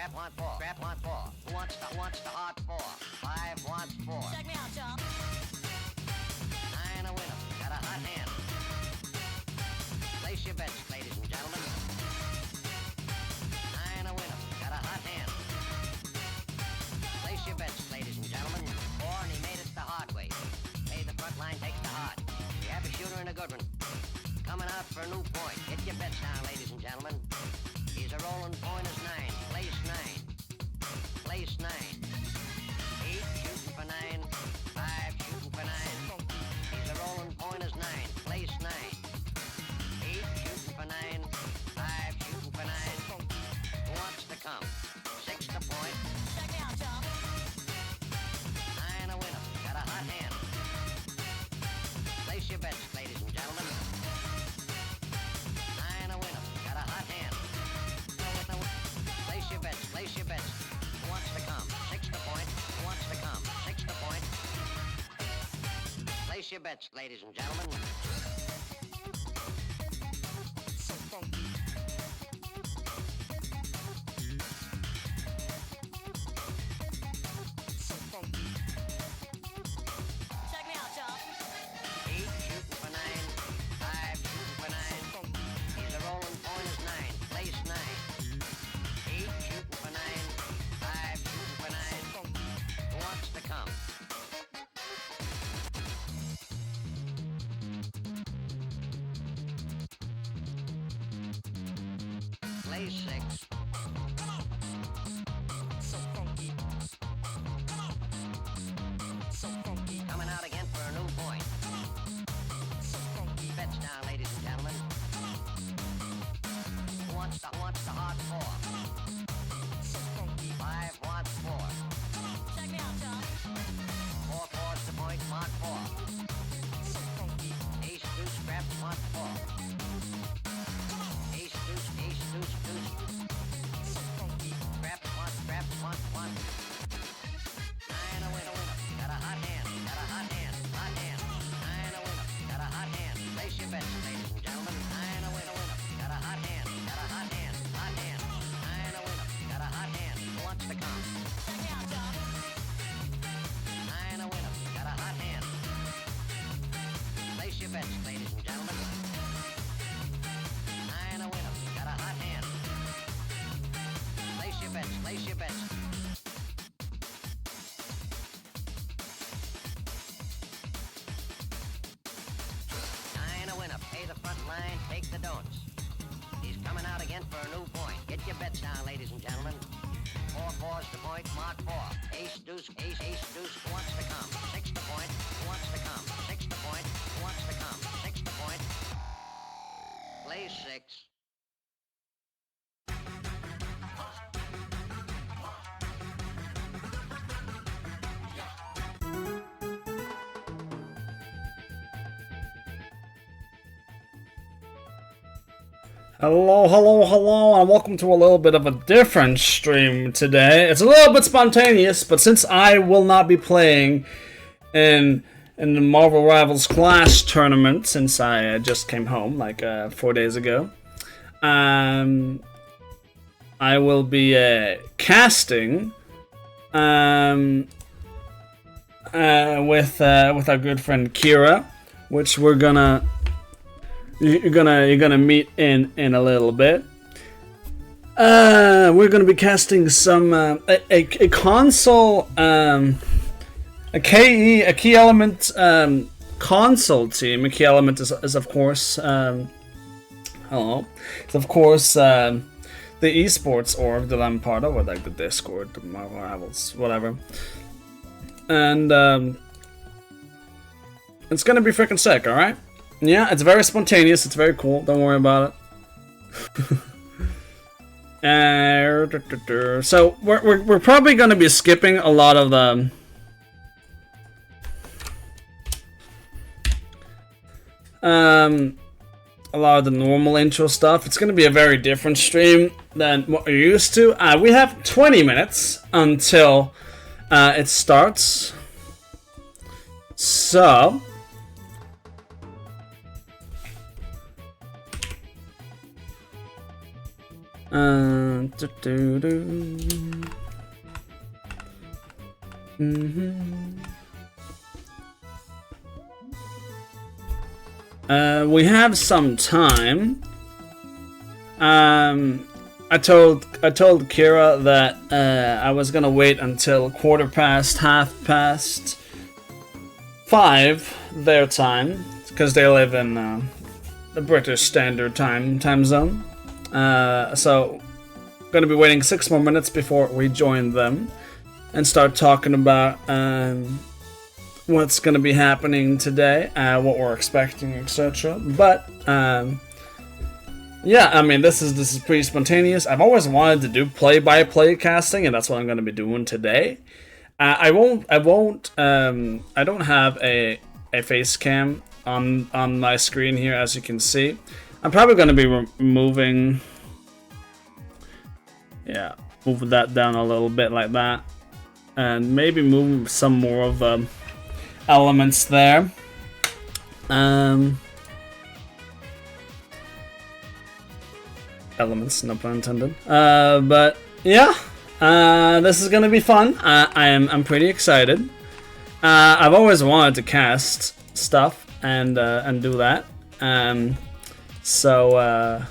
Scrap wants 4. Who wants the hard 4? 5 wants 4. Check me out, y'all. 9 a winner. Got a hot hand. Place your bets, ladies and gentlemen. 9 a winner. Got a hot hand. Place your bets, ladies and gentlemen. 4, and he made it the hard way. Pay the front line, take the hard. You have a shooter and a good one. Coming out for a new point. Get your bets down, ladies and gentlemen. He's a rolling point is 9. Place 9. Place 9. 8 shooting for 9. 5 shooting for 9. He's a rolling point is 9. Place 9. 8 shooting for 9. 5 shooting for 9. Who wants to come? 6 to point. Check me out, y'all. 9 a winner. Got a hot hand. Place your bets, ladies and gentlemen. 9 a winner. Got a hot hand. Place your bets. Place your bets. Who wants to come? 6 to point. Who wants to come? 6 to point. Place your bets, ladies and gentlemen. So funky. So funky. Check me out, y'all. 8 shooting for 9. 5 shooting for 9. He's a rolling point is 9. Place 9. 8 shooting for 9. 5 shooting for 9. Who wants to come? Place 6. So funky. So funky. Coming out again for a new point. So funky. Bets down, ladies and gentlemen. Who wants the hard 4? So funky. 5 wants 4. Check me out, y'all. 4 fours the point, mark 4. So funky. Ace deuce scraps want 4. Ace deuce, deuce. So funky. Scraps want 1. 9 a winner. Got a hot hand. Got a hot hand. 9 a winner. Got a hot hand. Place your bets, ladies and gentlemen. 9 a winner. Got a hot hand. Got a hot hand. 9 a winner. Got a hot hand. Who wants to come? Check me out, y'all. 9 a winner. Got a hot hand. Place your bets, ladies and gentlemen. 9 a winner. Got a hot hand. Place your bets. Place your bets. Pay the front line, take the don'ts. He's coming out again for a new point. Get your bets down, ladies and gentlemen. 4 fours to point, mark 4. Ace deuce, ace deuce. Who wants to come? 6 to point. Who wants to come? 6 to point. Who wants to come? 6 to point. Play 6. Hello, and welcome to a little bit of a different stream today. It's a little bit spontaneous, but since I will not be playing in the Marvel Rivals Clash tournament, since I just came home like 4 days ago, I will be casting with our good friend Kira, which you're gonna meet in a little bit. We're gonna be casting some a console, a key element console team. A key element is of course hello. It's of course the esports org that I'm part of, or like the Discord, the Marvel Rivals, whatever. And it's gonna be freaking sick, all right? Yeah, it's very spontaneous. It's very cool. Don't worry about it. So we're probably going to be skipping a lot of the normal intro stuff. It's going to be a very different stream than what we're used to. We have 20 minutes until it starts. So We have some time. I told Kira that I was gonna wait until 5:15 their time, because they live in the British Standard Time zone. So gonna be waiting 6 more minutes before we join them and start talking about what's gonna be happening today, what we're expecting, etc. But yeah, I mean, this is pretty spontaneous. I've always wanted to do play-by-play casting, and that's what I'm going to be doing today. I don't have a face cam on my screen here, as you can see. I'm probably going to be moving that down a little bit like that, and maybe move some more of elements there. Elements, no pun intended. But yeah, this is gonna be fun. I'm pretty excited. I've always wanted to cast stuff and do that. So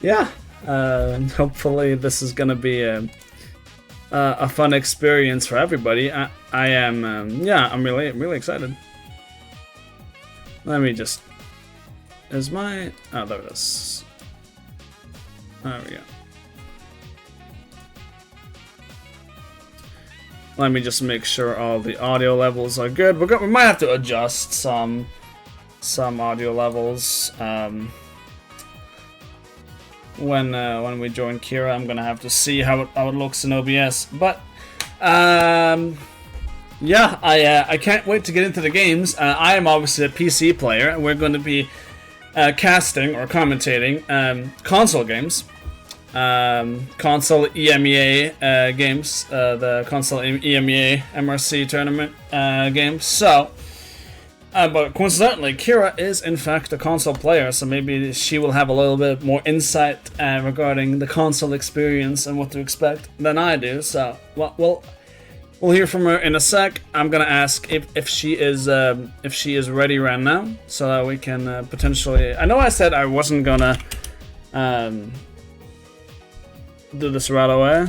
yeah, hopefully this is gonna be a fun experience for everybody. I'm really excited. Let me just. Oh, there it is. There we go. Let me just make sure all the audio levels are good. We might have to adjust some audio levels when we join Kira. I'm gonna have to see how it looks in OBS. But yeah, I can't wait to get into the games. I am obviously a PC player, and we're going to be casting or commentating console games. Console EMEA games, the console EMEA MRC tournament games. So, but coincidentally, Kira is in fact a console player, so maybe she will have a little bit more insight regarding the console experience and what to expect than I do. So, we'll hear from her in a sec. I'm gonna ask if she is ready right now, so that we can potentially. I know I said I wasn't gonna do this right away,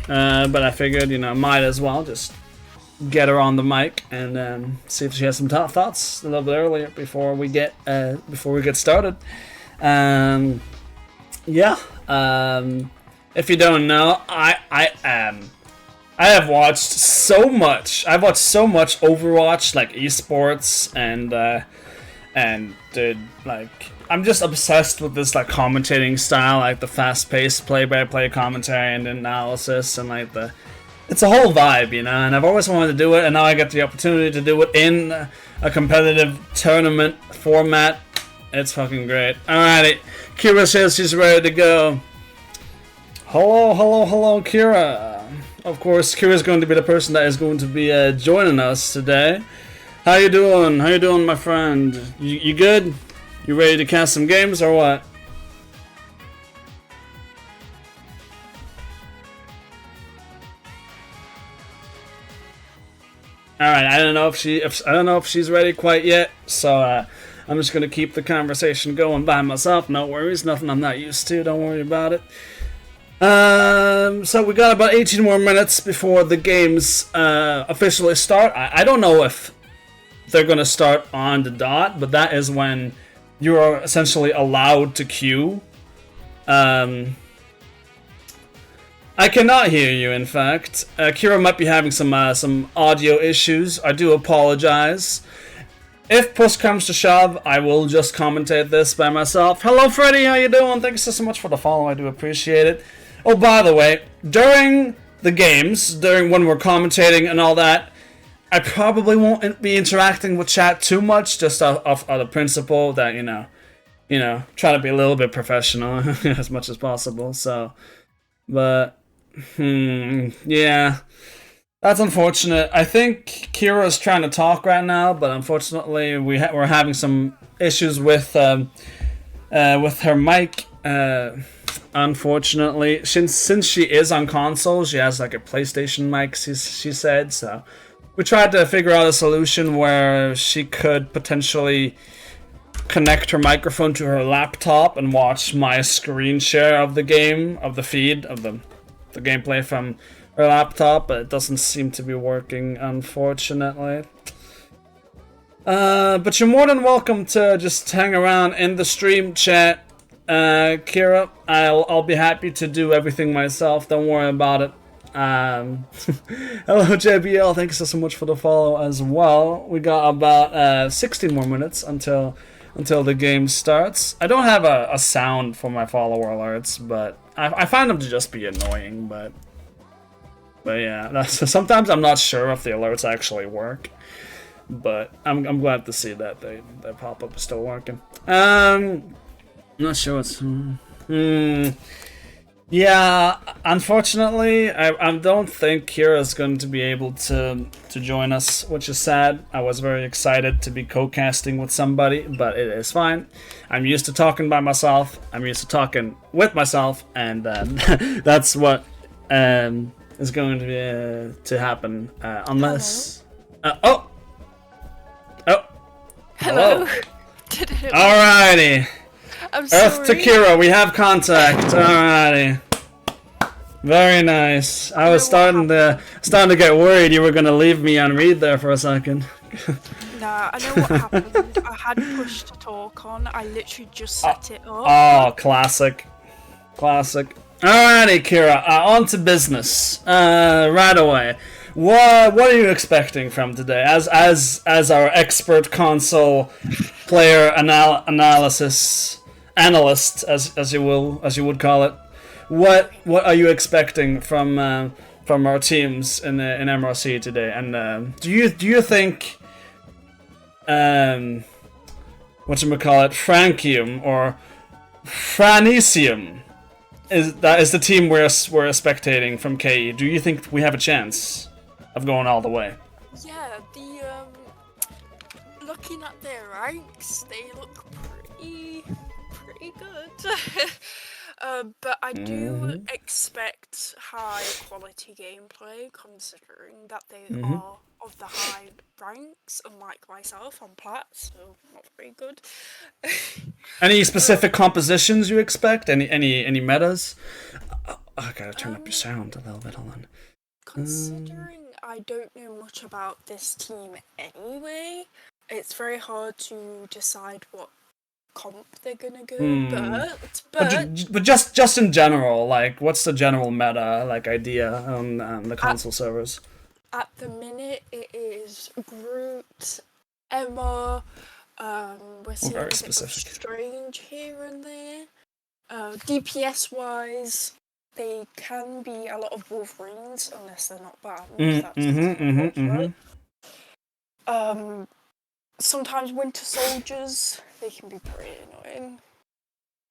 but I figured, might as well just get her on the mic and see if she has some thoughts a little bit earlier before we get started. If you don't know, I have watched so much. I've watched so much Overwatch, like esports, and dude, like, I'm just obsessed with this like commentating style, like the fast-paced play-by-play commentary and analysis, and like it's a whole vibe, and I've always wanted to do it, and now I get the opportunity to do it in a competitive tournament format. It's fucking great. Alrighty, Kira says she's ready to go. Hello, Kira. Of course, Kira's going to be the person that is going to be joining us today. How you doing? My friend? You good? You ready to cast some games or what? All right, I don't know if she's ready quite yet, so I'm just gonna keep the conversation going by myself. No worries, nothing I'm not used to. Don't worry about it. So we got about 18 more minutes before the games officially start. I don't know if they're gonna start on the dot, but that is when you are essentially allowed to queue. I cannot hear you, in fact. Kira might be having some audio issues. I do apologize. If push comes to shove, I will just commentate this by myself. Hello, Freddy. How you doing? Thanks so much for the follow. I do appreciate it. Oh, by the way, during the games, when we're commentating and all that, I probably won't be interacting with chat too much, just off the principle that, try to be a little bit professional as much as possible. So, but, yeah, that's unfortunate. I think Kira's trying to talk right now, but unfortunately we're having some issues with her mic unfortunately, since she is on console, she has like a PlayStation mic. She said so. We tried to figure out a solution where she could potentially connect her microphone to her laptop and watch my screen share of the game, of the feed, of the gameplay from her laptop, but it doesn't seem to be working, unfortunately. But you're more than welcome to just hang around in the stream chat, Kira. I'll be happy to do everything myself. Don't worry about it. Hello, JBL. Thanks so much for the follow as well. We got about 16 more minutes until the game starts. I don't have a sound for my follower alerts, but I find them to just be annoying. But yeah, sometimes I'm not sure if the alerts actually work. But I'm glad to see that that pop up is still working. I'm not sure what's. Yeah, unfortunately, I don't think Kira's going to be able to join us, which is sad. I was very excited to be co-casting with somebody, but it is fine. I'm used to talking by myself. I'm used to talking with myself, and that's what is going to be to happen unless. Oh. Hello. Alrighty. I'm sorry. Earth to Kira, we have contact. Alrighty. Very nice. I was starting to get worried you were gonna leave me on read there for a second. Nah, I know what happened. I had push to talk on. I literally just set it up. Oh, classic. Alrighty, Kira. On to business. Right away. What are you expecting from today? As our expert console player analyst, as you would call it, what are you expecting from our teams in MRC today? And do you think whatchamacallit, Francium or Francium is the team we're spectating from KE? Do you think we have a chance of going all the way? Yeah, looking at their ranks, they look pretty good. But I do expect high quality gameplay, considering that they are of the high ranks, unlike myself on plat, so not very good. Any specific compositions you expect? Any metas? I gotta turn up your sound a little bit. Hold on. Considering I don't know much about this team anyway, it's very hard to decide what comp they're gonna go. But just in general, like, what's the general meta idea on the console servers? At the minute, it is Groot, Emma. We're seeing a bit of Strange here and there. DPS wise, they can be a lot of Wolverines unless they're not bad. Sometimes Winter Soldiers, they can be pretty annoying.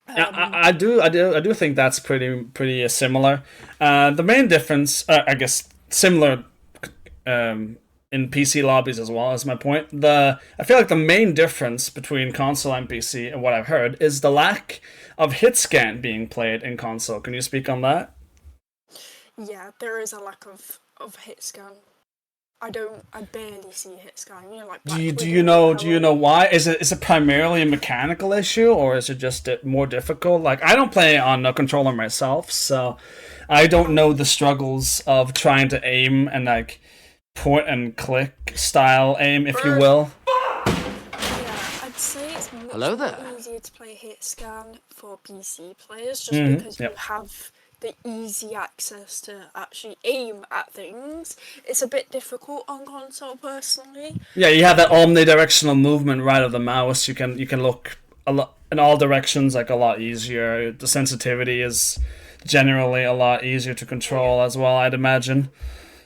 Yeah, I do think that's pretty similar. The main difference, I guess, similar in PC lobbies as well, is my point. I feel like the main difference between console and PC, and what I've heard, is the lack of hit scan being played in console. Can you speak on that? Yeah, there is a lack of hit scan. I barely see hit scan. You know, like do you know why? Is it primarily a mechanical issue, or is it just more difficult? Like, I don't play on a controller myself, so I don't know the struggles of trying to aim and like point and click style aim, if you will. Yeah, I'd say it's much easier to play hit scan for PC players, just because you have the easy access to actually aim at things. It's a bit difficult on console, personally. Yeah, you have that omnidirectional movement right of the mouse. You can look a lot in all directions, like a lot easier. The sensitivity is generally a lot easier to control as well, I'd imagine.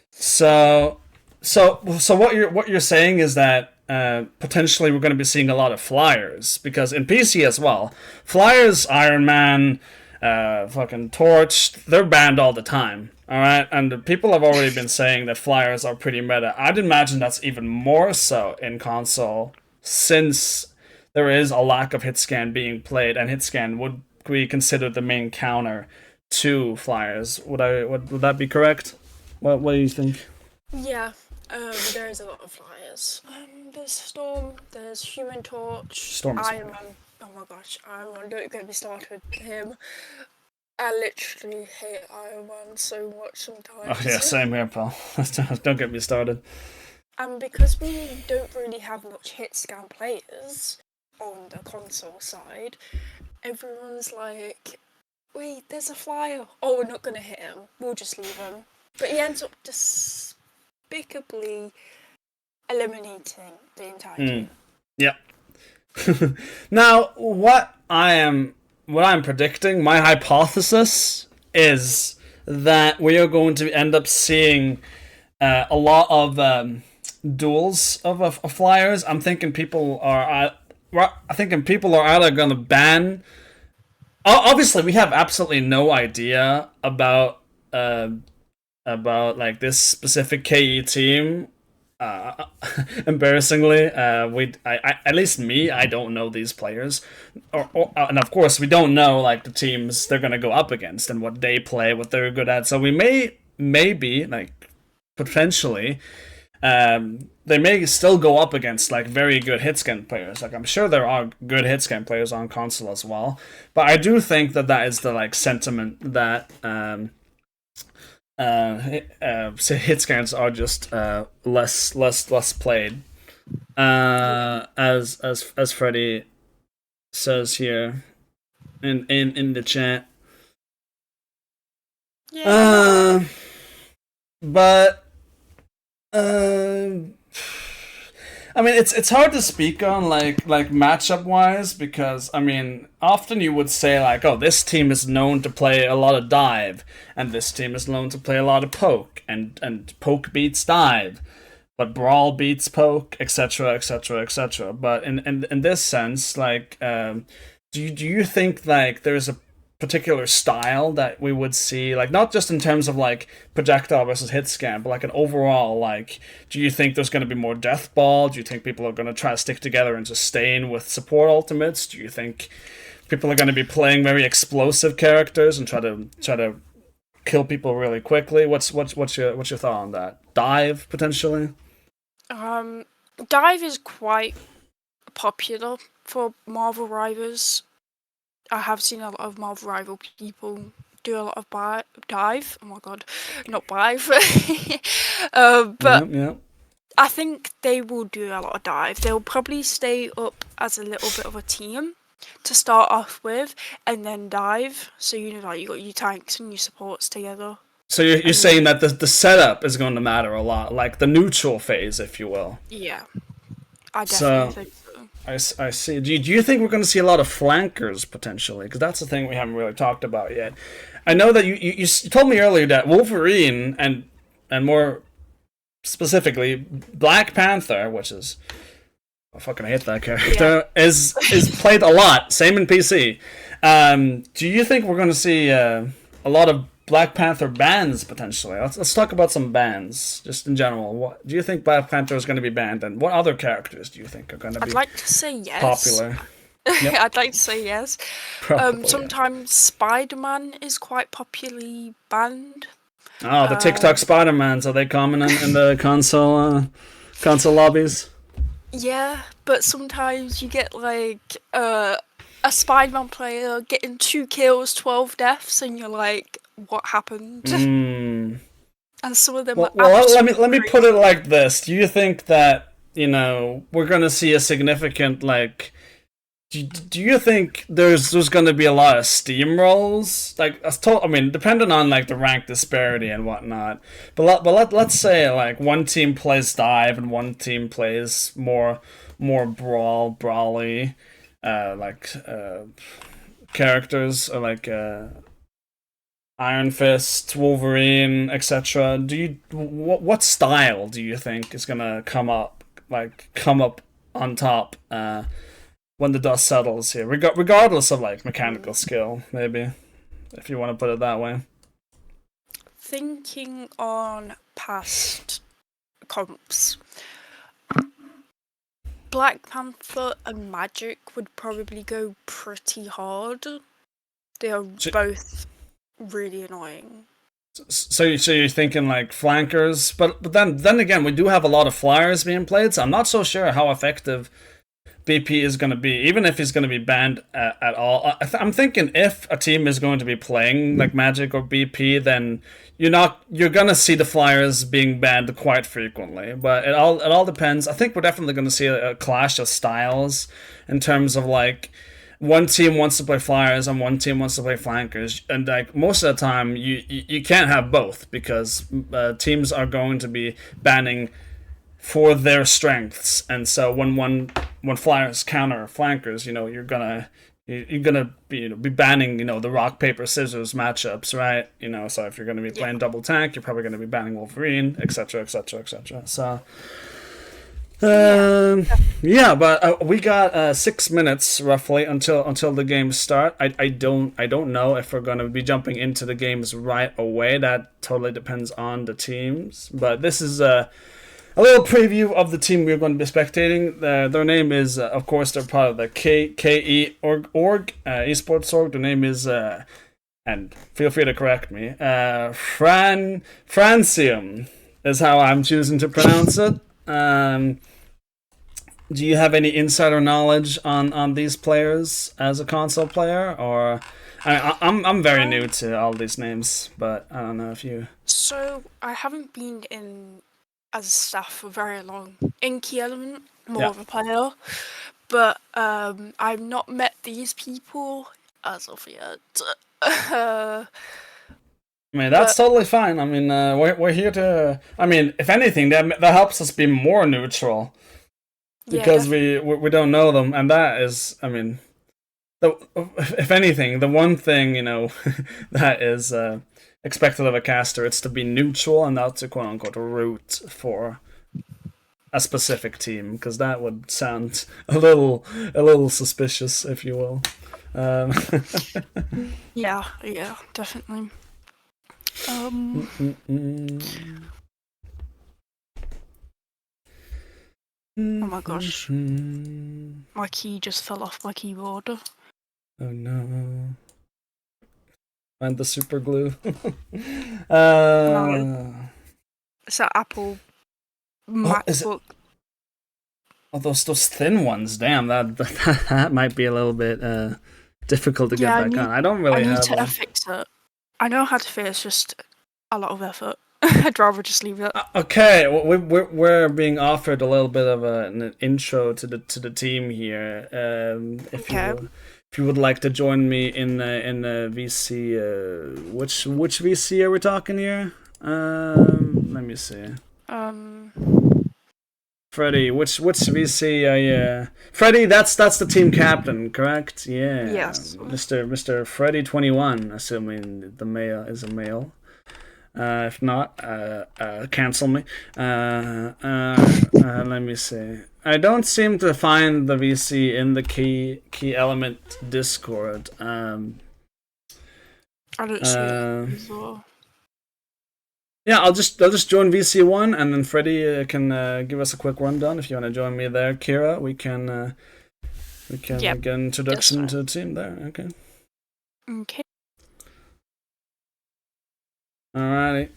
So what you're saying is that potentially we're going to be seeing a lot of flyers, because in PC as well, flyers, Iron Man, fucking Torch, they're banned all the time. All right, and people have already been saying that flyers are pretty meta. I'd imagine that's even more so in console, since there is a lack of hit scan being played, and hit scan would we consider the main counter to flyers. Would that be correct? What do you think? Yeah, there's a lot of flyers. There's Storm, there's Human Torch, Storm is Iron Man. Oh my gosh, Iron Man, don't get me started with him. I literally hate Iron Man so much sometimes. Oh yeah, same here, pal. Don't get me started. And because we don't really have much hit scan players on the console side, everyone's like, wait, there's a flyer. Oh, we're not going to hit him. We'll just leave him. But he ends up despicably eliminating the entire team. Yep. Now, what I'm predicting, my hypothesis is that we are going to end up seeing a lot of duels of flyers. I'm thinking people are either going to ban. Obviously, we have absolutely no idea about like this specific KE team. Embarrassingly, at least me, I don't know these players, and of course we don't know like the teams they're gonna go up against and what they play, what they're good at. So we maybe like potentially, they may still go up against like very good hit scan players. Like I'm sure there are good hit scan players on console as well, but I do think that is the like sentiment that hit scans are just less played, as Freddy says here in the chat. Yeah. But I mean, it's hard to speak on like matchup wise, because I mean, often you would say like, oh, this team is known to play a lot of dive, and this team is known to play a lot of poke, and poke beats dive, but brawl beats poke, etc., etc., etc. But in this sense, like, do you think like there's a particular style that we would see, like not just in terms of like projectile versus hit scan, but like an overall, like, do you think there's going to be more death ball? Do you think people are going to try to stick together and sustain with support ultimates? Do you think people are going to be playing very explosive characters and try to kill people really quickly? What's your thought on that? Dive potentially? Dive is quite popular for Marvel Rivals. I have seen a lot of Marvel Rival people do a lot of dive. Oh my god, not dive. But yeah. I think they will do a lot of dive. They'll probably stay up as a little bit of a team to start off with, and then dive. So you know, like you got your tanks and your supports together. So you're saying that the setup is going to matter a lot, like the neutral phase, if you will. Yeah, I definitely think so. I see. Do you think we're going to see a lot of flankers potentially? Because that's the thing we haven't really talked about yet. I know that you told me earlier that Wolverine and more specifically Black Panther, which is, I fucking hate that character, is played a lot. Same in PC. Do you think we're going to see a lot of Black Panther bans potentially? Let's talk about some bans just in general. What do you think Black Panther is going to be banned, and what other characters do you think are going to be? I'd like to say yes. Popular. Yep. I'd like to say yes. Probably, sometimes Spider-Man is quite popularly banned. Oh, the TikTok Spider-Mans, are they common in the console lobbies? Yeah, but sometimes you get like a Spider-Man player getting 2 kills, 12 deaths, and you're like, what happened? And some of them well, are let me put it like this. Do you think that, you know, we're going to see a significant, like, do you think there's going to be a lot of steamrolls? Like, I mean, depending on like the rank disparity and whatnot. But let's say like one team plays dive and one team plays more brawly, characters, or like Iron Fist, Wolverine, etc. What style do you think is gonna come up on top when the dust settles here, regardless of like mechanical skill, maybe, if you want to put it that way? Thinking on past comps, Black Panther and Magic would probably go pretty hard. They are both really annoying. So you're thinking like flankers, but then again, we do have a lot of flyers being played, so I'm not so sure how effective BP is going to be, even if he's going to be banned at all. I'm thinking if a team is going to be playing like Magic or BP, then you're going to see the flyers being banned quite frequently. But it all depends. I think we're definitely going to see a clash of styles in terms of like one team wants to play flyers and one team wants to play flankers, and like most of the time you can't have both because teams are going to be banning for their strengths, and so when flyers counter flankers, you're gonna be banning the rock paper scissors matchups, right? So if you're gonna be playing double tank, you're probably gonna be banning Wolverine, etc., etc., etc. So but we got 6 minutes roughly until the games start. I don't know if we're gonna be jumping into the games right away. That totally depends on the teams, but this is a little preview of the team we're going to be spectating. Their name is, of course, they're part of the KE esports org. Their name is, and feel free to correct me, Francium is how I'm choosing to pronounce it. Do you have any insider knowledge on these players as a console player, or I'm very new to all these names, but I don't know if you. So I haven't been in as staff for very long. In Key Element, more of a player, but I've not met these people as of yet. I mean, that's totally fine. I mean, we're here to. I mean, if anything, that helps us be more neutral because we don't know them, and that is, I mean, if anything, the one thing that is expected of a caster, it's to be neutral and not to quote unquote root for a specific team, because that would sound a little suspicious, if you will. Yeah, definitely. Oh my gosh, my key just fell off my keyboard. Oh no. Find the super glue. It's that Apple MacBook. Those thin ones. Damn, that might be a little bit difficult to get back on. I don't really have. I need to fix it. I know how to fix it. It's just a lot of effort. I'd rather just leave it. Okay, well, we're being offered a little bit of an intro to the team here. If you would like to join me in the VC, which VC are we talking here? Let me see. Freddy, which VC are you? Freddy, that's the team captain, correct? Yeah. Yes. Mr. Freddy 21, assuming the male is a male. If not, cancel me. Let me see. I don't seem to find the VC in the key element Discord. I don't see it as well. Yeah, I'll just join VC1, and then Freddy can give us a quick rundown. If you want to join me there, Kira, we can get an introduction to the team there. Okay. Okay. Alrighty.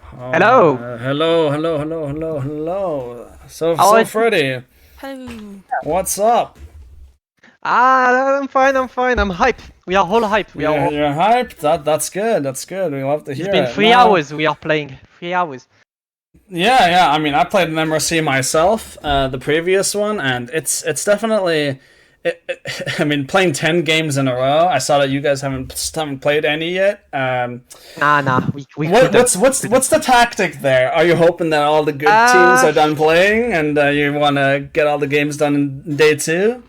Hello. Hello. So Freddy. Hello. What's up? I'm fine. I'm hyped. We are all hyped. You're hyped. That's good. We love to hear it. It's been 3 hours. We are playing 3 hours. Yeah. I mean, I played an MRC myself, the previous one, and it's definitely. I mean, playing 10 games in a row. I saw that you guys haven't played any yet. Nah. What's the tactic there? Are you hoping that all the good teams are done playing, and you want to get all the games done in day 2?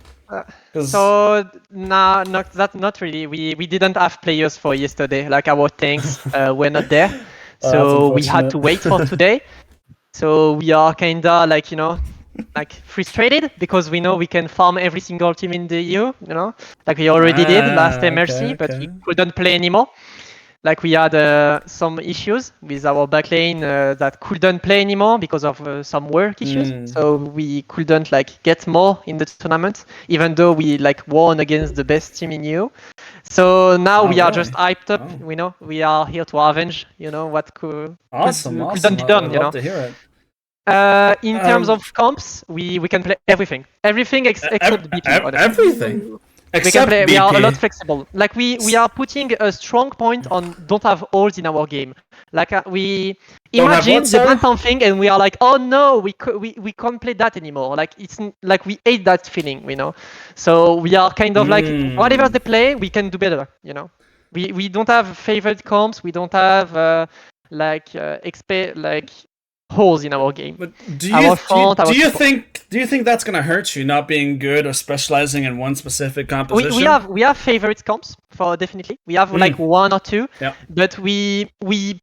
So not really. We didn't have players for yesterday. Like our tanks were not there, so we had to wait for today. So we are kinda like frustrated because we know we can farm every single team in the EU. Like we already did last MRC, but we couldn't play anymore. Like we had some issues with our backlane that couldn't play anymore because of some work issues. So we couldn't like get more in the tournament, even though we like won against the best team in EU. So now we are just hyped up. You know, we are here to avenge. You know what couldn't be done. I'd You know. love to hear it. In terms of comps, we can play everything except BP. Everything. We are a lot flexible. Like we are putting a strong point on don't have holes in our game. Like we imagine they done something and we are like, oh no, we can't play that anymore. Like it's like we hate that feeling, you know. So we are kind of like whatever they play, we can do better, you know. We don't have favorite comps. We don't have holes in our game. But do you think that's gonna hurt you not being good or specializing in one specific composition? We have favorite comps for definitely. We have like one or two, but we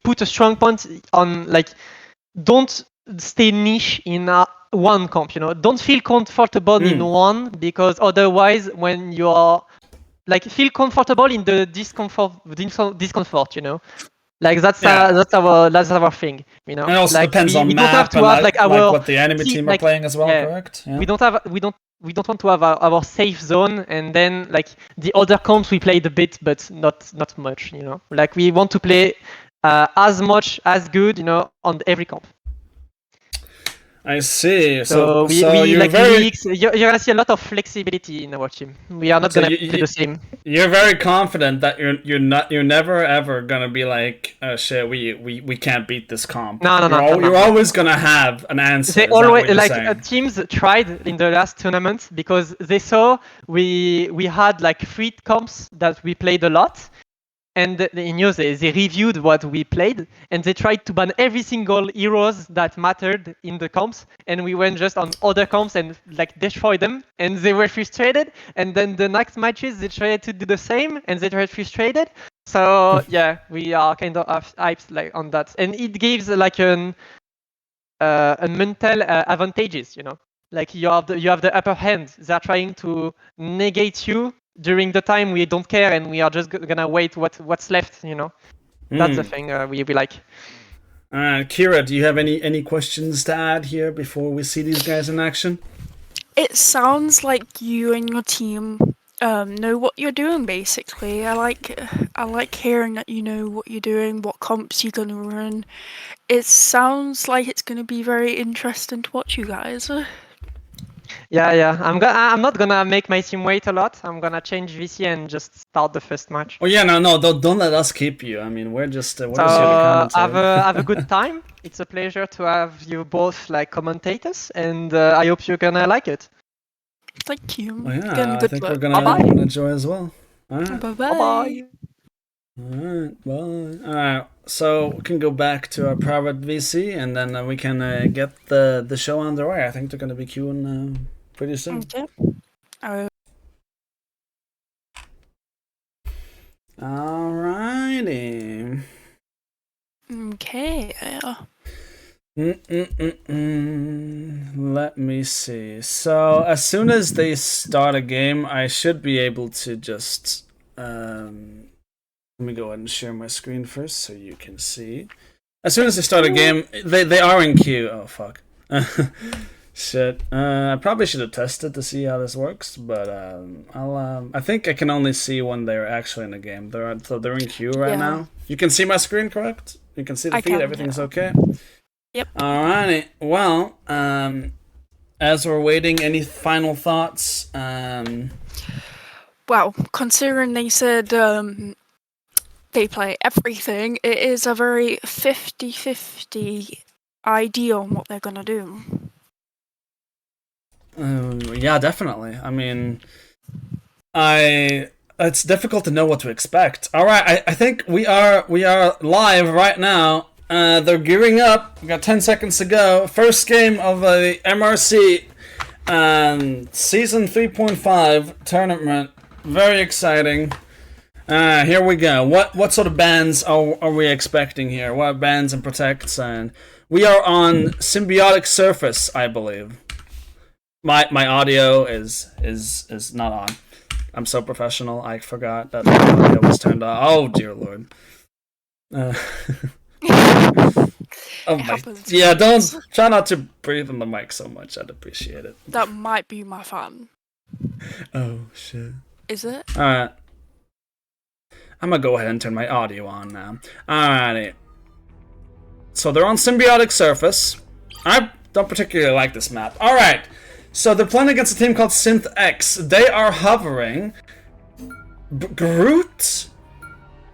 put a strong point on like don't stay niche in one comp. You know, don't feel comfortable in one because otherwise when you are like feel comfortable in the discomfort. You know. Like that's our thing, you know. And it also like, depends on we map don't have to and have like our what the enemy team are playing as well, correct? Yeah. We don't want to have our safe zone and then like the other comps we played a bit but not much, you know. Like we want to play as much as good, you know, on every comp. I see. So you're gonna see a lot of flexibility in our team. We are not gonna play the same. You're very confident that you're never ever gonna be like, oh shit, we can't beat this comp. No. You're always gonna have an answer. They always like teams tried in the last tournament because they saw we had like 3 comps that we played a lot. And they reviewed what we played and they tried to ban every single heroes that mattered in the comps, and we went just on other comps and like destroy them, and they were frustrated. And then the next matches they tried to do the same and they were frustrated. So yeah, we are kind of hyped like on that, and it gives like a mental advantages, you know. Like you have the upper hand. They're trying to negate you. During the time we don't care and we are just gonna wait what's left, you know. That's the thing we like. Kira, do you have any questions to add here before we see these guys in action? It sounds like you and your team know what you're doing. Basically, I like hearing that you know what you're doing, what comps you're gonna run. It sounds like it's gonna be very interesting to watch you guys. Yeah. I'm not gonna make my team wait a lot. I'm gonna change VC and just start the first match. Oh yeah, no, don't let us keep you. I mean, we're just here to commentate. Have a good time. It's a pleasure to have you both like commentators, and I hope you're gonna like it. Thank you. Oh, yeah, I think we're gonna enjoy as well. All right. Bye-bye. Alright, bye. Alright, so we can go back to our private VC and then we can get the show underway. I think they're going to be queuing pretty soon. Okay. Alrighty. Okay. Let me see. So, as soon as they start a game, I should be able to just... let me go ahead and share my screen first so you can see. As soon as they start a game, they are in queue. Oh, fuck. Shit. I probably should have tested to see how this works, but I think I can only see when they're actually in the game. They're in queue right now. You can see my screen, correct? You can see the feed. Everything's okay? Yep. Alrighty. Well, as we're waiting, any final thoughts? Well, considering they said... they play everything, it is a very 50-50 idea on what they're gonna do. Yeah, definitely. I mean, it's difficult to know what to expect. Alright, I think we are live right now. They're gearing up. We got 10 seconds to go. First game of the MRC Season 3.5 tournament. Very exciting. Here we go. What sort of bands are we expecting here? What bands and protects? And we are on Symbiotic Surface, I believe. My audio is not on. I'm so professional. I forgot that my audio was turned on. Oh dear lord. Oh my. happens. Yeah, don't try not to breathe on the mic so much. I'd appreciate it. That might be my fan. Oh shit. Is it? Alright. I'm gonna go ahead and turn my audio on now. Alrighty. So they're on symbiotic surface. I don't particularly like this map. Alright. So they're playing against a team called Synth X. They are hovering. Groot,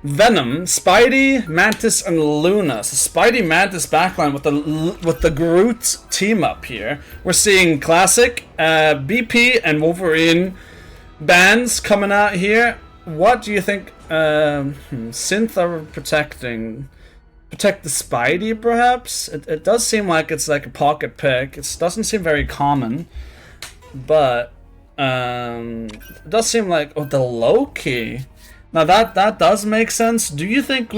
Venom, Spidey, Mantis, and Luna. So Spidey, Mantis backline with the Groot team up here. We're seeing classic BP and Wolverine bands coming out here. What do you think Synth are protecting? Protect the Spidey, perhaps? It does seem like it's like a pocket pick. It doesn't seem very common, but it does seem like the Loki. Now that does make sense. Do you think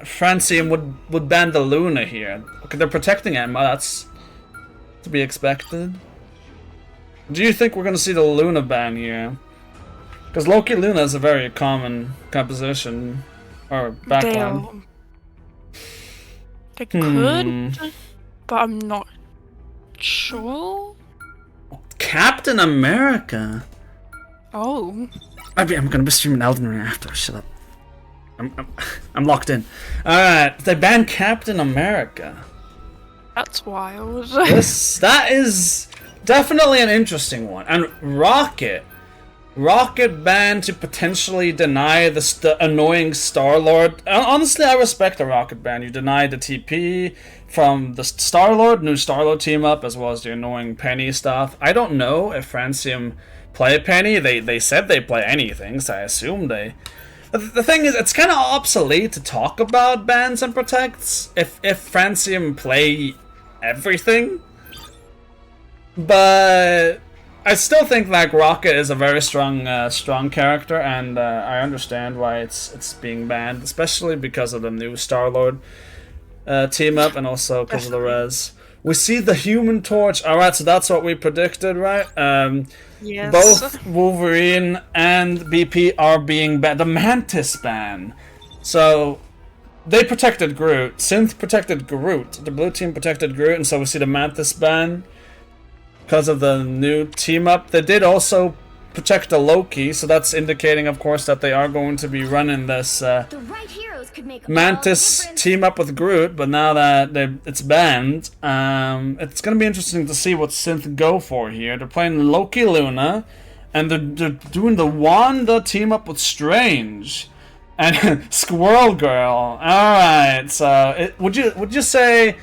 Francium would ban the Luna here? Okay, they're protecting Emma. That's to be expected. Do you think we're gonna see the Luna ban here? Because Loki Luna is a very common composition or backline. They could, but I'm not sure. Captain America. Oh. I'm gonna be streaming Elden Ring after. Shut up. I'm locked in. Alright, they banned Captain America. That's wild. That is definitely an interesting one. And Rocket banned to potentially deny the annoying Star-Lord. Honestly, I respect the Rocket ban. You denied the TP from the Star-Lord, new Star-Lord team up, as well as the annoying Penny stuff. I don't know if Francium play Penny. They said they play anything, so I assume they... The thing is, it's kind of obsolete to talk about bans and protects if Francium play everything. But I still think like Rocket is a very strong character, and I understand why it's being banned, especially because of the new Star-Lord team up, and also because of the res. We see the Human Torch. All right, so that's what we predicted, right? Yes. Both Wolverine and BP are being banned. The Mantis ban. So they protected Groot. Synth protected Groot. The blue team protected Groot, and so we see the Mantis ban because of the new team up. They did also protect the Loki, so that's indicating, of course, that they are going to be running this The right heroes could make a Mantis difference. team up with Groot. But now that it's banned, it's going to be interesting to see what Synth go for here. They're playing Loki Luna, and they're doing the Wanda team up with Strange and Squirrel Girl. All right, so would you say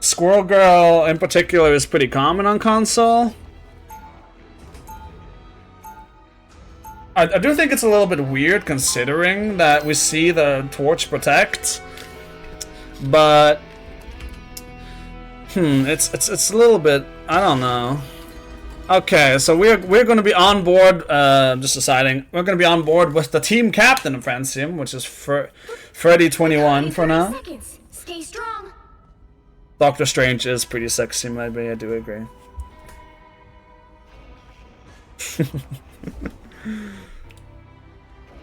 Squirrel Girl in particular is pretty common on console? I do think it's a little bit weird considering that we see the Torch protect, but it's a little bit, I don't know. Okay, so we're going to be on board. Just deciding, we're going to be on board with the team captain of Francium, which is Freddy21 for now. Seconds. Stay strong. Doctor Strange is pretty sexy, maybe. I do agree.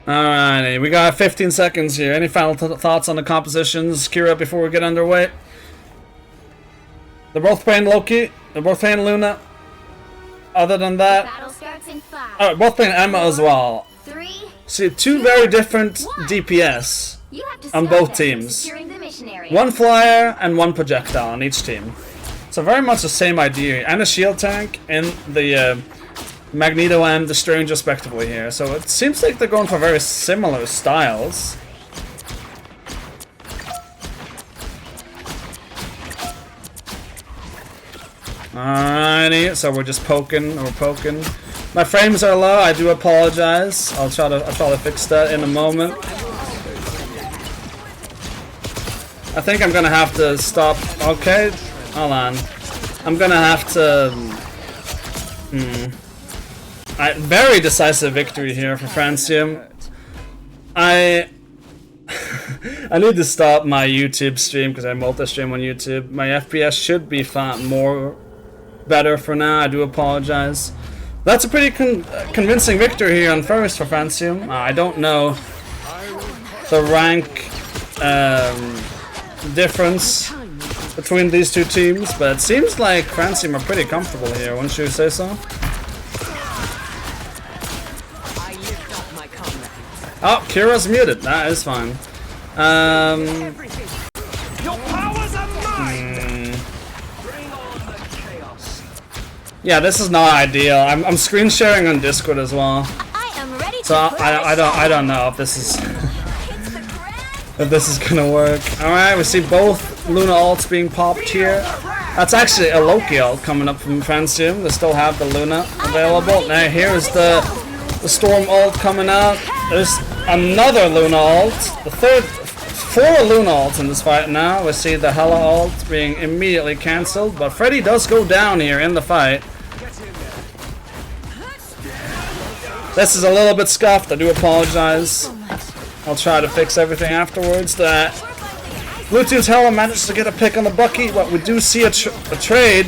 Alrighty, we got 15 seconds here. Any final thoughts on the compositions, Kira, before we get underway? They're both playing Loki. They're both playing Luna. Other than that, Battle starts in 5. oh, both playing Emma as well. 3. See, two very different DPS You have to on stop both them from teams. securing the mission area. One flyer and one projectile on each team. So very much the same idea. And a shield tank in the Magneto and the Strange respectively here. So it seems like they're going for very similar styles. Alrighty, so we're just poking. My frames are low, I do apologize. I'll try to fix that in a moment. I think I'm gonna have to stop. Okay, hold on. I'm gonna have to. Very decisive victory here for Francium. I need to stop my YouTube stream because I multi-stream on YouTube. My FPS should be better for now. I do apologize. That's a pretty convincing victory here on first for Francium. I don't know the rank difference between these two teams, but it seems like Francium are pretty comfortable here, wouldn't you say so? Oh, Kira's muted. That is fine. Yeah, this is not ideal. I'm screen sharing on Discord as well, I am ready to so I don't know if this is if this is gonna work. All right, we see both Luna ults being popped here. That's actually a Loki ult coming up from Francium. They still have the Luna available. Now here is the Storm ult coming out. There's another Luna ult. The third, 4 Luna ults in this fight now. We see the Hela ult being immediately cancelled, but Freddy does go down here in the fight. This is a little bit scuffed. I do apologize. I'll try to fix everything afterwards. That Blue Team's Hela managed to get a pick on the Bucky, but we do see a trade.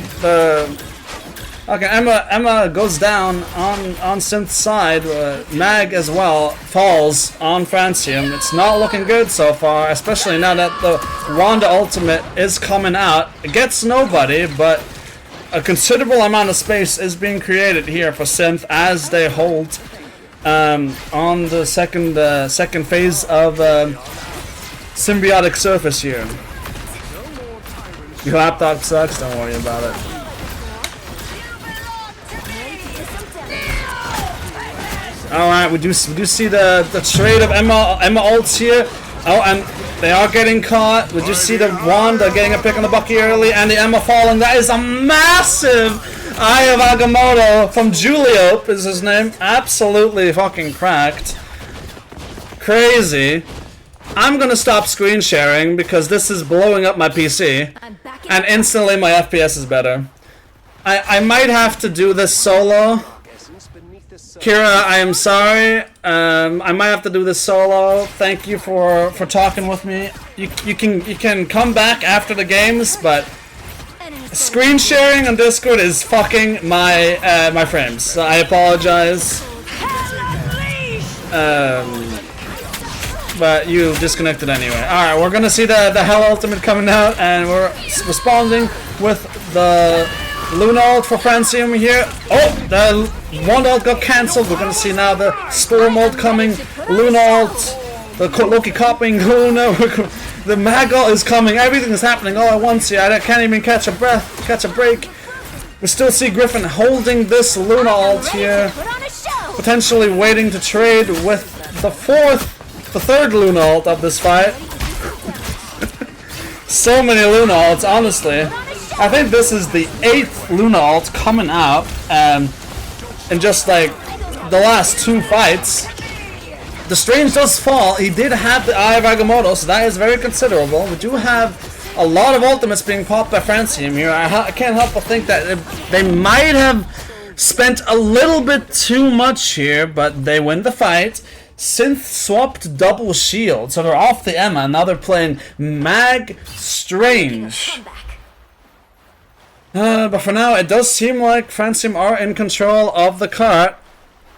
Okay, Emma goes down on Synth's side. Mag as well falls on Francium. It's not looking good so far, especially now that the Wanda ultimate is coming out. It gets nobody, but a considerable amount of space is being created here for Synth as they hold on the second phase of symbiotic surface here. Your laptop sucks, don't worry about it. Alright, we do see the trade of Emma ults here. Oh, and they are getting caught. We just see the Wanda getting a pick on the Bucky early, and the Emma falling. That is a massive Eye of Agamotto from Juliope is his name. Absolutely fucking cracked. Crazy. I'm gonna stop screen sharing because this is blowing up my PC, and instantly my FPS is better. I might have to do this solo. Kira, I am sorry. I might have to do this solo. Thank you for talking with me. You can come back after the games, but screen sharing on Discord is fucking my my frames. So I apologize. But you disconnected anyway. Alright, we're gonna see the Hell Ultimate coming out, and we're responding with the Luna ult for Francium here. Oh, the Wanda ult got cancelled. We're gonna see now the Storm ult coming. Luna ult, the Loki copying Luna. The Mag ult is coming. Everything is happening all at once here. I can't even catch a break. We still see Griffin holding this Luna ult here, potentially waiting to trade with the third Luna ult of this fight. So many Luna ults, honestly. I think this is the 8th Luna ult coming out in just like the last 2 fights. The Strange does fall. He did have the Eye of Agamotto, so that is very considerable. We do have a lot of ultimates being popped by Francium here. I can't help but think that they might have spent a little bit too much here, but they win the fight. Synth swapped double shield, so they're off the Emma. Now they're playing Mag Strange. But for now, it does seem like Francium are in control of the cart.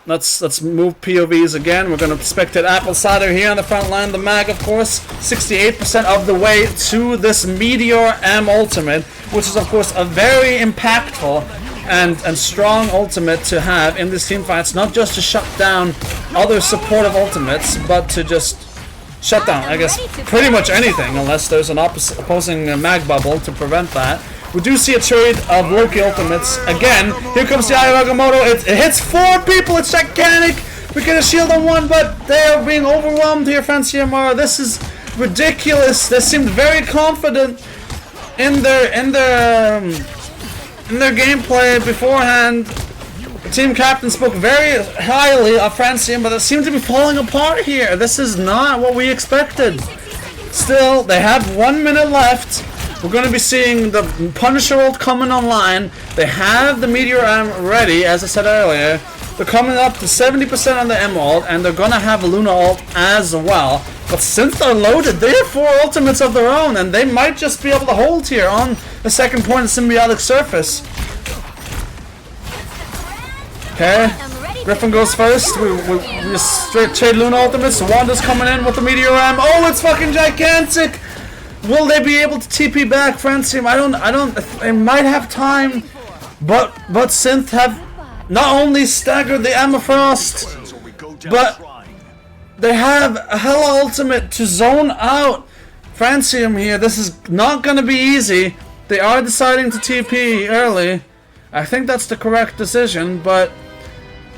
Let's move POVs again. We're going to spectate Apple Cider here on the front line. The Mag, of course, 68% of the way to this Meteor M ultimate, which is, of course, a very impactful and strong ultimate to have in this team fights. Not just to shut down other supportive ultimates, but to just shut down, I guess, pretty much anything, unless there's an opposing Mag bubble to prevent that. We do see a trade of Loki ultimates. Again, here comes the Eye of Agamotto. It hits 4 people. It's gigantic. We get a shield on 1, but they are being overwhelmed here, Francium. This is ridiculous. They seemed very confident in their gameplay beforehand. The team captain spoke very highly of Francium, but it seemed to be falling apart here. This is not what we expected. Still, they have 1 minute left. We're going to be seeing the Punisher ult coming online. They have the Meteor M ready, as I said earlier. They're coming up to 70% on the M ult, and they're going to have a Luna ult as well. But since they're loaded, they have 4 ultimates of their own, and they might just be able to hold here on the second point of symbiotic surface. Okay. Griffin goes first. We straight trade Luna ultimates. Wanda's coming in with the meteor ram. Oh, it's fucking gigantic. Will they be able to TP back Francium? I don't. They might have time, but Synth have not only staggered the Amethyst, but they have a Hella ultimate to zone out Francium here. This is not going to be easy. They are deciding to TP early. I think that's the correct decision, but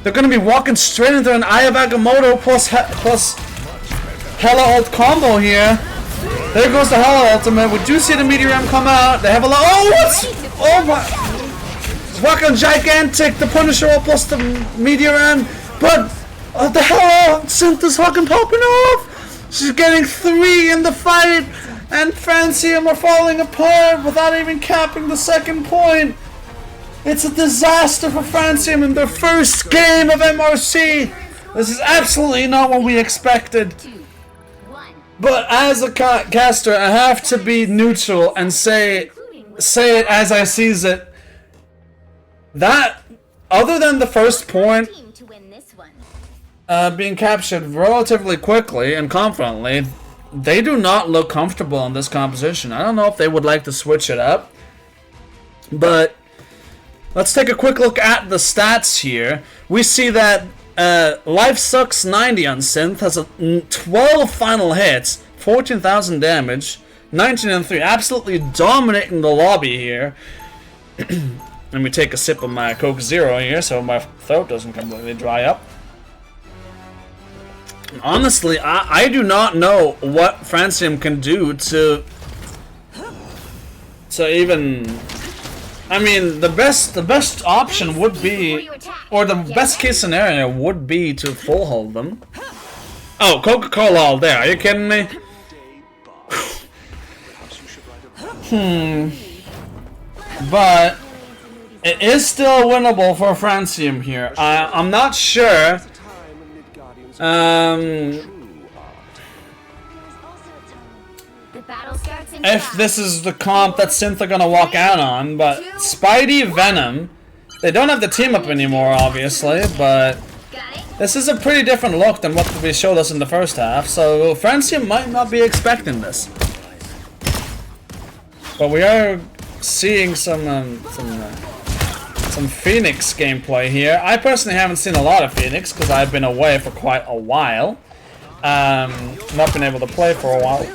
they're going to be walking straight into an Eye of Agamotto plus Hella ult combo here. There goes the Hella ultimate. We do see the Meteor Ram come out. They have a lot. Oh, what's? Oh my! It's fucking gigantic. The Punisher ult plus the Meteor Ram, but the Hella Synth is fucking popping off. She's getting 3 in the fight, and Francium are falling apart without even capping the second point. It's a disaster for Francium in their first game of MRC. This is absolutely not what we expected. But as a caster, I have to be neutral and say it as I sees it. That, other than the first point being captured relatively quickly and confidently, they do not look comfortable in this composition. I don't know if they would like to switch it up, but let's take a quick look at the stats here. We see that Life Sucks 90 on Synth has 12 final hits, 14,000 damage, 19 and 3, absolutely dominating the lobby here. Let me take a sip of my Coke Zero here so my throat doesn't completely dry up. Honestly, I do not know what Francium can do to even. I mean, the best option would be, or the best case scenario would be to full hold them. Oh, Coca-Cola all there. Are you kidding me? But it is still winnable for Francium here. I'm not sure. If this is the comp that Synth are gonna walk out on, but Spidey, Venom, they don't have the team up anymore, obviously, but this is a pretty different look than what they showed us in the first half, so Francium might not be expecting this. But we are seeing some Phoenix gameplay here. I personally haven't seen a lot of Phoenix because I've been away for quite a while. Not been able to play for a while.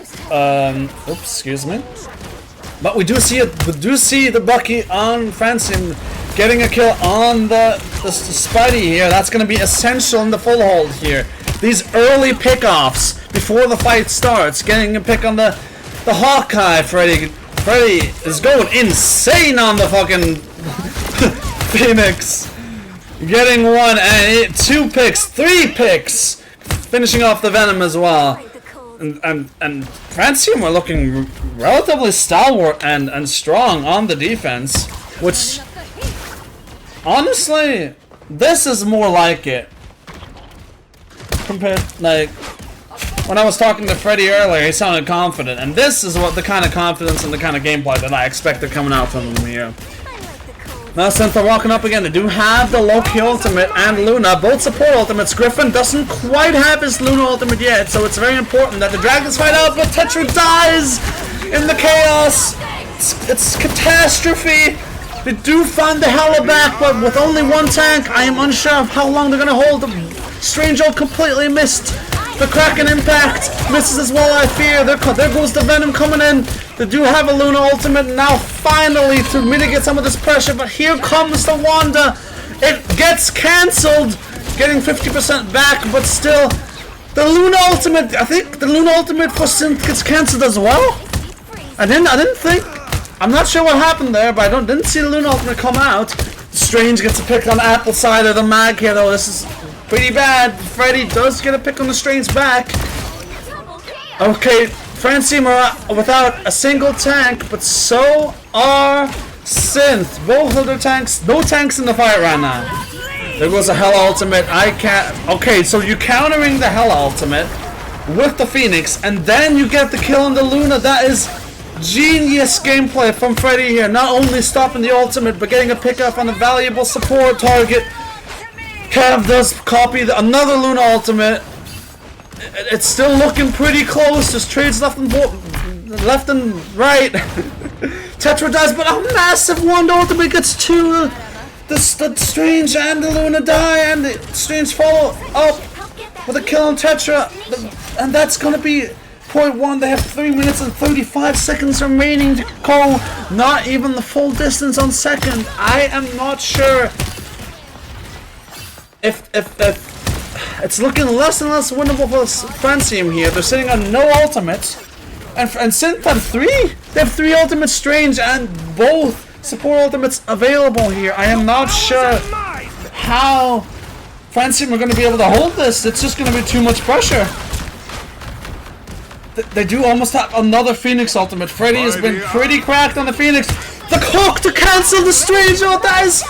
Oops, excuse me. But we do see the Bucky on Francium getting a kill on the Spidey here. That's going to be essential in the full hold here. These early pickoffs before the fight starts, getting a pick on the Hawkeye. Freddy is going insane on the fucking Phoenix. Getting 1 and 2 picks, 3 picks. Finishing off the Venom as well. And Francium are looking relatively stalwart and strong on the defense, which honestly, this is more like it. Compared, like, when I was talking to Freddy earlier, he sounded confident, and this is what the kind of confidence and the kind of gameplay that I expected coming out from him here. Now Synth are walking up again. They do have the Loki ultimate and Luna, both support ultimates. Griffin doesn't quite have his Luna ultimate yet, so it's very important that the dragons fight out, but Tetra dies in the chaos. It's catastrophe. They do find the Hella back, but with only 1 tank, I am unsure of how long they're gonna hold. The Strange ult completely missed. The Kraken impact misses as well, I fear. There goes the Venom coming in. They do have a Luna ultimate now, finally, to mitigate some of this pressure, but here comes the Wanda. It gets cancelled, getting 50% back, but still, the Luna ultimate, I think the Luna ultimate for Synth gets cancelled as well? I didn't think, I'm not sure what happened there, but I didn't see the Luna ultimate come out. Strange gets a pick on Apple side of the mag here, though. This is pretty bad. Freddy does get a pick on the Strange back. Okay, Francium are without a single tank, but so are Synth. Both of their tanks, no tanks in the fight right now. There goes a Hella ultimate. I can't. Okay, so you're countering the Hella ultimate with the Phoenix, and then you get the kill on the Luna. That is genius gameplay from Freddy here. Not only stopping the ultimate, but getting a pickup on a valuable support target. Cav does copy another Luna ultimate. It's still looking pretty close. Just trades left and right. Tetra dies, but a massive Wand ultimate gets two. The Strange and the Luna die, and the Strange follow up with a kill on Tetra, and that's gonna be point one. They have 3 minutes and 35 seconds remaining to go. Not even the full distance on second. I am not sure if it's looking less and less winnable for Francium here. They're sitting on no ultimates, and Synth have 3. They have 3 ultimates Strange and both support ultimates available here. I am not sure how Francium are going to be able to hold this. It's just going to be too much pressure. They do almost have another Phoenix ultimate. Freddy has been pretty cracked on the Phoenix. The hook to cancel the Strange ult. That is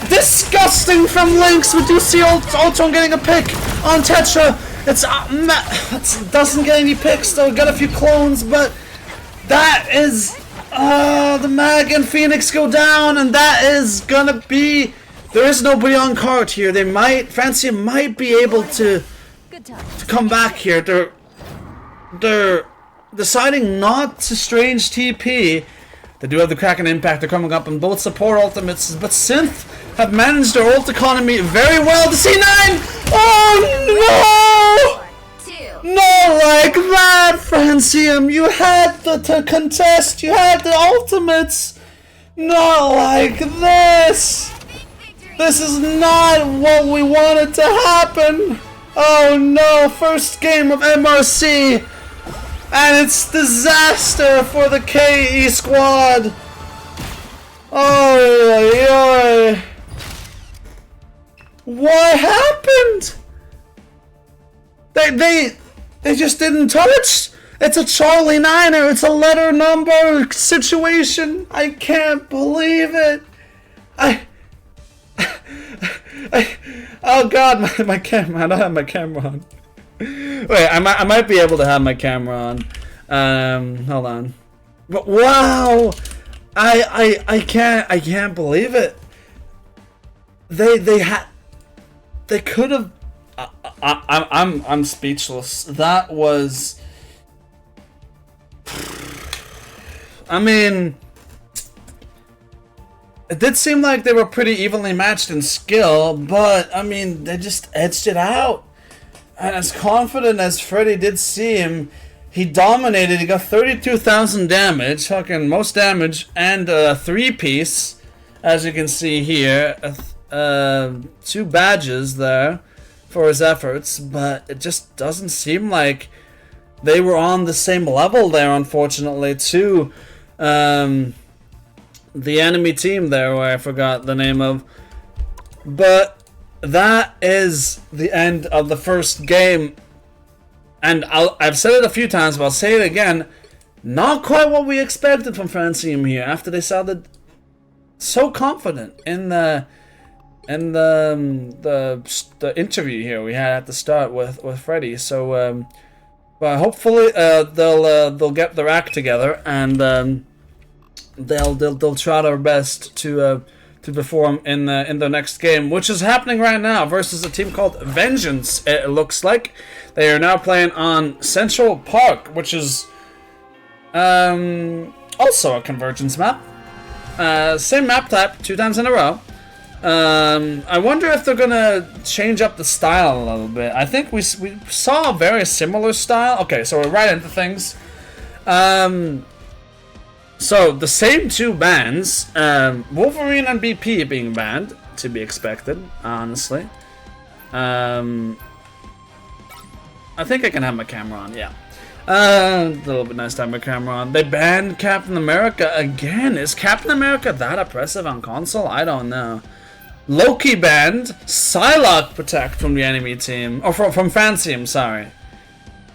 disgusting from Lynx. We do see Ultron getting a pick on Tetra. It doesn't get any picks though. Got a few clones, but that is the Mag and Phoenix go down, and that is gonna be. There is nobody on cart here. Francium might be able to come back here. They're deciding not to Strange TP. They do have the Kraken Impact. They're coming up on both support ultimates, but Synth have managed their ult economy very well. The C9! Oh no! Not like that, Francium. You had to contest. You had the ultimates. Not like this. This is not what we wanted to happen. Oh no, first game of MRC. And it's disaster for the KE squad. Oh, what happened? They just didn't touch. It's a Charlie Niner. It's a letter number situation. I can't believe it. Oh God, my camera. I don't have my camera on. Wait, I might be able to have my camera on. Hold on. But wow, I can't believe it. They could have. I'm speechless. That was. I mean, it did seem like they were pretty evenly matched in skill, but I mean, they just edged it out. And as confident as Freddy did seem, he dominated. He got 32,000 damage, fucking most damage, and a 3-piece, as you can see here. 2 badges there for his efforts, but it just doesn't seem like they were on the same level there, unfortunately, to the enemy team there, where I forgot the name of. But that is the end of the first game, and I've said it a few times, but I'll say it again. Not quite what we expected from Francium here. After they sounded so confident in the interview here we had at the start with Freddy. So, but hopefully they'll get their act together, and they'll try their best to perform in the next game, which is happening right now versus a team called Vengeance. It looks like they are now playing on Central Park, which is also a Convergence map. Same map type 2 times in a row. I wonder if they're gonna change up the style a little bit. I think we saw a very similar style. Okay, so we're right into things. So the same 2 bans, Wolverine and BP being banned, to be expected, honestly. I think I can have my camera on, yeah. A little bit nice to have my camera on. They banned Captain America again. Is Captain America that oppressive on console? I don't know. Loki banned, Psylocke protect from the enemy team, or from Francium, sorry.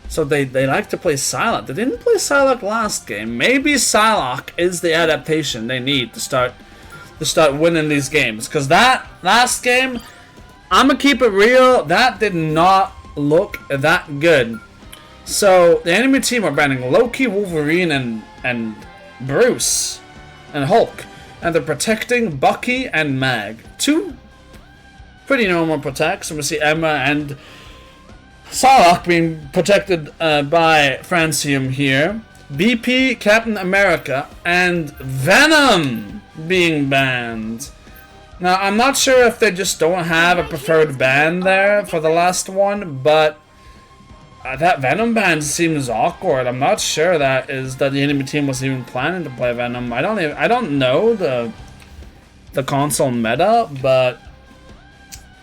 So they like to play Psylocke. They didn't play Psylocke last game. Maybe Psylocke is the adaptation they need to start winning these games. Because that last game, I'm gonna keep it real, that did not look that good. So the enemy team are banning Loki, Wolverine, and Bruce and Hulk, and they're protecting Bucky and Mag. 2 pretty normal protects. And we see Emma and Sarlacc being protected by Francium here. BP, Captain America, and Venom being banned. Now, I'm not sure if they just don't have a preferred ban there for the last one, but that Venom ban seems awkward. I'm not sure that the enemy team was even planning to play Venom. I don't know the console meta, but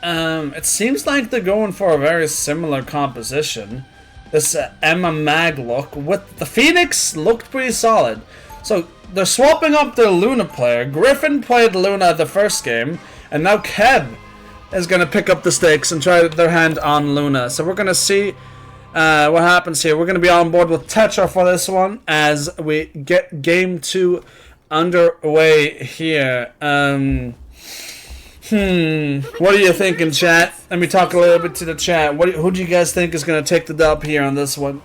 it seems like they're going for a very similar composition. This Emma Mag look with the Phoenix looked pretty solid. So they're swapping up their Luna player. Griffin played Luna the first game, and now Keb is going to pick up the stakes and try their hand on Luna. So we're going to see what happens here. We're going to be on board with Tetra for this one as we get game 2 underway here. What are you thinking, chat? Let me talk a little bit to the chat. Who do you guys think is going to take the dub here on this one?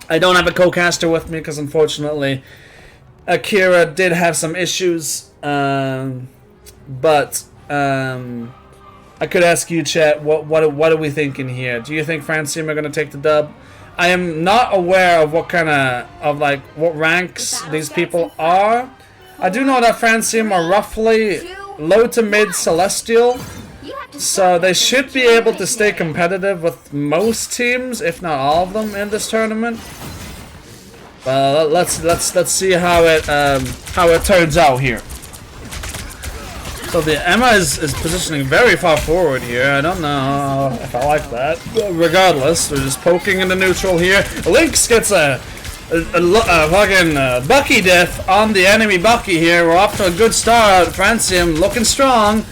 I don't have a co-caster with me because unfortunately Akira did have some issues. But I could ask you, chat, what are we thinking here? Do you think Francium are going to take the dub? I am not aware of what kind of what ranks these people are. I do know that Francium are roughly low to mid Celestial, so they should be able to stay competitive with most teams, if not all of them, in this tournament. Let's see how it turns out here. So the Emma is positioning very far forward here. I don't know if I like that. But regardless, we're just poking into neutral here. Lynx gets a fucking Bucky death on the enemy Bucky here. We're off to a good start. Francium looking strong.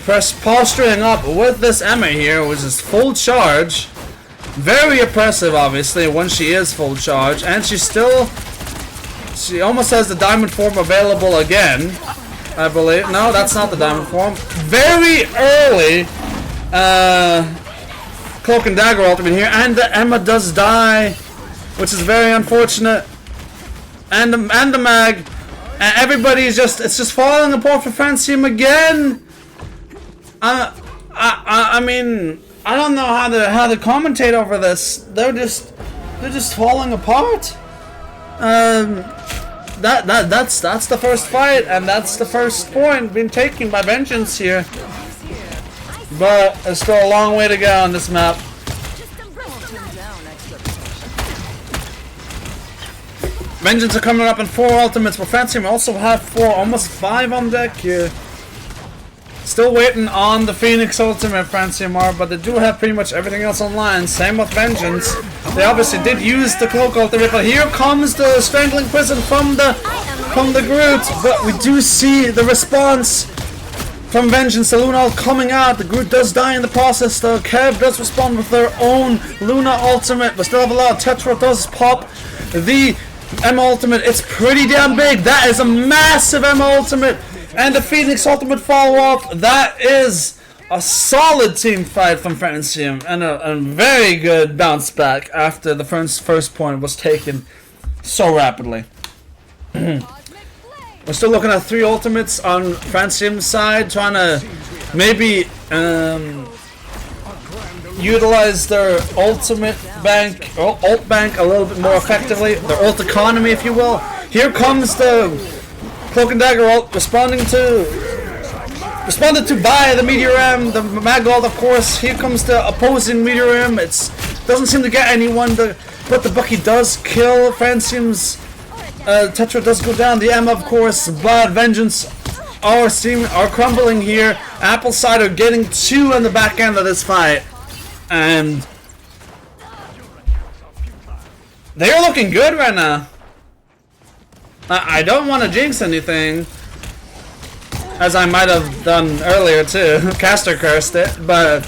Posturing up with this Emma here, which is full charge. Very oppressive, obviously, when she is full charge. And she almost has the diamond form available again, I believe. No, that's not the diamond form. Very early Cloak and Dagger ultimate here. And the Emma does die, which is very unfortunate. And the mag. And everybody's it's just falling apart for Francium again. I mean, I don't know how to commentate over this. They're just falling apart. That's the first fight, and that's the first point being taken by Vengeance here. But there's still a long way to go on this map. Vengeance are coming up in 4 ultimates, but Francium also have 4, almost 5 on deck here. Still waiting on the Phoenix ultimate, Francium are, but they do have pretty much everything else online. Same with Vengeance. They obviously did use the Cloak ultimate, but here comes the Strangling Prison from the Groot. But we do see the response from Vengeance. The Luna ult coming out. The Groot does die in the process, though. Kev does respond with their own Luna ultimate, but still have a lot. Tetra does pop the Emma ultimate. It's pretty damn big. That is a massive Emma ultimate. And the Phoenix ultimate follow-up. That is a solid team fight from Francium, and a very good bounce back after the first point was taken so rapidly. We're still looking at 3 ultimates on Francium's side, trying to maybe utilize their ultimate bank, or ult bank, a little bit more effectively. Their ult economy, if you will. Here comes the Cloak and Dagger ult responded to by the Meteor M, the Mag ult, of course. Here comes the opposing Meteor M. It doesn't seem to get anyone, but the Bucky does kill Francium's. Tetra does go down. The Emma, of course, but Vengeance are crumbling here. Apple Cider getting 2 on the back end of this fight, and they're looking good right now. I don't want to jinx anything, as I might have done earlier too. Caster cursed it, but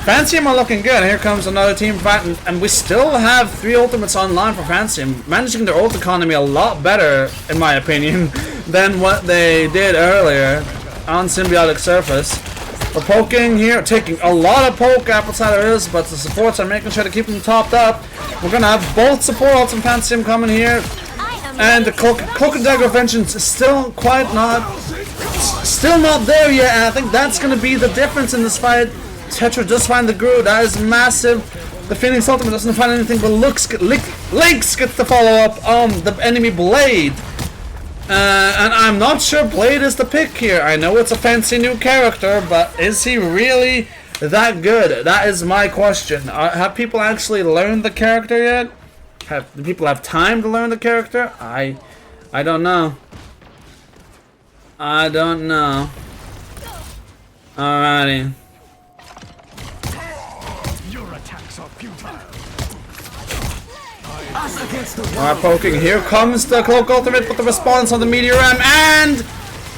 Francium are looking good. Here comes another team fight, and we still have 3 ultimates online for Francium, managing their ult economy a lot better, in my opinion, than what they did earlier on Symbiotic Surface. We're poking here, taking a lot of poke, Apple Cider is, but the supports are making sure to keep them topped up. We're gonna have both support ults from Francium coming here. And the Cloak and Dagger Vengeance is still still not there yet, and I think that's going to be the difference in this fight. Tetra does find the Groot. That is massive. The Phoenix Ultimate doesn't find anything, but Lynx gets the follow-up on the enemy Blade. And I'm not sure Blade is the pick here. I know it's a fancy new character, but is he really that good? That is my question. Have people actually learned the character yet? Do people have time to learn the character? I don't know. I don't know. Alrighty. Your attacks are futile. Alright, poking. Here comes the Cloak Ultimate with the response on the Meteor M, and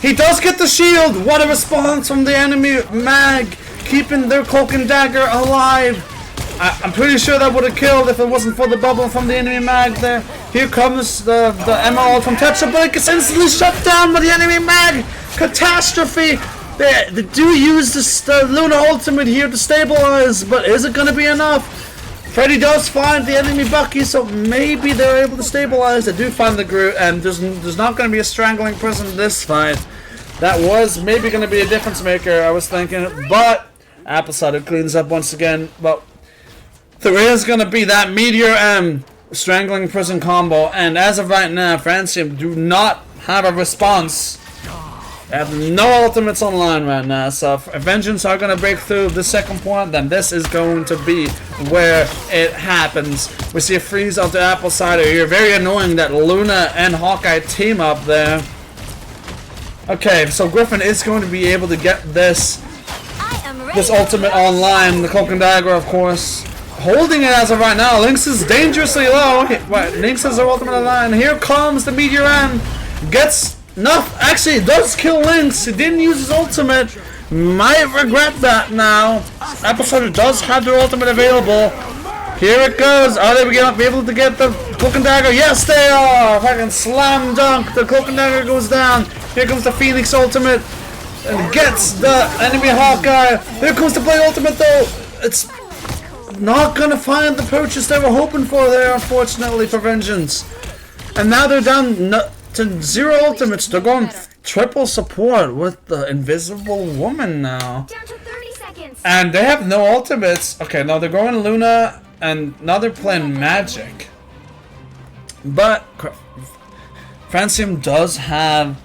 he does get the shield! What a response from the enemy mag, keeping their Cloak and Dagger alive. I'm pretty sure that would have killed if it wasn't for the bubble from the enemy mag there. Here comes the Emerald from Tetra, but it gets instantly shut down by the enemy mag. Catastrophe! They do use the Luna Ultimate here to stabilize, but is it going to be enough? Freddy does find the enemy Bucky, so maybe they're able to stabilize. They do find the Groot, and there's not going to be a strangling prison in this fight. That was maybe going to be a difference maker, I was thinking, but Apple Cider cleans up once again. But there is going to be that Meteor M strangling prison combo, and as of right now, Francium do not have a response. They have no ultimates online right now, so if Vengeance are going to break through the second point, then this is going to be where it happens. We see a freeze onto Apple Cider here. Very annoying that Luna and Hawkeye team up there. Okay, so Griffin is going to be able to get this ultimate online. The Cloak and Dagger, of course, holding it as of right now. Lynx is dangerously low. Lynx has her ultimate online. Here comes the Meteor M. Gets enough. Actually, it does kill Lynx. He didn't use his ultimate. Might regret that now. Apple Cider does have their ultimate available. Here it goes. Are they going to be able to get the Cloak and Dagger? Yes, they are. Fucking slam dunk. The Cloak and Dagger goes down. Here comes the Phoenix ultimate and gets the enemy Hawkeye. Here comes the Blade ultimate, though. It's not going to find the purchase they were hoping for there, unfortunately, for Vengeance. And now they're down to 0 ultimates. They're going triple support with the Invisible Woman now. Down to 30 seconds. And they have no ultimates. Okay, now they're going Luna, and now they're playing Magic. But Francium does have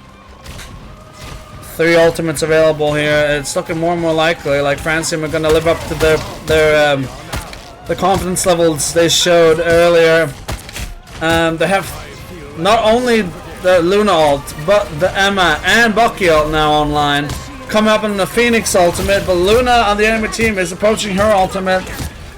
3 ultimates available here. It's looking more and more likely like Francium are going to live up to their the confidence levels they showed earlier. They have not only the Luna ult, but the Emma and Bucky ult now online. Coming up in the Phoenix ultimate, but Luna on the enemy team is approaching her ultimate,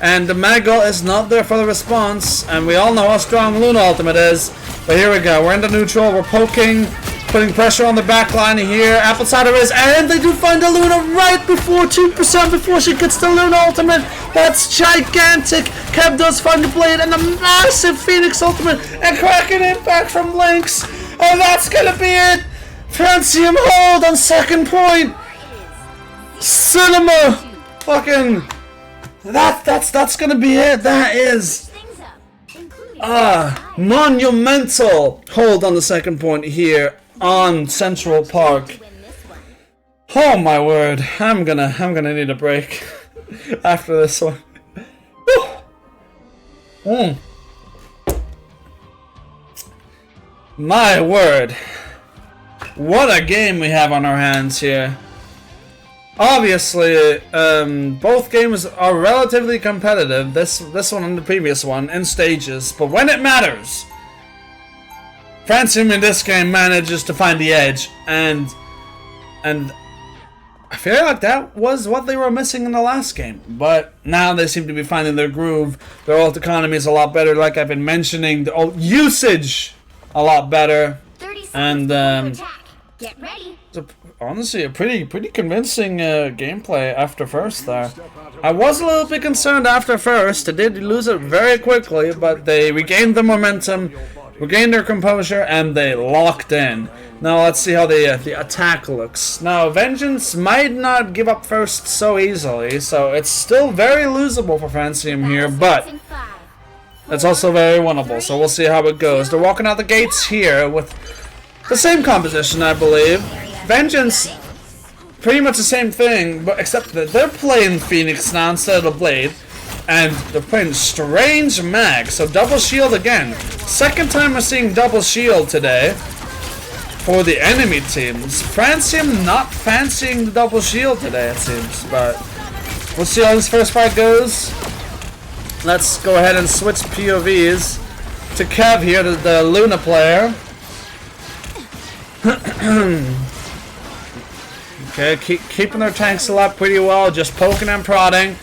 and the Mag ult is not there for the response, and we all know how strong Luna ultimate is. But here we go, we're in the neutral, we're poking, putting pressure on the back line here. Apple Cider is, and they do find the Luna right before 2% before she gets the Luna ultimate. That's gigantic. Kev does find the Blade and a massive Phoenix ultimate, and cracking impact from Lynx. And that's gonna be it. Francium hold on second point. Cinema. Fucking. That's gonna be it. That is. Monumental hold on the second point here on Central Park. Oh my word. I'm gonna need a break after this one. My word. What a game we have on our hands here. Obviously, both games are relatively competitive, this one and the previous one, in stages, but when it matters, Francium in this game manages to find the edge, and I feel like that was what they were missing in the last game, but now they seem to be finding their groove. Their ult economy is a lot better, like I've been mentioning, the ult usage a lot better, 30 seconds and before attack. Get ready. honestly a pretty convincing gameplay after first there. I was a little bit concerned after first. They did lose it very quickly, but they regained the momentum, regained their composure, and they locked in. Now let's see how the attack looks. Now Vengeance might not give up first so easily, so it's still very losable for Francium here, but it's also very winnable, so we'll see how it goes. They're walking out the gates here with the same composition, I believe. Vengeance pretty much the same thing, but except that they're playing Phoenix now instead of the Blade, and they're playing Strange Mag, so double shield again. Second time we're seeing double shield today for the enemy teams. Francium not fancying the double shield today, it seems, but we'll see how this first fight goes. Let's go ahead and switch POVs to Kev here, the Luna player. Okay, keeping their tanks alive pretty well, just poking and prodding.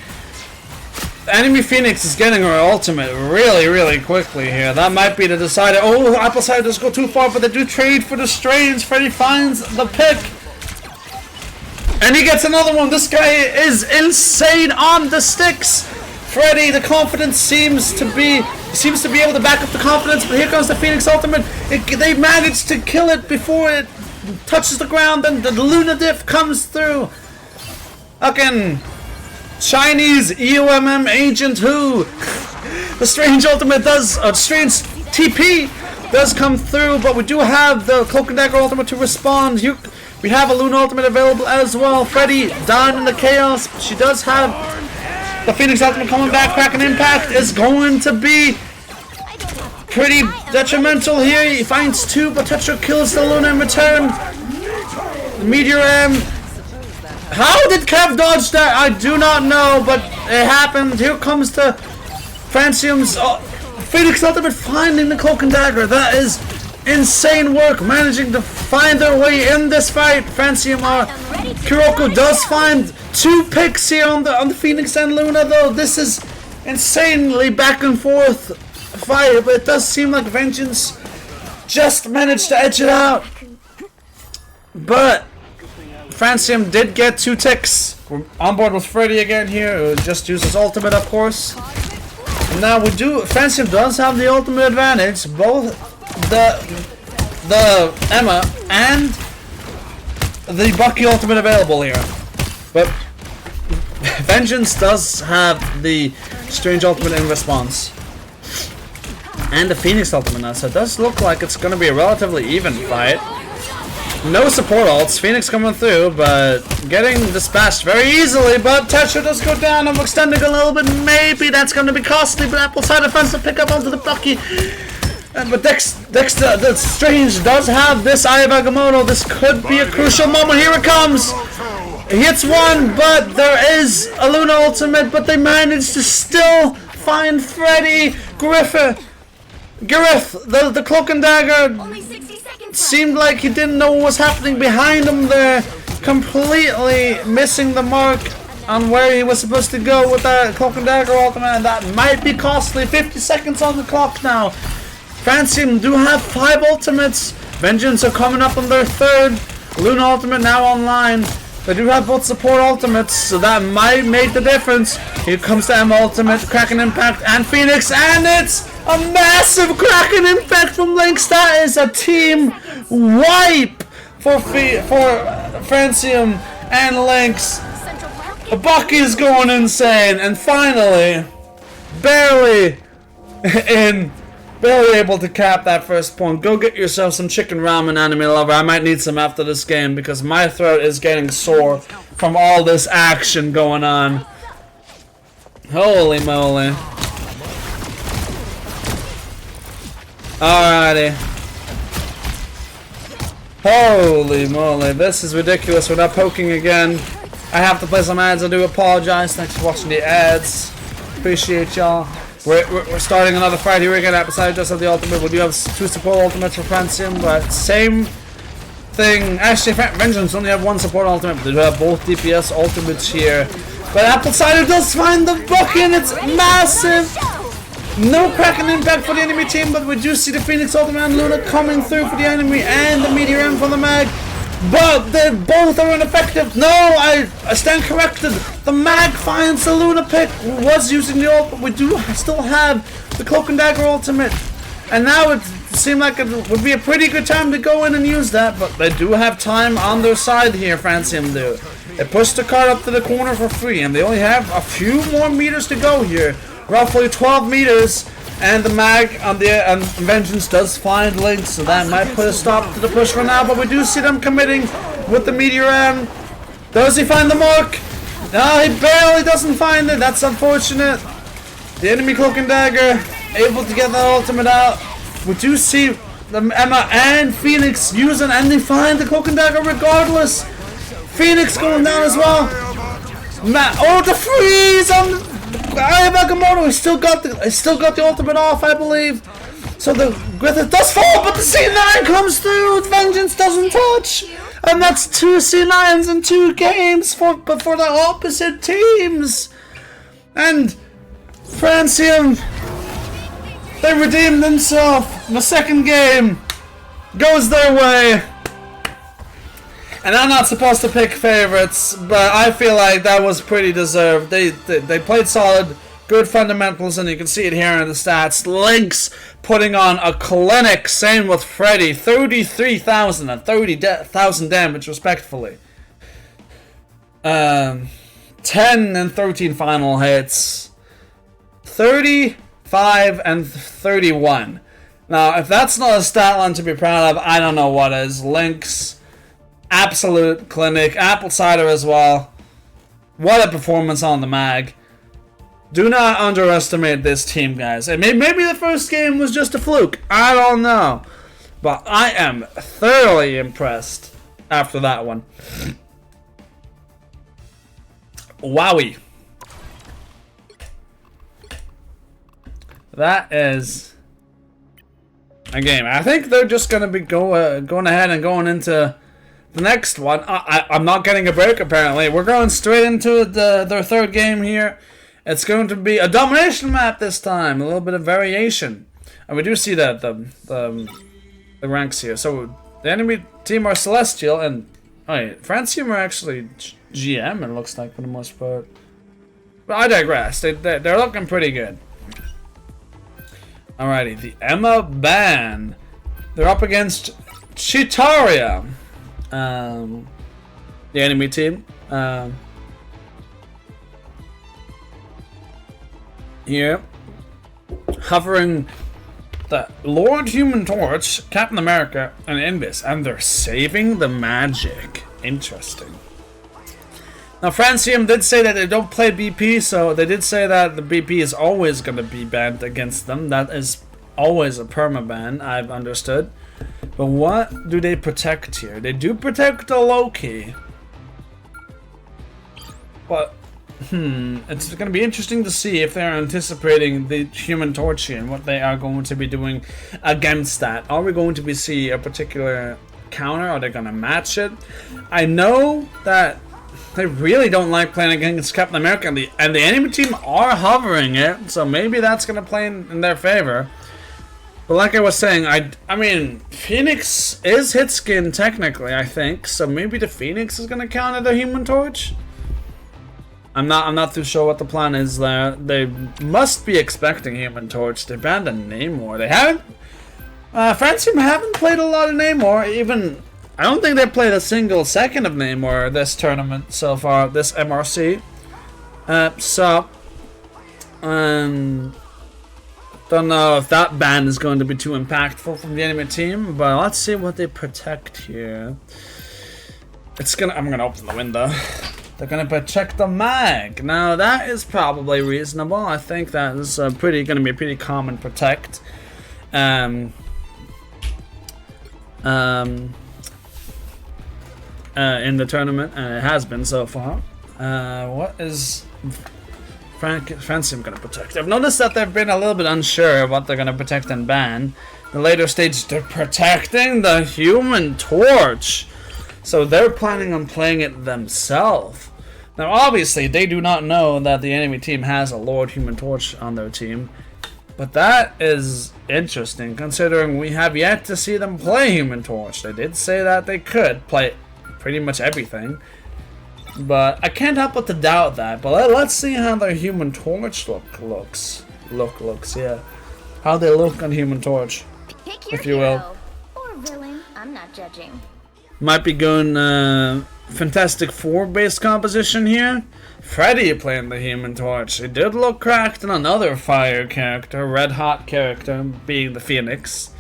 The enemy Phoenix is getting her ultimate really quickly here. That might be the decider. Oh, Apple Cider does go too far, but they do trade for the Strange. Freddy finds the pick. And he gets another one. This guy is insane on the sticks. Freddy, the confidence seems to be able to back up the confidence, but here comes the Phoenix ultimate. They managed to kill it before it touches the ground, and the Luna diff comes through. Again, Chinese EOMM agent who the Strange ultimate does, Strange TP does come through, but we do have the Cloak and Dagger ultimate to respond. We have a Luna ultimate available as well. Freddy down in the chaos. She does have the Phoenix ultimate coming back. Cracking impact is going to be pretty detrimental here. He finds two, but Tetra kills the Luna in return. The Meteor M. How did Kev dodge that? I do not know, but it happened. Here comes the Francium's Phoenix ultimate finding the Cloak and Dagger. That is insane work, managing to find their way in this fight. Francium Kuroko does find two picks here on the Phoenix and Luna, though. This is insanely back and forth fight, but it does seem like Vengeance just managed to edge it out. But Francium did get two ticks. We're on board with Freddy again here, who just uses ultimate, of course. And now Francium does have the ultimate advantage, both the Emma and the Bucky ultimate available here. But Vengeance does have the Strange ultimate in response. And the Phoenix ultimate now, so it does look like it's going to be a relatively even fight. No support ults, Phoenix coming through, but getting dispatched very easily, but Tetra does go down. I'm extending a little bit, maybe that's going to be costly, but Apple Cider finds to pick up onto the Bucky. But Dexter, the Strange does have this Eye of Agamotto. This could be a crucial moment. Here it comes. He hits one, but there is a Luna ultimate, but they managed to still find Freddy. Gareth, the Cloak and Dagger seemed like he didn't know what was happening behind him there, completely missing the mark on where he was supposed to go with that Cloak and Dagger ultimate, and that might be costly. 50 seconds on the clock now. Francium do have 5 ultimates. Vengeance are coming up on their 3rd. Luna ultimate now online. They do have both support ultimates, so that might make the difference. Here comes the M ultimate, Kraken Impact, and Phoenix, and it's a massive Kraken Impact from Lynx. That is a team wipe for Francium and Lynx. Bucky is going insane, and finally, barely able to cap that first point. Go get yourself some chicken ramen, anime lover. I might need some after this game because my throat is getting sore from all this action going on. Holy moly. Alrighty. Holy moly, this is ridiculous. We're not poking again. I have to play some ads. I do apologize. Thanks for watching the ads. Appreciate y'all. We're starting another fight here again. Besides just of the ultimate, we do have 2 support ultimates for Francium, but same thing. Actually, Vengeance only have 1 support ultimate, but they do have both DPS ultimates here. But Apple Cider does find the Bucky, and it's massive. No Kraken Impact for the enemy team, but we do see the Phoenix ultimate and Luna coming through for the enemy, and the Meteor M from the Mag. But they both are ineffective. No, I stand corrected. The Mag finds the Luna pick. Was using the ult, but we do still have the Cloak and Dagger ultimate. And now it seemed like it would be a pretty good time to go in and use that. But they do have time on their side here, Francium do. They push the cart up to the corner for free, and they only have a few more meters to go here. Roughly 12 meters. And the Mag on the Vengeance does find Lynx, so that might put a stop to the push for now. But we do see them committing with the Meteor M. Does he find the mark? No, he barely doesn't find it. That's unfortunate. The enemy Cloak and Dagger able to get the ultimate out. We do see the Emma and Phoenix using, and they find the Cloak and Dagger regardless. Phoenix going down as well. Oh, the freeze on Bakamoto. He still got the ultimate off, I believe. So the Griffith does fall, but the C9 comes through. Vengeance doesn't touch, and that's 2 C9s in 2 games but for the opposite teams. And Francium, they redeemed themselves. The second game goes their way. And I'm not supposed to pick favorites, but I feel like that was pretty deserved. They played solid, good fundamentals, and you can see it here in the stats. Lynx putting on a clinic, same with Freddy. 33,000 and 30,000 damage, respectively. 10 and 13 final hits. 35 and 31. Now, if that's not a stat line to be proud of, I don't know what is. Lynx, absolute clinic, apple cider as well. What a performance on the mag. Do not underestimate this team, guys. And maybe the first game was just a fluke. I don't know. But I am thoroughly impressed after that one. Wowie. That is a game. I think they're just going to be going ahead and going into the next one. I'm not getting a break, apparently. We're going straight into their third game here. It's going to be a domination map this time. A little bit of variation. And we do see that the ranks here. So the enemy team are Celestial and Francium are actually GM, it looks like, for the most part. But I digress. They're looking pretty good. Alrighty, the Emma Ban. They're up against Chitaria. The enemy team. Here, hovering the Lord Human Torch, Captain America, and Invis, and they're saving the magic. Interesting. Now, Francium did say that they don't play BP, so they did say that the BP is always going to be banned against them. That is always a permaban, I've understood. But what do they protect here? They do protect the Loki. But it's going to be interesting to see if they're anticipating the Human Torch here and what they are going to be doing against that. Are we going to see a particular counter? Are they going to match it? I know that they really don't like playing against Captain America, and the enemy team are hovering it, so maybe that's going to play in their favor. But like I was saying, I mean, Phoenix is hit skin technically, I think, so maybe the Phoenix is going to counter the Human Torch. I'm not too sure what the plan is there. They must be expecting Human Torch. They banned a Namor. They haven't. Francium haven't played a lot of Namor. Even I don't think they played a single second of Namor this tournament so far. This MRC. Don't know if that ban is going to be too impactful from the enemy team. But let's see what they protect here. I'm gonna open the window. They're gonna protect the mag. Now that is probably reasonable. I think that is gonna be a pretty common protect. In the tournament, and it has been so far. What is Francium gonna protect? I've noticed that they've been a little bit unsure of what they're gonna protect and ban. The later stage, they're protecting the Human Torch. So they're planning on playing it themselves. Now, obviously, they do not know that the enemy team has a Lord Human Torch on their team. But that is interesting, considering we have yet to see them play Human Torch. They did say that they could play pretty much everything. But I can't help but to doubt that. But let's see how their Human Torch looks. Yeah. How they look on Human Torch, Pick your if you will. hero. Or villain. I'm not judging. Might be going Fantastic Four based composition here. Freddy playing the Human Torch. He did look cracked in another fire character, red hot character, being the Phoenix.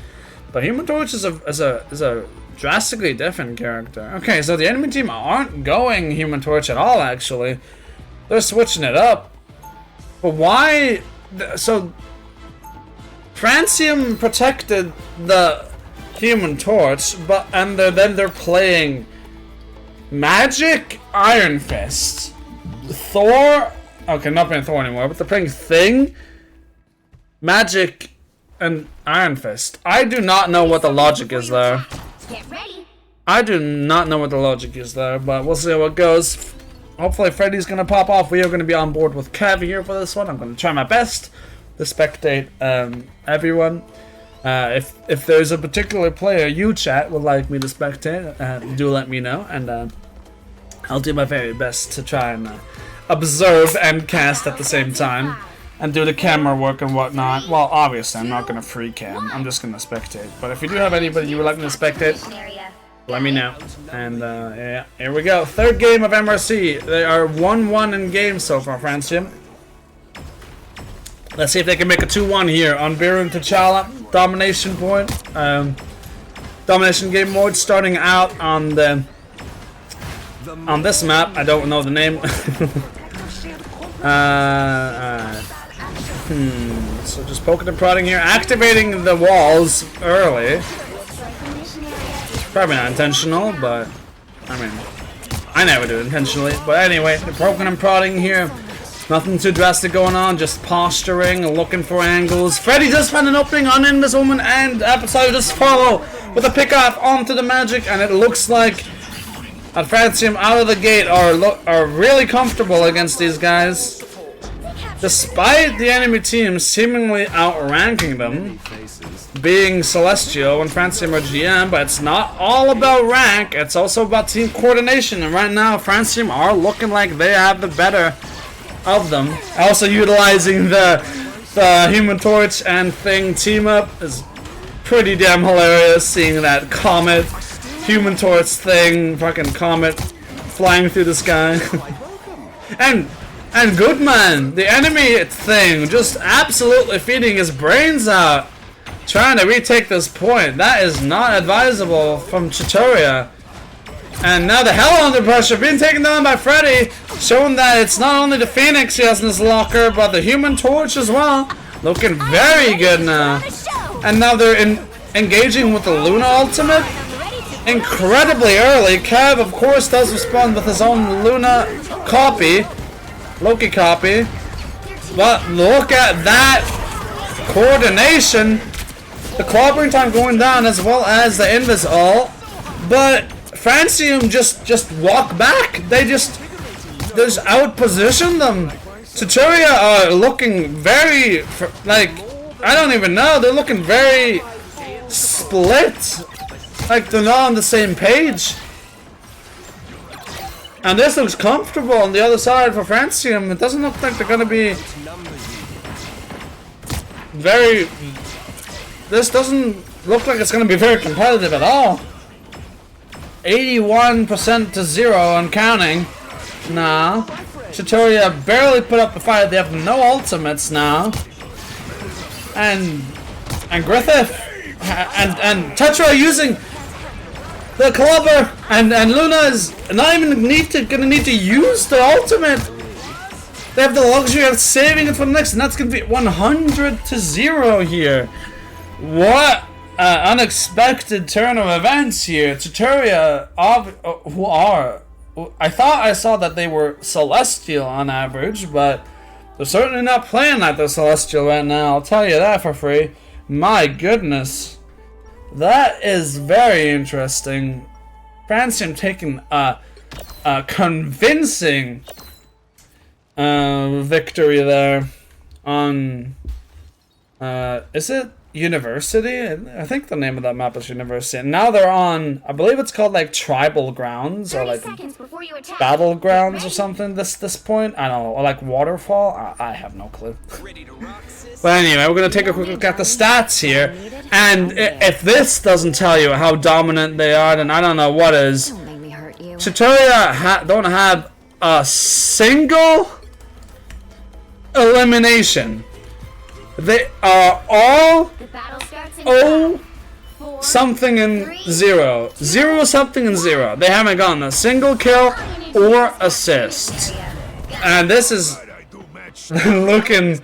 But Human Torch is a drastically different character. Okay, so the enemy team aren't going Human Torch at all, actually. They're switching it up. But why? So, Francium protected the Human Torch, but then they're playing Magic, Iron Fist, Thor. Okay, not playing Thor anymore, but they're playing Thing, Magic, and Iron Fist. I do not know what the logic is there. Get ready. I do not know what the logic is there, but we'll see how it goes. Hopefully Freddy's gonna pop off. We are gonna be on board with Kev here for this one. I'm gonna try my best to spectate everyone. If there's a particular player you chat would like me to spectate, do let me know, and I'll do my very best to try and observe and cast at the same time, and do the camera work and whatnot. Well, obviously I'm not gonna free cam. I'm just gonna spectate. But if you do have anybody you would like me to spectate, let me know. And yeah, here we go. Third game of MRC. They are 1-1 in game so far, Francium. Let's see if they can make a 2-1 here on Birun T'Challa. Domination point. Domination game mode starting out on this map. I don't know the name. So just poking and prodding here. Activating the walls early. Probably not intentional, but I mean, I never do it intentionally. But anyway, they're poking and prodding here. Nothing too drastic going on, just posturing and looking for angles. Freddy does find an opening on in this woman, and Episode just follow with a pickoff onto the Magic, and it looks like Francium out of the gate are really comfortable against these guys. Despite the enemy team seemingly outranking them, being Celestial and Francium are GM, but it's not all about rank, it's also about team coordination, and right now Francium are looking like they have the better of them. Also utilizing the Human Torch and Thing team up is pretty damn hilarious, seeing that Comet, Human Torch, Thing, fucking Comet flying through the sky. And Goodman, the enemy Thing, just absolutely feeding his brains out, trying to retake this point. That is not advisable from Chitoria. And now the Hell under pressure, being taken down by Freddy, showing that it's not only the Phoenix he has in his locker, but the Human Torch as well. Looking very good now. And now they're engaging with the Luna ultimate. Incredibly early. Kev, of course, does respond with his own Luna copy. Loki copy. But look at that coordination. The clobbering time going down as well as the Invis ult. But Francium just walk back. They just outposition them. Tutoria are looking very, like, I don't even know. They're looking very split. Like they're not on the same page. And this looks comfortable on the other side for Francium. It doesn't look like they're gonna be very. This doesn't look like it's gonna be very competitive at all. 81% to 0 and counting. Nah. Chitoria barely put up a fight. They have no ultimates now. And Griffith and Tetra using the clubber, and Luna is not even gonna need to use the ultimate. They have the luxury of saving it for the next, and that's gonna be 100 to 0 here. What unexpected turn of events here. Tutoria, I thought I saw that they were Celestial on average, but they're certainly not playing like they're Celestial right now. I'll tell you that for free. My goodness. That is very interesting. Francium taking a convincing victory there on is it University? I think the name of that map is University. And now they're on, I believe it's called like Tribal Grounds or like Battlegrounds or something this point. I don't know, or like Waterfall. I have no clue. But anyway, we're gonna take a quick look at the stats here, and if this doesn't tell you how dominant they are, then I don't know what is. Chitoria don't have a single elimination. They are all 0 something and 0. 0 something and 0. They haven't gotten a single kill or assist. And this is looking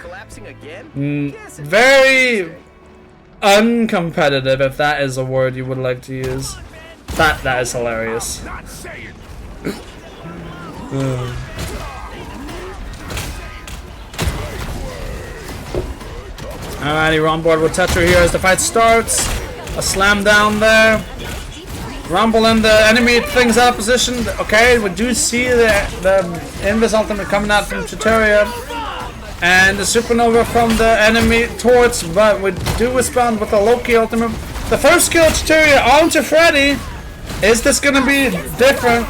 very uncompetitive, if that is a word you would like to use. That is hilarious. Alrighty, we're on board with Tetra here as the fight starts. A slam down there. Rumble in the enemy things out of position. Okay, we do see the Invis ultimate coming out from Tutoria. And the supernova from the enemy torch, but we do respond with the Loki ultimate. The first kill Tutoria onto Freddy. Is this gonna be different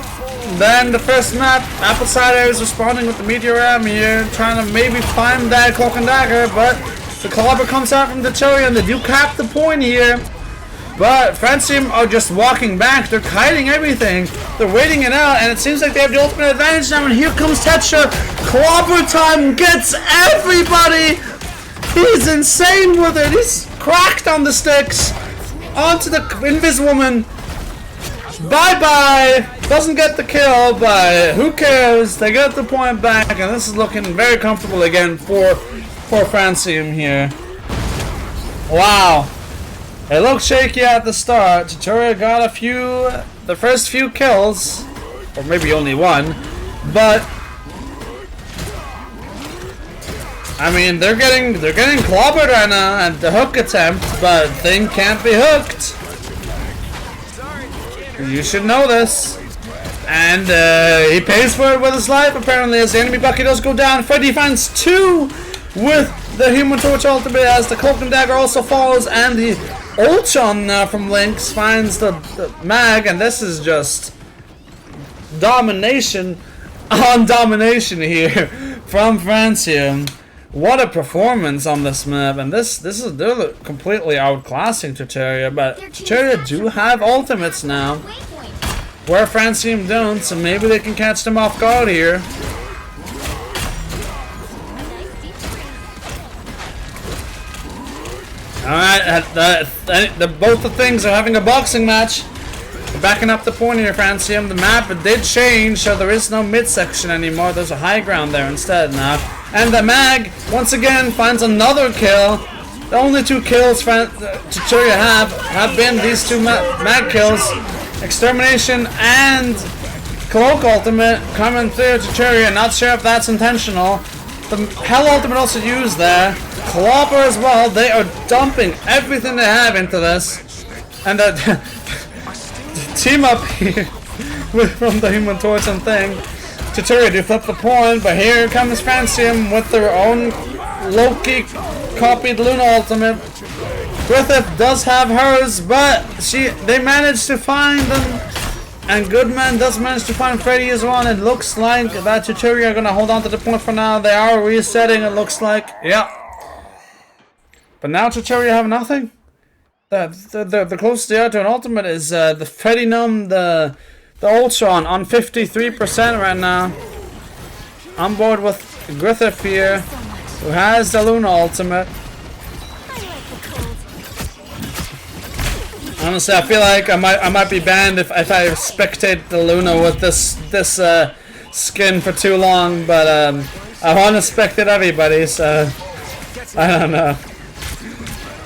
than the first map? Apple Cider is responding with the Meteor Ram here, trying to maybe find that Cloak and Dagger, but the Clobber comes out from the Tutoria and they do cap the point here. But Francium are just walking back. They're kiting everything. They're waiting it out, and it seems like they have the ultimate advantage now. And here comes Tetra. Clobber time gets everybody. He's insane with it. He's cracked on the sticks. Onto the Invis woman. Bye-bye. Doesn't get the kill, but who cares? They get the point back, and this is looking very comfortable again for Francium here. Wow. It looked shaky at the start. Tutoria got the first few kills, or maybe only one, but I mean they're getting clobbered right now at the hook attempt, but thing can't be hooked. You should know this. And he pays for it with his life apparently as the enemy bucket does go down. Freddy finds 2 with the Human Torch ultimate as the Cloak and Dagger also falls, and the Ultron from Lynx finds the mag, and this is just domination on domination here from Francium. What a performance on this map, and they're completely outclassing Tutoria, but Tutoria do have ultimates now, where Francium don't, so maybe they can catch them off guard here. Alright, both the things are having a boxing match. They're backing up the point here, Francium. The map did change, so there is no midsection anymore. There's a high ground there instead now. And the mag, once again, finds another kill. The only 2 kills Tutoria have been these 2 mag kills. Extermination and Cloak ultimate coming through Tutoria. Not sure if that's intentional. The Hell ultimate also used there. Clobber as well. They are dumping everything they have into this. And the team up here from the Human Torch and thing. Tutoria do flip the point, but here comes Francium with their own Loki copied Luna ultimate. Griffith does have hers, but they managed to find them. And Goodman does manage to find Freddy as well, and it looks like that Tutoria are going to hold on to the point for now. They are resetting, it looks like. Yeah. But now Tutoria have nothing. The closest they are to an ultimate is the Freddy Num, the Ultron on 53% right now. On board with Griffith here, who has the Luna ultimate. Honestly, I feel like I might be banned if I spectate the Luna with this skin for too long, but I want to spectate everybody, so I don't know.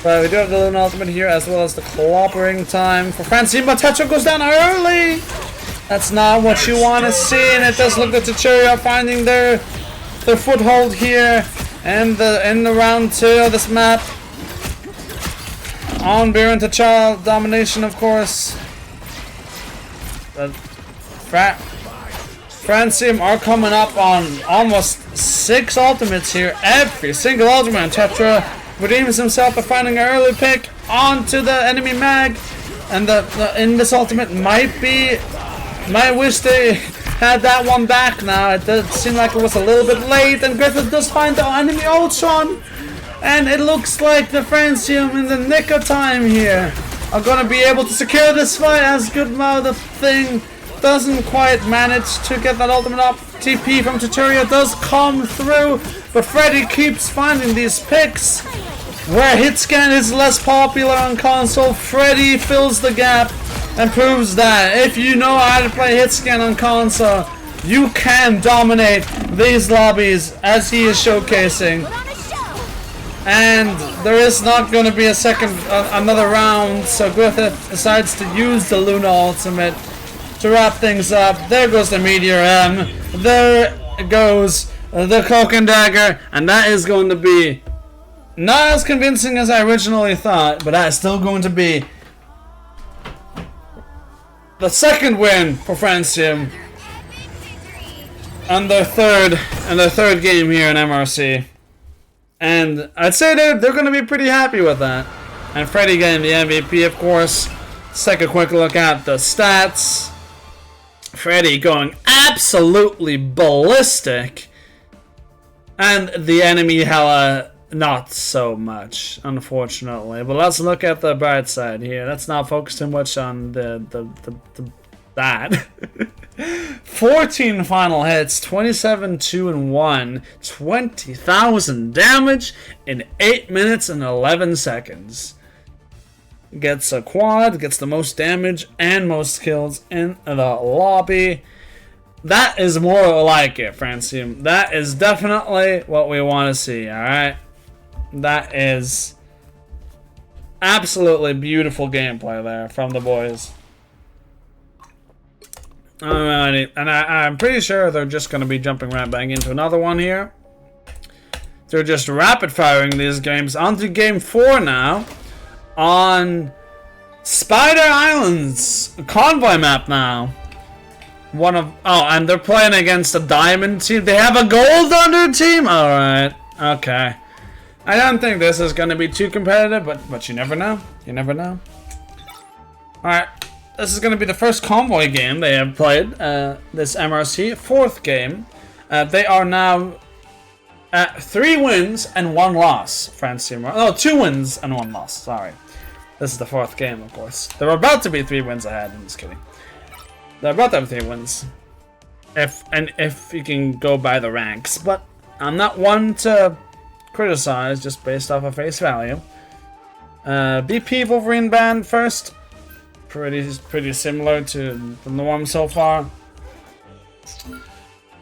But we do have the Luna ultimate here, as well as the clobbering time for Francium, but Tetra goes down early. That's not what you want to see, and it does look like Tutoria finding their foothold here in the round 2 of this map. On Beer into Child domination, of course. Francium are coming up on almost 6 ultimates here. Every single ultimate. Tetra redeems himself by finding an early pick onto the enemy mag. And in this ultimate might wish they had that one back now. It does seem like it was a little bit late. And Griffith does find the enemy Ultron. And it looks like the Francium in the nick of time here are going to be able to secure this fight, as Goodmouth the thing doesn't quite manage to get that ultimate up. TP from Tutoria does come through, but Freddy keeps finding these picks. Where hitscan is less popular on console, Freddy fills the gap and proves that if you know how to play hitscan on console, you can dominate these lobbies as he is showcasing. And there is not going to be another round, so Griffith decides to use the Luna Ultimate to wrap things up. There goes the Meteor M. There goes the Cloak and Dagger, and that is going to be not as convincing as I originally thought, but that is still going to be the second win for Francium and their third game here in MRC. And I'd say they're going to be pretty happy with that. And Freddy getting the MVP, of course. Let's take a quick look at the stats. Freddy going absolutely ballistic. And the enemy hella not so much, unfortunately. But let's look at the bright side here. Let's not focus too much on that. 14 final hits, 27, 2 and 1, 20,000 damage in 8 minutes and 11 seconds. Gets a quad, gets the most damage and most kills in the lobby. That is more like it, Francium. That is definitely what we want to see, alright? That is absolutely beautiful gameplay there from the boys. Alrighty, and I'm pretty sure they're just going to be jumping right back into another one here. They're just rapid firing these games. On to game 4 now. On Spider Islands convoy map now. And they're playing against a diamond team. They have a gold on their team? Alright, okay. I don't think this is going to be too competitive, but you never know. You never know. Alright. This is going to be the first convoy game they have played, this MRC. 4th game. They are now at 3 wins and 1 loss, Francium. Oh, 2 wins and 1 loss, sorry. This is the 4th game, of course. They're about to be 3 wins ahead, I'm just kidding. They're about to have 3 wins. If you can go by the ranks. But I'm not one to criticize just based off of face value. BP Wolverine band first. Pretty similar to the norm so far.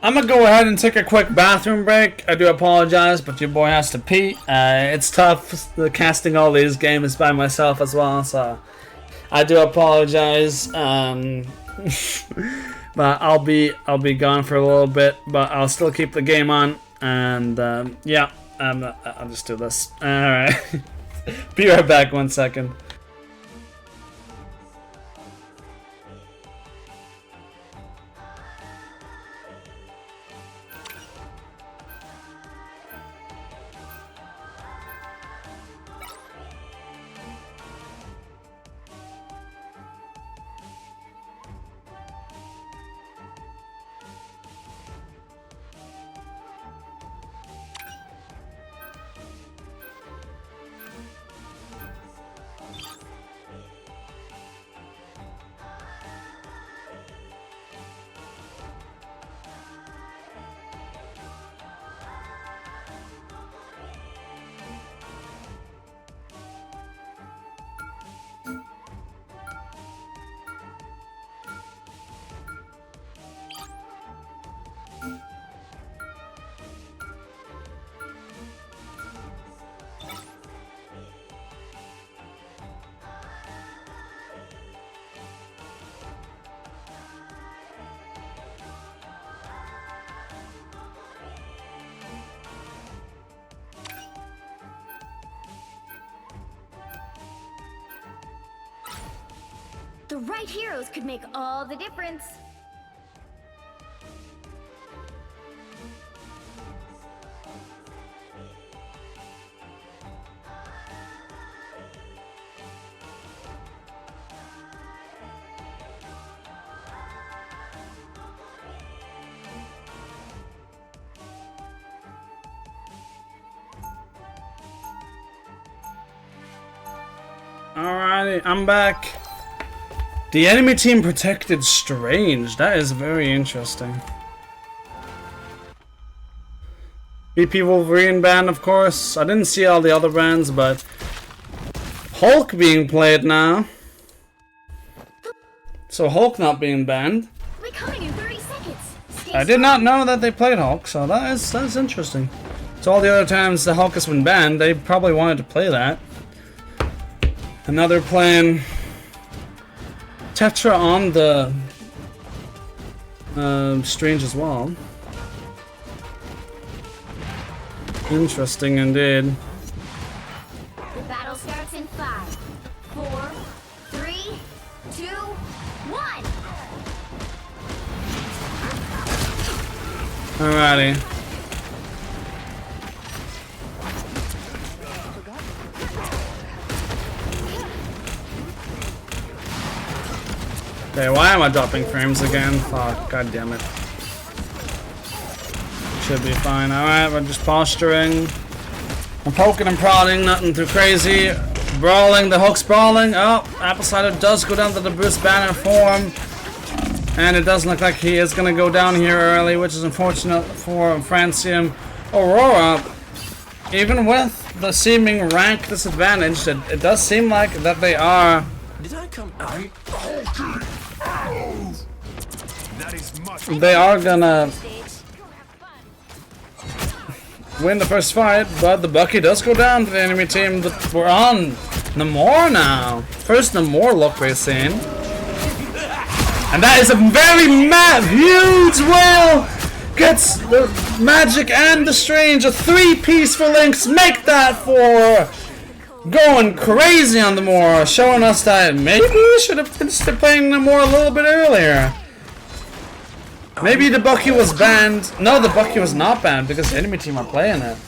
I'm gonna go ahead and take a quick bathroom break. I do apologize, but your boy has to pee. It's tough casting all these games by myself as well, so I do apologize. But I'll be gone for a little bit, but I'll still keep the game on. And yeah, I'll just do this. All right, be right back. 1 second. The right heroes could make all the difference. Alrighty, I'm back. The enemy team protected Strange. That is very interesting. BP Wolverine ban, of course. I didn't see all the other bans, but Hulk being played now. So Hulk not being banned. Recovering in 30 seconds. Stay I did not know that they played Hulk, so that's interesting. So all the other times the Hulk has been banned, they probably wanted to play that. And now they're playing Tetra on the Strange as well. Interesting indeed. The battle starts in 5, 4, 3, 2, 1. Alrighty. Okay, why am I dropping frames again? Fuck, god damn it. Should be fine. Alright, we're just posturing. I'm poking and prodding, nothing too crazy. Brawling, the Hulk's brawling. Oh, Apple Cider does go down to the Bruce Banner form. And it doesn't look like he is going to go down here early, which is unfortunate for Francium. Aurora, even with the seeming rank disadvantage, it does seem like that they are... Did I come out? That is much. They are gonna win the first fight, but the Bucky does go down to the enemy team. We're on Namor now. First Namor look we've seen. And that is a very huge whale! Gets the magic and the strange. A 3-piece for Lynx. Make that for going crazy on Namor. Showing us that maybe we should have been playing Namor a little bit earlier. Maybe the Bucky was banned. No, the Bucky was not banned because the enemy team are playing it.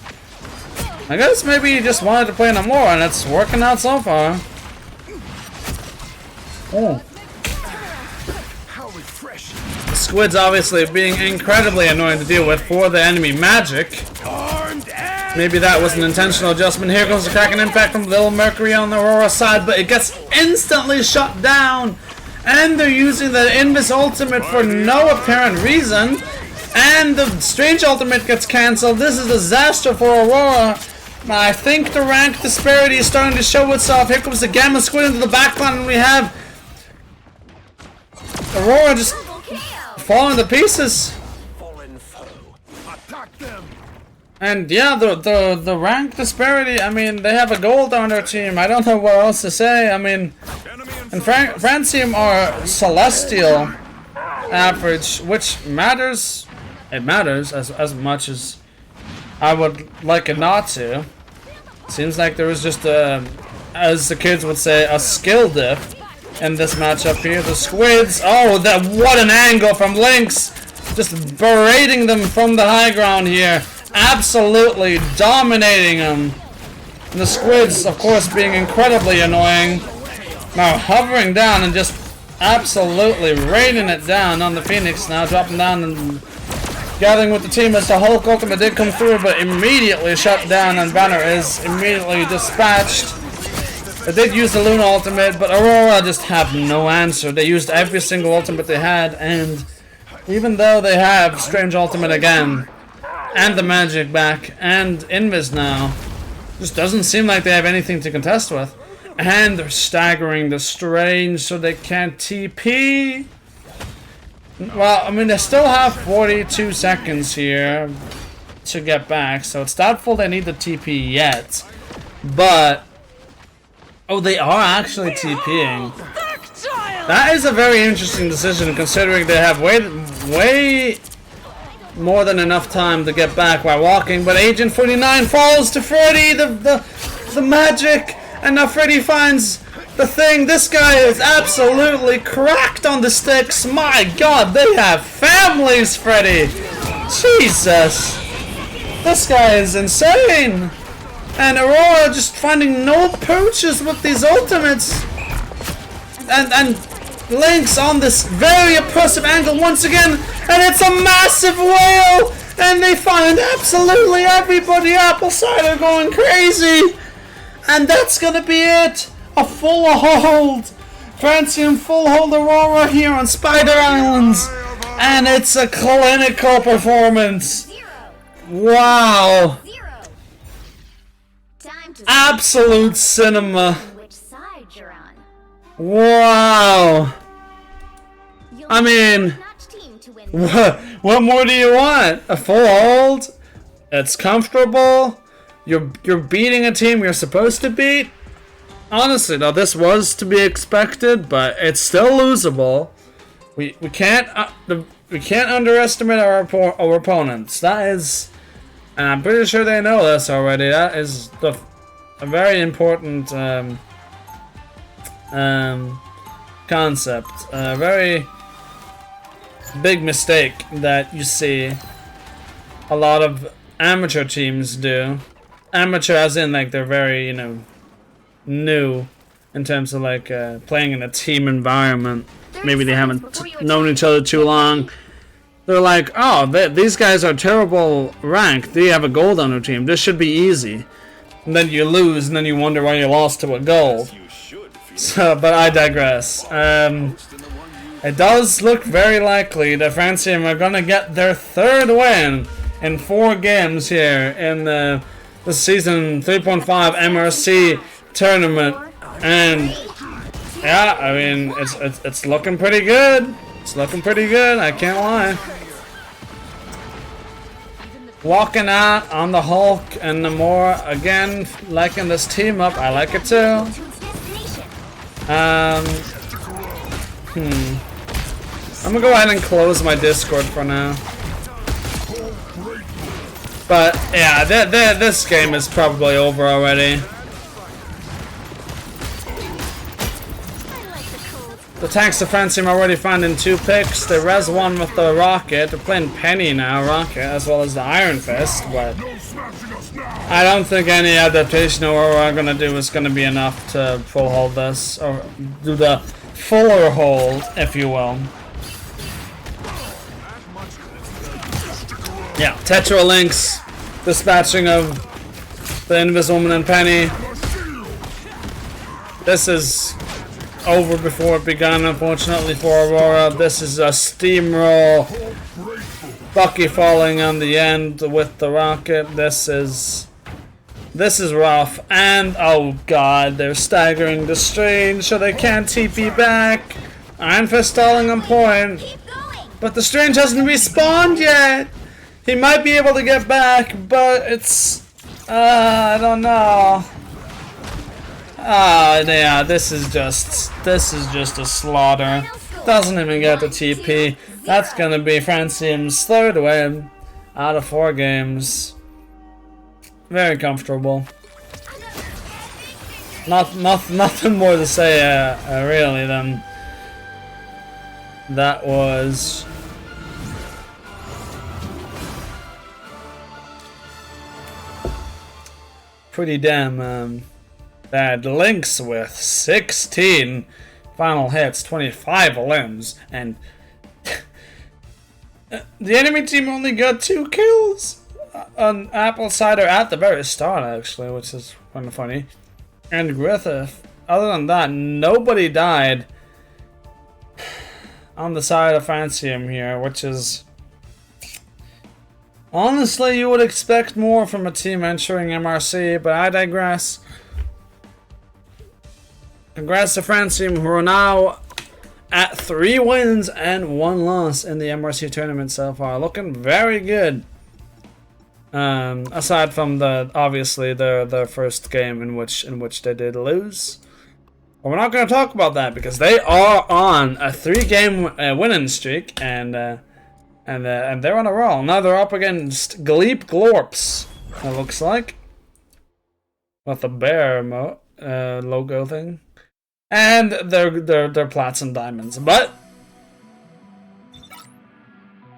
I guess maybe he just wanted to play Namor and it's working out so far. Oh. How refreshing. The squid's obviously being incredibly annoying to deal with for the enemy magic. Maybe that was an intentional adjustment. Here comes the cracking impact from Little Mercury on the Aurora side, but it gets instantly shut down. And they're using the Invis ultimate for no apparent reason. And the Strange ultimate gets cancelled. This is a disaster for Aurora. I think the rank disparity is starting to show itself. Here comes the Gamma Squid into the backline, and we have Aurora just falling to pieces. Fallen foe. Attack them. And yeah, the rank disparity, I mean, they have a gold on their team. I don't know what else to say. I mean, and Francium are Celestial average, which matters. It matters as much as I would like it not to. Seems like there was just a, as the kids would say, a skill diff in this matchup here. The squids, oh, what an angle from Lynx. Just berating them from the high ground here. Absolutely dominating them. And the squids, of course, being incredibly annoying. Now hovering down and just absolutely raining it down on the Phoenix. Now dropping down and gathering with the team as the Hulk ultimate did come through, but immediately shut down, and Banner is immediately dispatched. They did use the Luna ultimate, but Aurora just have no answer. They used every single ultimate they had, and even though they have Strange ultimate again, and the magic back, and Invis now, just doesn't seem like they have anything to contest with. And they're staggering the Strange so they can't TP. Well, I mean, they still have 42 seconds here to get back, so it's doubtful they need the TP yet. But, oh, they are actually TPing. That is a very interesting decision, considering they have way more than enough time to get back while walking. But Agent 49 falls to Freddy, the magic, and now Freddy finds the thing. This guy is absolutely cracked on the sticks. My god, they have families, Freddy. Jesus. This guy is insane. And Aurora just finding no pooches with these ultimates. And Lynx on this very oppressive angle once again. And it's a massive whale. And they find absolutely everybody. Apple Cider going crazy. And that's gonna be it. A full hold. Francium full hold Aurora here on Spider Islands. And it's a clinical performance. Wow! 0. Time to Absolute cinema. which side you're on. Wow! You'll I mean, need a top-notch team to win. what more do you want? A full hold? It's comfortable. You're beating a team you're supposed to beat. Honestly, though, this was to be expected, but it's still losable. We can't underestimate our opponents. That is, and I'm pretty sure they know this already. That is a very important concept. A very big mistake that you see a lot of amateur teams do. Amateur as in like they're very, you know, new in terms of like playing in a team environment. Maybe they haven't known each other too long. They're like, oh, these guys are terrible ranked. They have a gold on their team. This should be easy. And then you lose, and then you wonder why you lost to a gold. So, but I digress. It does look very likely that Francium are gonna get their 3rd win in 4 games here in the season 3.5 MRC tournament, and yeah, I mean it's looking pretty good. It's looking pretty good. I can't lie. Walking out on the Hulk and the more again liking this team up. I like it too. To its destination. I'm gonna go ahead and close my Discord for now. But yeah, this game is probably over already. The tanks of Francium already finding 2 picks. They res 1 with the rocket. They're playing Penny now, rocket, as well as the Iron Fist. But I don't think any adaptation or what we're gonna do is gonna be enough to full hold this, or do the fuller hold, if you will. Yeah, Tetra Links, dispatching of the Inviswoman and Penny. This is over before it began, unfortunately for Aurora. This is a steamroll. Bucky falling on the end with the rocket. This is rough. And oh god, they're staggering the Strange, so they can't TP back. Iron Fist stalling on point, Keep going. but the Strange hasn't respawned yet. He might be able to get back, but it's I don't know. Yeah, this is just a slaughter. Doesn't even get the TP. That's gonna be Francium's 3rd win out of 4 games. Very comfortable. Nothing more to say really than that was pretty damn bad. Lynx with 16 final hits, 25 limbs, and the enemy team only got 2 kills on Apple Cider at the very start, actually, which is kind of funny. And Griffith, other than that, nobody died on the side of Francium here, which is honestly, you would expect more from a team entering MRC, but I digress. Congrats to Francium, who are now at 3 wins and 1 loss in the MRC tournament so far. Looking very good. Aside from obviously their first game in which they did lose. But we're not going to talk about that because they are on a 3-game winning streak, and they're on a roll. Now they're up against Gleep Glorps, it looks like, with the bear logo thing. And they're plats and diamonds, but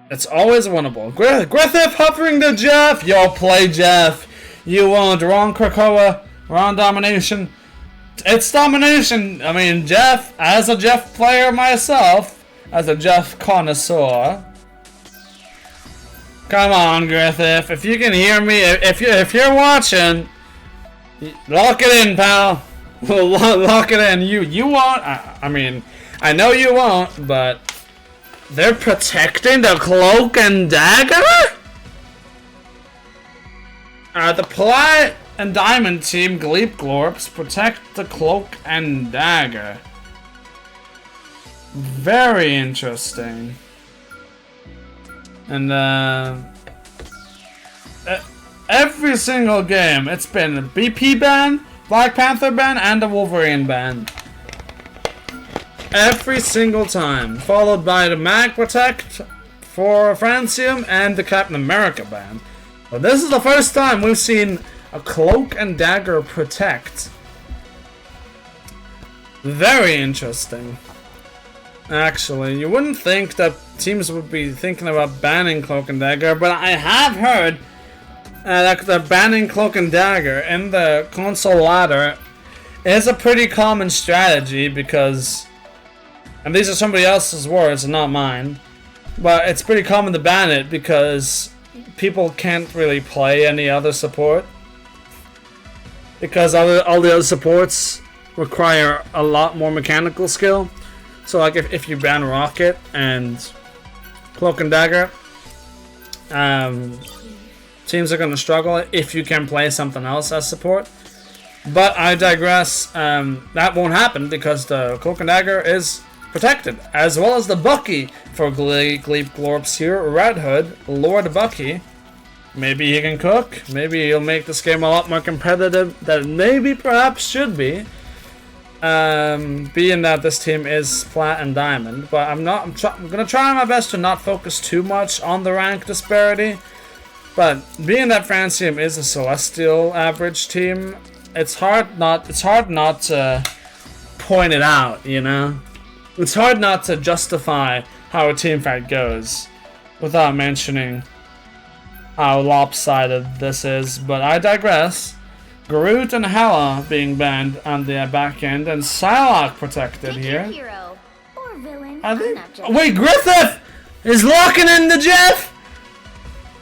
it's always winnable. Griffith hovering to Jeff. Yo, play Jeff. You won't. Wrong Krakoa. Wrong domination. It's domination. I mean, Jeff, as a Jeff player myself, as a Jeff connoisseur. Come on, Griffith. If you can hear me, if you're watching, lock it in, pal. We'll lock it in. You won't. I mean, I know you won't, but they're protecting the cloak and dagger? The Plat and Diamond team, Gleep Glorps, protect the Cloak and Dagger. Very interesting. And every single game, it's been a BP ban, Black Panther ban, and a Wolverine ban. Every single time. Followed by the Mag Protect for Francium and the Captain America ban. But this is the first time we've seen a Cloak and Dagger Protect. Very interesting. Actually, you wouldn't think that teams would be thinking about banning Cloak and Dagger, but I have heard that the banning Cloak and Dagger in the console ladder is a pretty common strategy because, and these are somebody else's words and not mine, but it's pretty common to ban it because people can't really play any other support. Because all the other supports require a lot more mechanical skill. So like if you ban Rocket and Cloak and Dagger, teams are going to struggle if you can play something else as support. But I digress. That won't happen because the Cloak and Dagger is protected, as well as the Bucky for Gleep Glorps here. Red Hood, Lord Bucky. Maybe he can cook. Maybe he'll make this game a lot more competitive than it maybe perhaps should be. Being that this team is Plat and Diamond, but I'm gonna try my best to not focus too much on the rank disparity. But being that Francium is a Celestial average team, it's hard not to point it out, you know? It's hard not to justify how a team fight goes without mentioning how lopsided this is, but I digress. Groot and Hela being banned on the back end, and Psylocke protected Pick here. your hero or villain. I think. I'm not Wait, Griffith is locking in the Jeff.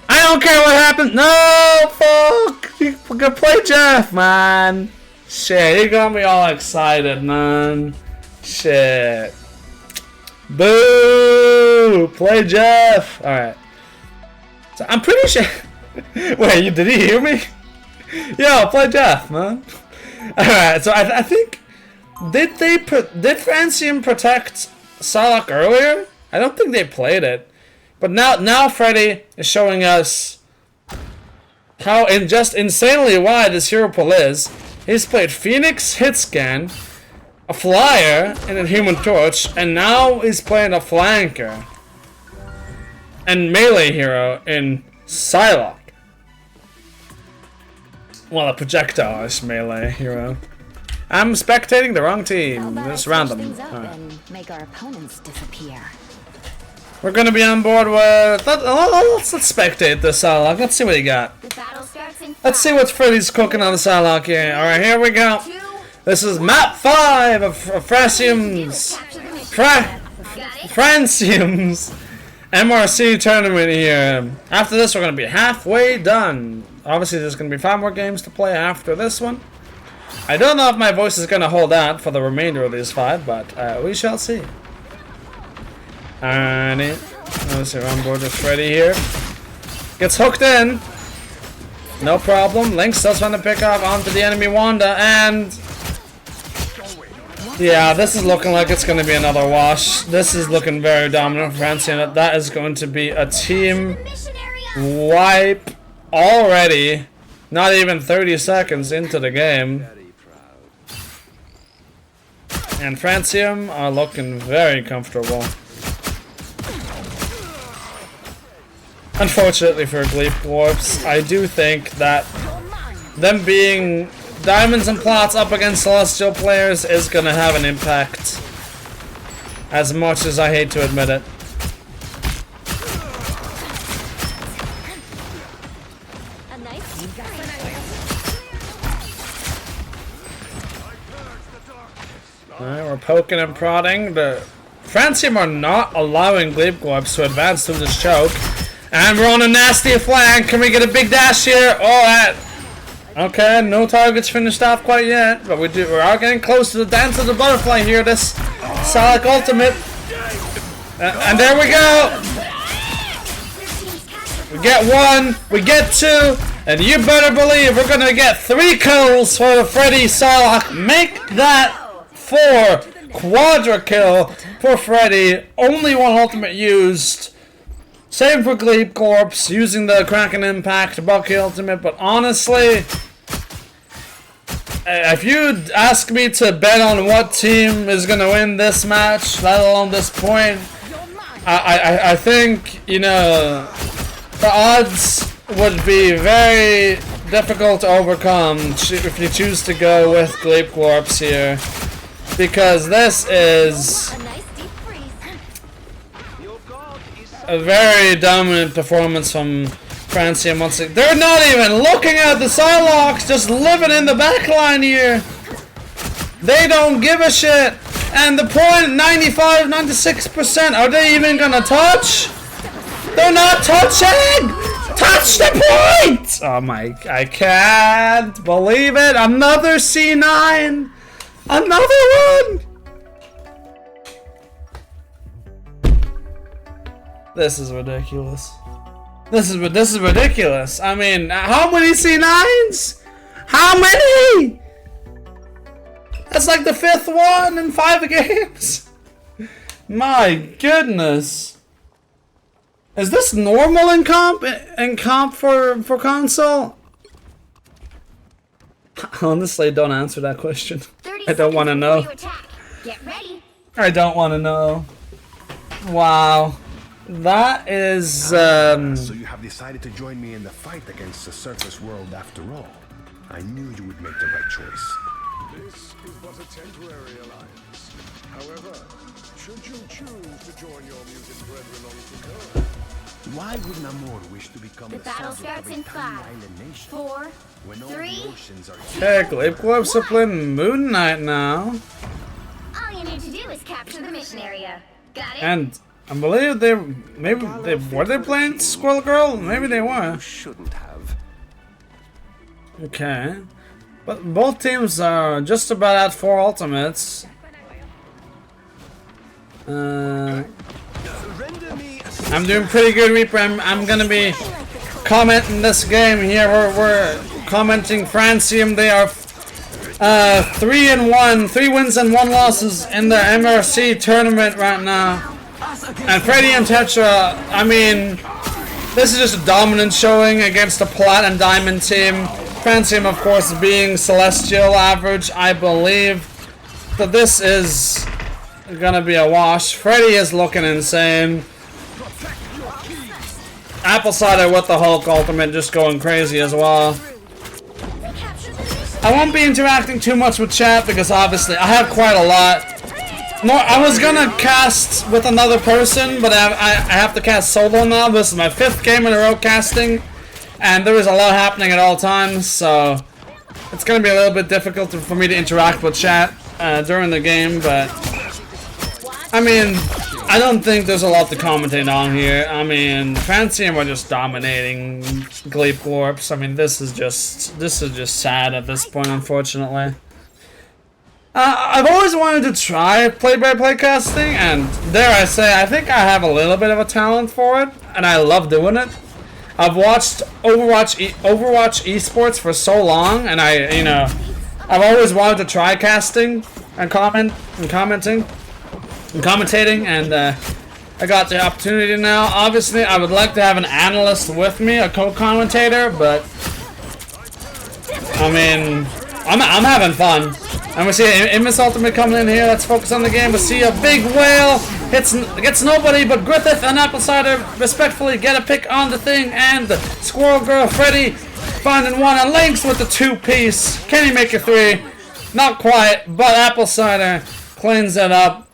I don't care what happened. No, fuck. You can play Jeff, man. Shit, you got me all excited, man. Shit. Boo! Play Jeff. All right. So I'm pretty sure. Wait, did he hear me? Yo, play Jeff, man. All right. So I think did Francium protect Psylocke earlier? I don't think they played it. But now Freddy is showing us how just insanely wide this hero pool is. He's played Phoenix, Hitscan, a Flyer, and a Human Torch, and now he's playing a Flanker and melee hero in Psylocke. Well, a projectile-ish melee hero. I'm spectating the wrong team. Just random. And make our opponents disappear. We're gonna be on board with. Let's spectate this Psylocke. Let's see what he got. The battle starts in Let's see what Freddy's cooking on the Psylocke here. Alright, here we go. This is map 5 of Francium's Francium's MRC tournament here. After this, we're gonna be halfway done. Obviously, there's gonna be 5 more games to play after this one. I don't know if my voice is gonna hold out for the remainder of these 5, but we shall see. Alright, let's see, we're on board with Freddy here. Gets hooked in. No problem. Link still trying to pick up onto the enemy Wanda, and yeah, this is looking like it's going to be another wash. This is looking very dominant for Francium. That is going to be a team wipe already. Not even 30 seconds into the game. And Francium are looking very comfortable. Unfortunately for Gleep Glorps, I do think that them being Diamonds and Plots up against Celestial players is gonna have an impact. As much as I hate to admit it. Alright, we're poking and prodding. The Francium are not allowing Gleep Glorps to advance through this choke. And we're on a nasty flank. Can we get a big dash here? Oh, that. Okay, no targets finished off quite yet, but we are getting close to the dance of the butterfly here. This Psylocke ultimate, and there we go. We get 1, we get 2, And you better believe we're gonna get 3 kills for the Freddy Psylocke. Make that 4 quadra kill for Freddy. Only 1 ultimate used. Same for Gleep Corpse, using the Kraken Impact Bucky ultimate, but honestly, if you ask me to bet on what team is gonna win this match, let alone this point, I think, you know, the odds would be very difficult to overcome if you choose to go with Gleep Corpse here, because this is A nice deep freeze. a very dominant performance from Francium once again. They're not even looking at the Psylocks, just living in the backline here. They don't give a shit. And the point, 95, 96%, are they even gonna touch? They're not touching! Touch the point! Oh my, I can't believe it. Another C9. Another one. This is ridiculous. This is ridiculous. I mean, how many C9s? How many? That's like the 5th one in 5 games. My goodness. Is this normal in comp for console? Honestly, don't answer that question. I don't want to know. Get ready. I don't want to know. Wow. That is, So you have decided to join me in the fight against the surface world after all. I knew you would make the right choice. This is but a temporary alliance. However, should you choose to join your mutant brethren on Earth, Why would Namor wish to become The the battle subject starts of a in tiny 5, island nation 4, when all 3. the oceans are okay, Gleep Corpse are playing Moon Knight now. All you need to do is capture the mission area. Got it? And I believe were they playing Squirrel Girl? Maybe they were. shouldn't have. Okay. But both teams are just about at 4 ultimates. I'm doing pretty good, Reaper. I'm gonna be commenting this game here. We're commenting Francium. They are 3-1, 3 wins and 1 losses in the MRC tournament right now. And Freddy and Tetra, I mean, this is just a dominant showing against a Plat and Diamond team. Francium, of course, being Celestial average, I believe that this is gonna be a wash. Freddy is looking insane. Apple Cider with the Hulk ultimate just going crazy as well. I won't be interacting too much with chat because obviously I have quite a lot. I was gonna cast with another person, but I have to cast solo now. This is my 5th game in a row casting, and there is a lot happening at all times, so it's gonna be a little bit difficult for me to interact with chat during the game. But I mean, I don't think there's a lot to commentate on here. I mean, Francium are just dominating Gleep Corpse. I mean, this is just sad at this point, unfortunately. I've always wanted to try play-by-play casting, and dare I say, I think I have a little bit of a talent for it, and I love doing it. I've watched Overwatch esports for so long, and I've always wanted to try casting and commentating, and I got the opportunity now. Obviously, I would like to have an analyst with me, a co-commentator, but I mean, I'm having fun. And we see Immis Ultimate coming in here. Let's focus on the game. We see a big whale. Gets nobody but Griffith and Apple Cider respectfully get a pick on the thing. And the Squirrel Girl Freddy finding one. And Lynx with the 2-piece. Can he make a 3? Not quite. But Apple Cider cleans it up.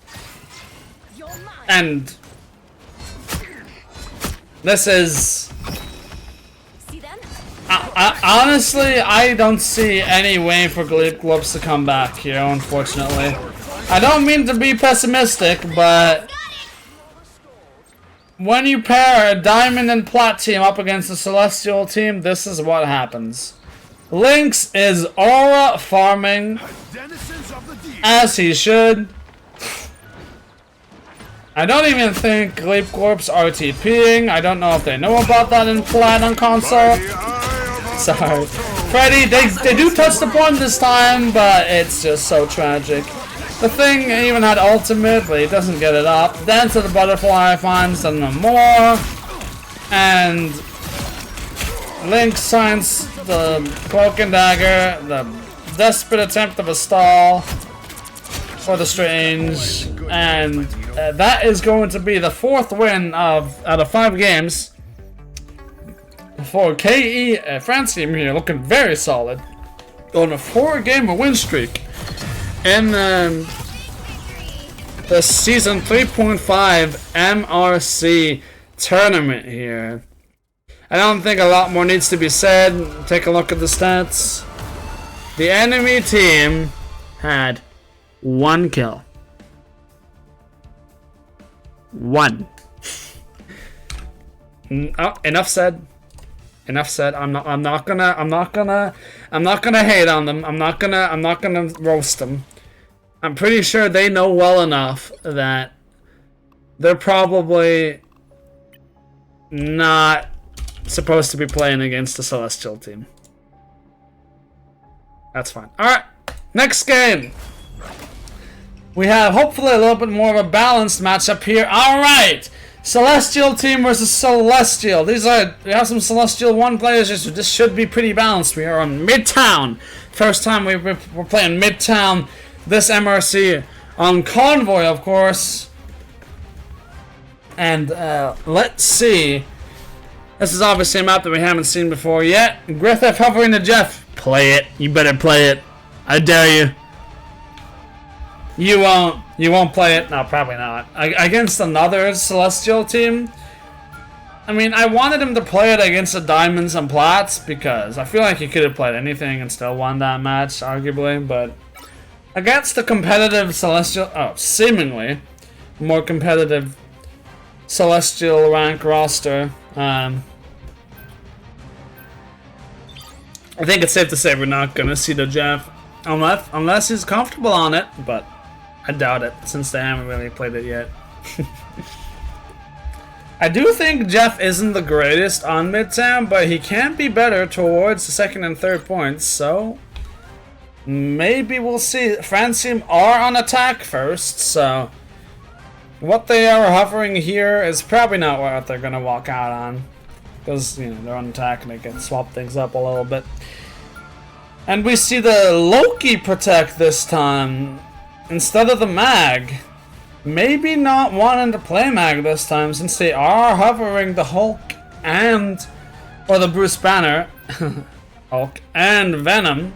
And this is... honestly, I don't see any way for Gleep Corpse to come back here, unfortunately. I don't mean to be pessimistic, but when you pair a Diamond and Plat team up against a Celestial team, this is what happens. Lynx is aura farming, as he should. I don't even think Gleep Corpse are TPing. I don't know if they know about that in Plat on console. Sorry. Freddy, they do touch the point this time, but it's just so tragic. The thing even had ultimate, but he doesn't get it up. Then to the butterfly finds them no more. And Link signs the Cloak and Dagger, the desperate attempt of a stall for the Strange. And that is going to be the 4th win out of 5 games for KE Francium here, looking very solid on a 4-game win streak in the season 3.5 MRC tournament here. I don't think a lot more needs to be said. Take a look at the stats. The enemy team had 1 kill. 1. Oh, enough said. Enough said. I'm not gonna hate on them. I'm not gonna roast them. I'm pretty sure they know well enough that they're probably not supposed to be playing against the Celestial team. That's fine. Alright, next game. We have hopefully a little bit more of a balanced matchup here. Alright, Celestial team versus Celestial. We have some Celestial 1 players, so this should be pretty balanced. We are on Midtown. First time we're playing Midtown. This MRC on Convoy, of course. And let's see. This is obviously a map that we haven't seen before yet. Griffith hovering to Jeff. Play it. You better play it. I dare you. You won't. You won't play it? No, probably not. Against another Celestial team? I mean, I wanted him to play it against the Diamonds and Plats because I feel like he could have played anything and still won that match, arguably, but against the competitive Celestial, seemingly more competitive Celestial rank roster, I think it's safe to say we're not gonna see the Jeff unless he's comfortable on it, but I doubt it since they haven't really played it yet. I do think Jeff isn't the greatest on Midtown, but he can be better towards the 2nd and 3rd points, so maybe we'll see. Francium are on attack first, so what they are hovering here is probably not what they're gonna walk out on, because you know they're on attack and they can swap things up a little bit. And we see the Loki protect this time instead of the Mag. Maybe not wanting to play Mag this time since they are hovering the Hulk or the Bruce Banner, Hulk and Venom.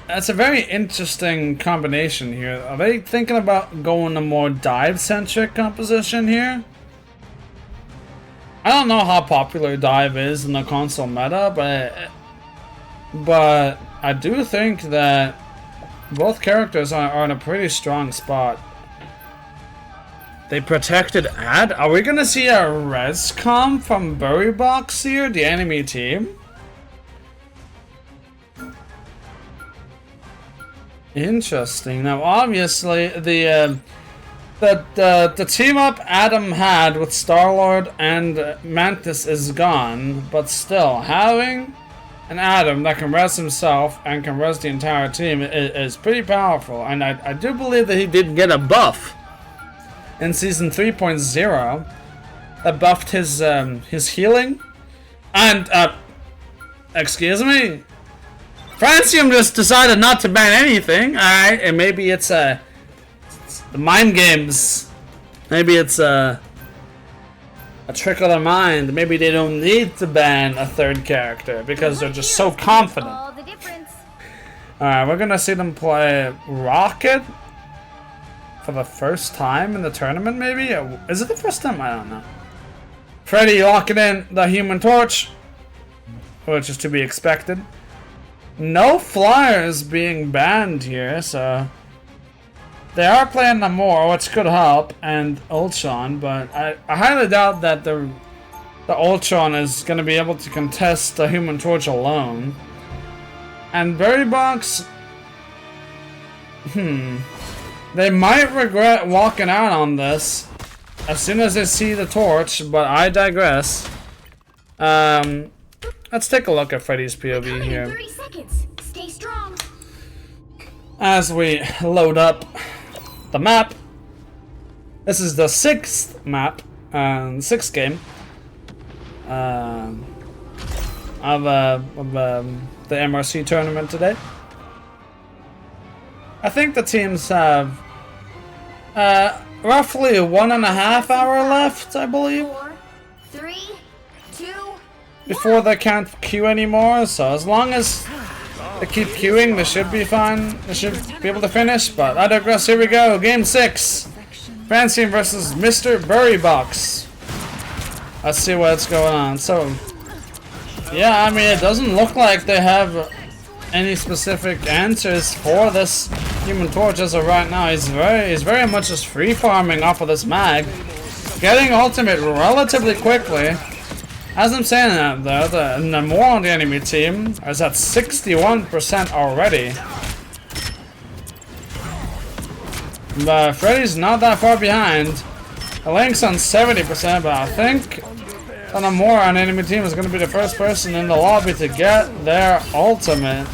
That's a very interesting combination here. Are they thinking about going a more dive-centric composition here? I don't know how popular dive is in the console meta, but I do think that both characters are in a pretty strong spot. They protected Ad? Are we gonna see a res comp from Bury Box here, the enemy team? Interesting. Now, obviously, the team up Adam had with Star-Lord and Mantis is gone, but still, having an Adam that can res himself and can res the entire team is pretty powerful. And I do believe that he did get a buff in Season 3.0 that buffed his healing. And, excuse me? Francium just decided not to ban anything, alright, and maybe it's the mind games. Maybe it's a trick of their mind. Maybe they don't need to ban a 3rd character because they're just so confident. Alright, we're gonna see them play Rocket for the first time in the tournament, maybe? Is it the first time? I don't know. Freddy locking in the Human Torch, which is to be expected. No flyers being banned here, so they are playing Namor, which could help, and Ultron, but I highly doubt that the Ultron is going to be able to contest the Human Torch alone. And Berry Box, they might regret walking out on this as soon as they see the torch, but I digress. Let's take a look at Freddy's POV Coming in here 30 seconds. Stay strong. as we load up the map. This is the 6th map, 6th game of the MRC tournament today. I think the teams have roughly 1.5 hours left, I believe, 4, 3, 2, before they can't queue anymore. So as long as they keep queuing, they should be fine. They should be able to finish. But I digress. Here we go. Game 6. Francium versus Mr. Burrybox. Let's see what's going on. So, yeah, I mean, it doesn't look like they have any specific answers for this Human Torch as of right now. He's very much just free farming off of this mag, getting ultimate relatively quickly. As I'm saying that though, the more on the enemy team is at 61% already. But Freddy's not that far behind. The Link's on 70%, but I think the more on the enemy team is going to be the first person in the lobby to get their ultimate,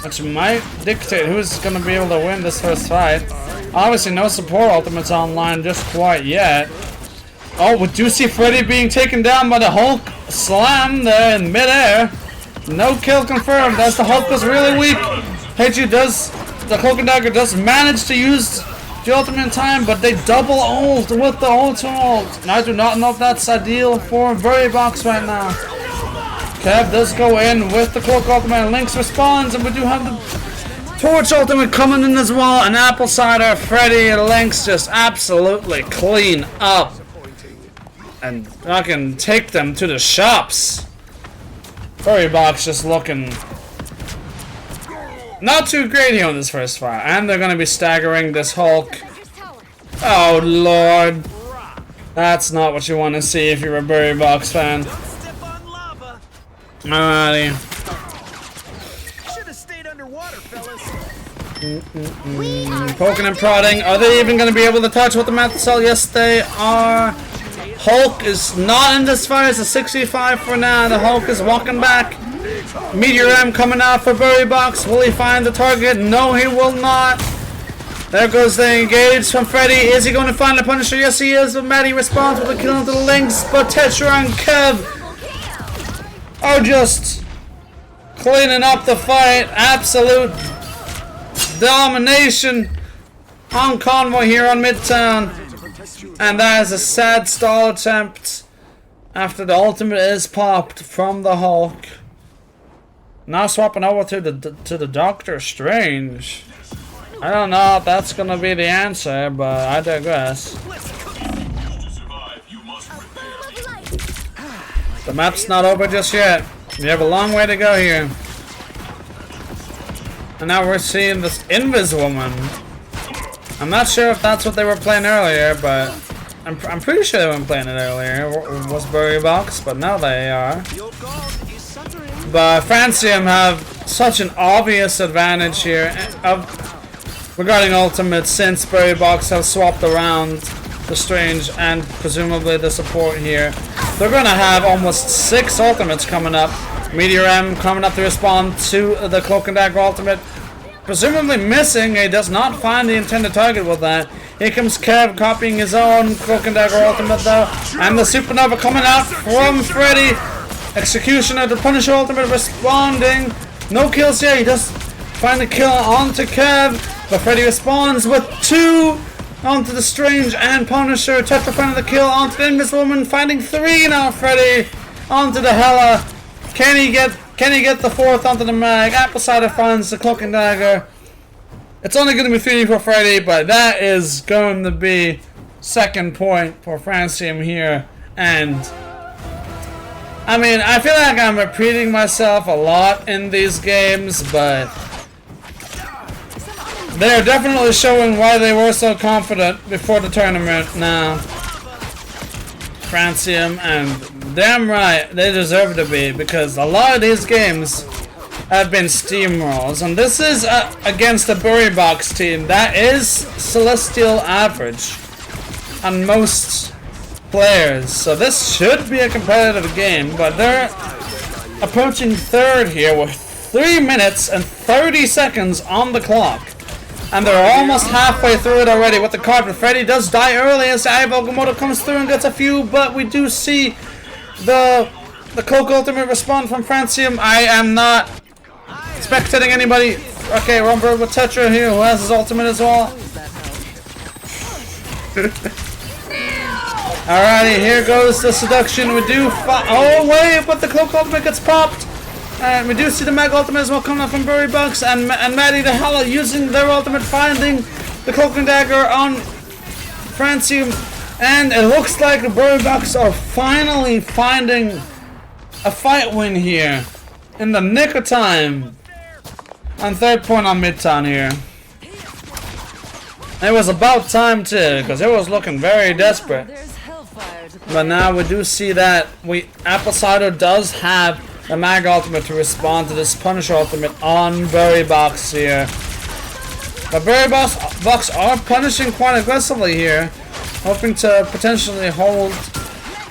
which might dictate who's going to be able to win this first fight. Obviously, no support ultimates online just quite yet. Oh, we do see Freddy being taken down by the Hulk slam there in midair. No kill confirmed, as the Hulk was really weak. The Cloak and Dagger does manage to use the ultimate in time, but they double ult with the ultimate ult. And I do not know if that's ideal for Burrybox right now. Kev does go in with the Cloak ultimate, and Lynx responds, and we do have the Torch ultimate coming in as well. And Apple Cider, Freddy, and Lynx just absolutely clean up and I can take them to the shops. Burrybox just looking not too great here on this first fight, and they're gonna be staggering this Hulk. Oh lord, that's not what you want to see if you're a Burrybox fan. Alrighty. Poking and prodding. Are they even going to be able to touch with the Math Cell? Yes, they are. Hulk is not in this fight. It's a 65 for now. The Hulk is walking back. Meteor M coming out for Burrybox. Will he find the target? No, he will not. There goes the engage from Freddy. Is he going to find the Punisher? Yes, he is. But Maddie responds with a kill into the Lynx. But Tetra and Kev are just cleaning up the fight. Absolute domination on Convoy here on Midtown. And that is a sad stall attempt after the ultimate is popped from the Hulk. Now swapping over to the Doctor Strange. I don't know if that's gonna be the answer, but I digress. The map's not over just yet. We have a long way to go here. And now we're seeing this Invis woman. I'm not sure if that's what they were playing earlier, but I'm pretty sure they weren't playing it earlier. It was Burrybox, but now they are. But Francium have such an obvious advantage here regarding ultimate, since Burrybox have swapped around the Strange and presumably the support here. They're gonna have almost 6 ultimates coming up. Meteor M coming up to respond to the Cloak and Dagger ultimate. Presumably missing. He does not find the intended target with that. Here comes Kev copying his own Cloak and Dagger ultimate though. And the Supernova coming out from Freddy. Executioner, the Punisher ultimate responding. No kills here. He does find the kill onto Kev. But Freddy responds with 2 onto the Strange and Punisher. Tetra finding the kill onto the Invisible Woman. Finding 3 now, Freddy. Onto the Hela. Can he get the 4th onto the mag? Apple Cider finds the Cloak and Dagger. It's only going to be 3 for Freddy, but that is going to be 2nd point for Francium here. And I mean, I feel like I'm repeating myself a lot in these games, but they're definitely showing why they were so confident before the tournament now. Francium, and damn right they deserve to be, because a lot of these games have been steamrolls, and this is against a Burrybox team that is Celestial average on most players. So this should be a competitive game, but they're approaching third here with 3 minutes and 30 seconds on the clock. And they're almost halfway through it already with the card. But Freddy does die early as Ivogamoto comes through and gets a few, but we do see the Cloak ultimate respond from Francium. I am not spectating anybody. Okay, Rumble with Tetra here, who has his ultimate as well. Alrighty, here goes the seduction. We do oh wait, but the Cloak ultimate gets popped. And we do see the Mag ultimate as well coming up from Burry Bucks and Maddie the Hella using their ultimate, finding the Cloak and Dagger on Francium. And it looks like the Burry Bucks are finally finding a fight win here in the nick of time. On third point on Midtown here. It was about time too, because it was looking very desperate. But now we do see that Apple Cider does have the Mag ultimate to respond to this Punisher ultimate on Burry Bucks here. But Burry Bucks are punishing quite aggressively here, hoping to potentially hold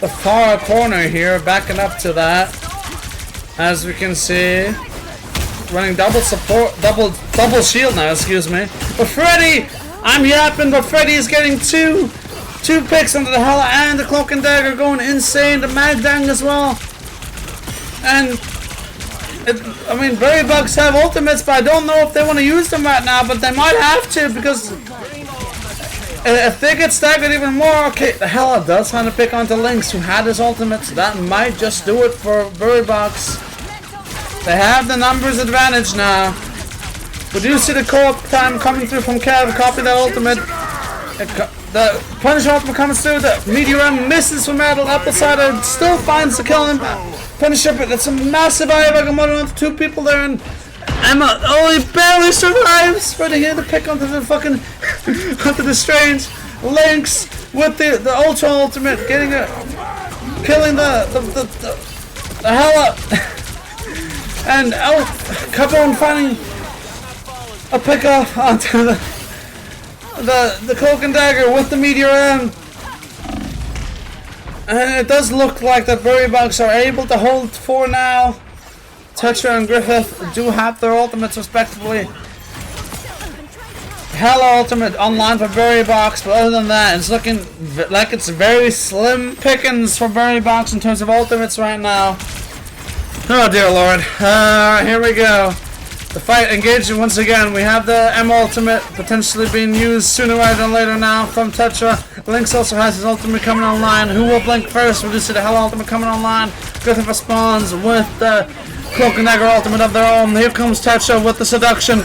the far corner here, backing up to that. As we can see, running double support, double shield now, excuse me. But Freddy, I'm yapping, but Freddy is getting two picks under the Hella and the Cloak and Dagger going insane. The Mag Dang as well. And I mean, Burry Bucks have ultimates, but I don't know if they want to use them right now. But they might have to, because if they get staggered even more, okay, the Hella does find a pick onto Lynx, who had his ultimate, so that might just do it for Burry Bucks. They have the numbers advantage now. We do see the co-op time coming through from Kev, copy that ultimate. The Punisher ultimate comes through, the Meteor misses from Metal, Apple Cider still finds the kill him. Punisher, but it's a massive Ivogamoto onto 2 people there, and Emma only barely survives. Freddy here to pick onto the fucking onto the strange Lynx with the Ultra ultimate, getting killing the Hella. And Capone finding a pick off onto the Cloak and Dagger with the Meteor M. And it does look like the Burry Bucks are able to hold 4 now. Tetra and Griffith do have their ultimates respectively. Hella ultimate online for Burry Bucks, but other than that, it's looking like it's very slim pickings for Burry Bucks in terms of ultimates right now. Oh dear lord. Here we go. The fight engaging once again. We have the M ultimate potentially being used sooner rather than later now from Tetra. Lynx also has his ultimate coming online. Who will blink first? We'll just see the Hell ultimate coming online. Griffith responds with the Cloak and Dagger ultimate of their own. Here comes Tetra with the seduction.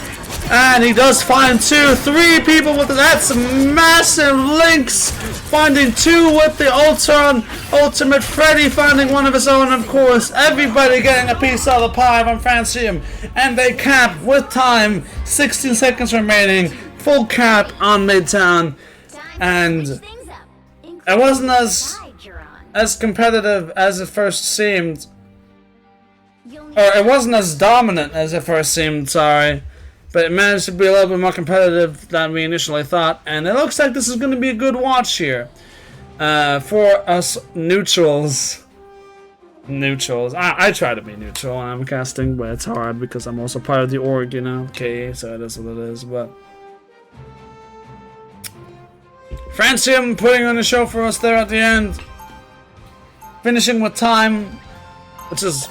And he does find 2, 3 people with it. That's massive. Lynx finding 2 with the Ultron ultimate. Freddy finding one of his own, of course. Everybody getting a piece of the pie from Francium. And they cap with time. 16 seconds remaining. Full cap on Midtown. And it wasn't as competitive as it first seemed. Or it wasn't as dominant as it first seemed, sorry. But it managed to be a little bit more competitive than we initially thought. And it looks like this is going to be a good watch here. For us neutrals. I try to be neutral when I'm casting, but it's hard because I'm also part of the org, you know. KE, so it is what it is. But Francium putting on a show for us there at the end. Finishing with time, which is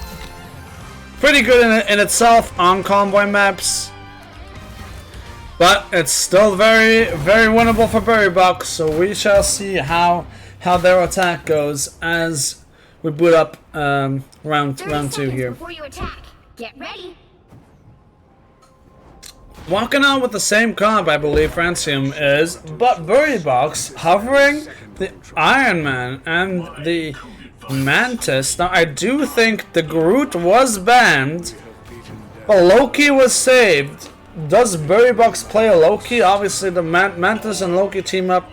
pretty good in itself on convoy maps. But it's still very, very winnable for Burry Bucks, so we shall see how their attack goes as we boot up round 2 here. Before you attack, get ready. Walking on with the same comp, I believe Francium is, but Burry Bucks hovering the Iron Man and the Mantis. Now I do think the Groot was banned, but Loki was saved. Does Burry Bucks play a Loki? Obviously the Mantis and Loki team up.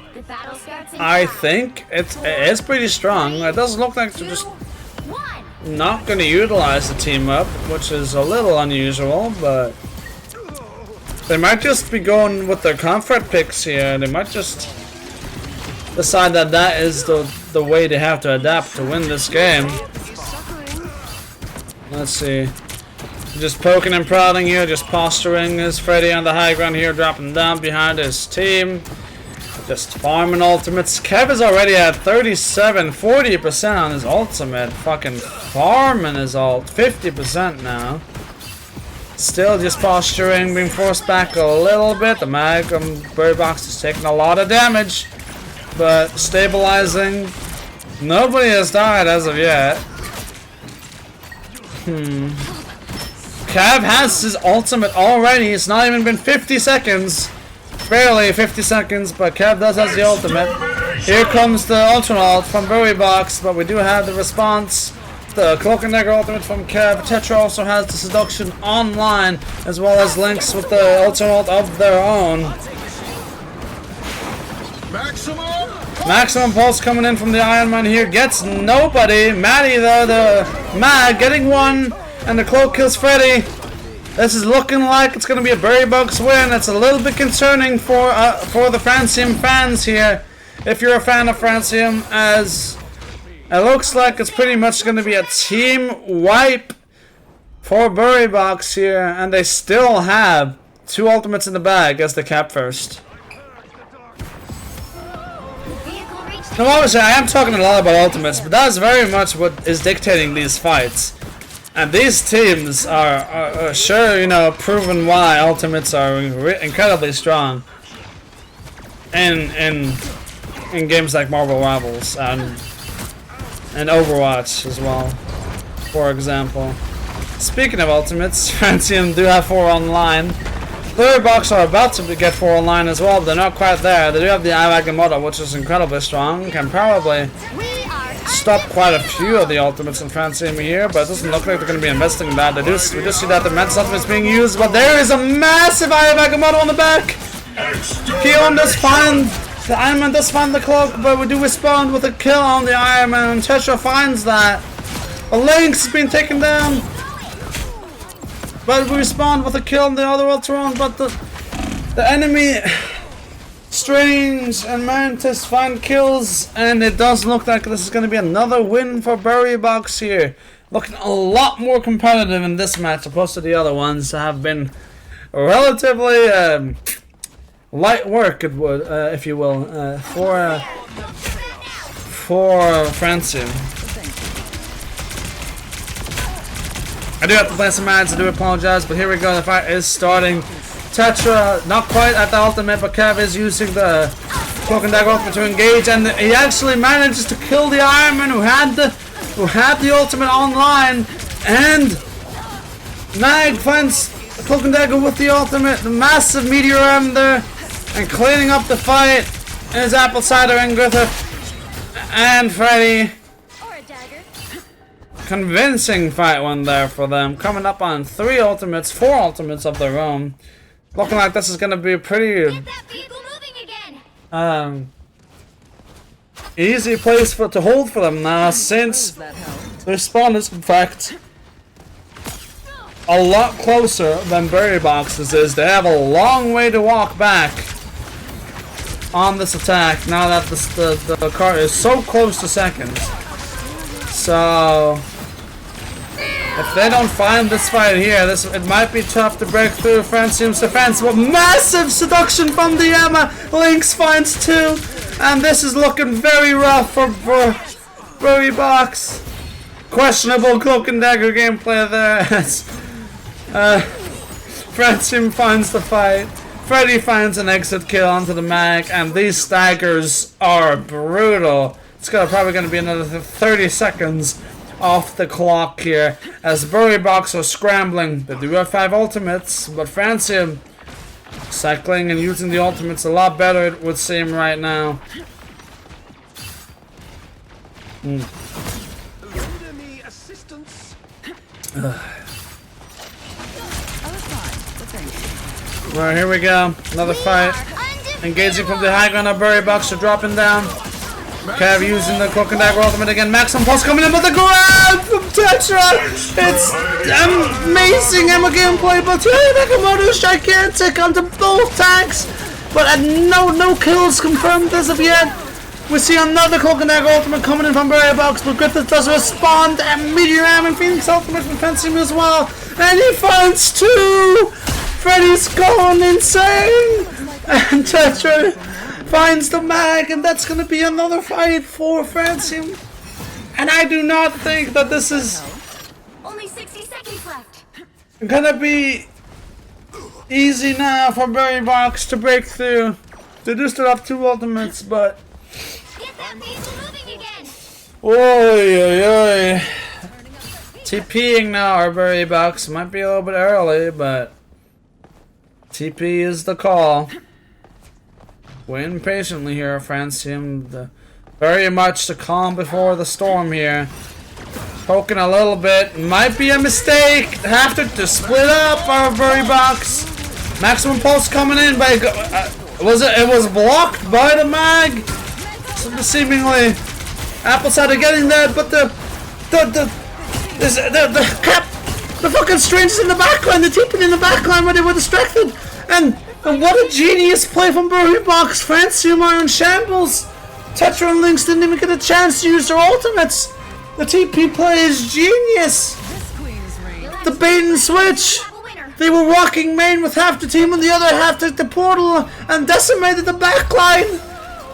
I think it is pretty strong. It doesn't look like they're just not going to utilize the team up, which is a little unusual, but they might just be going with their comfort picks here. They might just decide that that is the way they have to adapt to win this game. Let's see. Just poking and prodding here, just posturing is Freddy on the high ground here, dropping down behind his team. Just farming ultimates. Kev is already at 40% on his ultimate. Fucking farming his ult. 50% now. Still just posturing, being forced back a little bit. The mag Bird Box is taking a lot of damage, but stabilizing. Nobody has died as of yet. Kev has his ultimate already. It's not even been 50 seconds. Barely 50 seconds, but Kev does have the ultimate. Here comes the Ultra Ult from Berry Box, but we do have the response. The Cloak and Dagger ultimate from Kev. Tetra also has the Seduction online, as well as Lynx with the Ultra Ult of their own. Maximum Pulse coming in from the Iron Man here. Gets nobody. Maddie though, the Mag getting one, and the Cloak kills Freddy. This is looking like it's going to be a Berry Box win. It's a little bit concerning for the Francium fans here. If you're a fan of Francium, as it looks like it's pretty much going to be a team wipe for Berry Box here, and they still have 2 ultimates in the bag as they cap first. Now obviously I am talking a lot about ultimates, but that is very much what is dictating these fights. And these teams are sure, you know, proven why ultimates are incredibly strong in games like Marvel Rivals and Overwatch as well, for example. Speaking of ultimates, Francium do have 4 online. Third Box are about to get 4 online as well, but they're not quite there. They do have the Iwagamoto, which is incredibly strong. Can probably stop quite a few of the ultimates in Francium here, but it doesn't look like they're going to be investing in that. We just see that the Mets ultimate is being used, but there is a massive Iwagamoto on the back. Keon does find the Iron Man does find the Cloak, but we do respond with a kill on the Iron Man, and Tetra finds that. A Lynx has been taken down, but we respond with a kill on the other Ultron, but the enemy Strange and Mantis find kills, and it does look like this is going to be another win for Berry Box here. Looking a lot more competitive in this match opposed to the other ones that have been relatively light work, it would, if you will, for Francium. I do have to play some ads, I do apologize, but here we go, the fight is starting. Tetra, not quite at the ultimate, but Kev is using the Cloak and Dagger ultimate to engage, and he actually manages to kill the Iron Man who had the ultimate online, and Mag finds the Cloak and Dagger with the ultimate, the massive meteor arm there, and cleaning up the fight is Apple Cider and Griffith and Freddy. Convincing fight one there for them, coming up on 4 ultimates of their own. Looking like this is going to be a pretty easy place to hold for them now, since their spawn is in fact a lot closer than Berry Box's is. They have a long way to walk back on this attack now that the car is so close to seconds. So if they don't find this fight here, it might be tough to break through Francium's defense. But massive seduction from the Emma. Lynx finds 2, and this is looking very rough for Berry Box. Questionable Cloak and Dagger gameplay there. Francium finds the fight. Freddy finds an exit kill onto the Mag, and these staggers are brutal. It's probably going to be another 30 seconds off the clock here as Berry Box are scrambling. They do have 5 ultimates, but Francium cycling and using the ultimates a lot better, it would seem, right now. Well, here we go. Another fight. Engaging from the high ground of Berry Box are dropping down. Kev using the Cloak and Dagger ultimate again. Maximum Pulse coming in with the grab from Tetra. It's amazing Emma gameplay, but Nakamoto is gigantic onto both tanks. But no kills confirmed as of yet. We see another Cloak and Dagger ultimate coming in from Barrier Box, but Griffith does respond, and Meteor Ram and Phoenix ultimate from Francium as well. And he finds 2! Freddy's going insane! And Tetra finds the mag, and that's gonna be another fight for Francium. And I do not think that this is Only 60 seconds left. gonna be easy now for Barrier Box to break through. They do still have 2 ultimates, but Get that vehicle moving again. oi, oi, oi. TPing now, our Barrier Box might be a little bit early, but TP is the call. Waiting patiently here, Francium. Very much the calm before the storm here. Poking a little bit. Might be a mistake. Have to split up our Barrier Box. Maximum pulse coming in, but it was blocked by the mag. Seemingly, Appleside are getting that, but the fucking strangers in the backline, the teeping in the backline where they were distracted, and what a genius play from Barrier Box. Francium are in shambles. Tetra and Lynx didn't even get a chance to use their ultimates. The TP play is genius. The bait and switch. They were walking main with half the team and the other half took the portal and decimated the backline.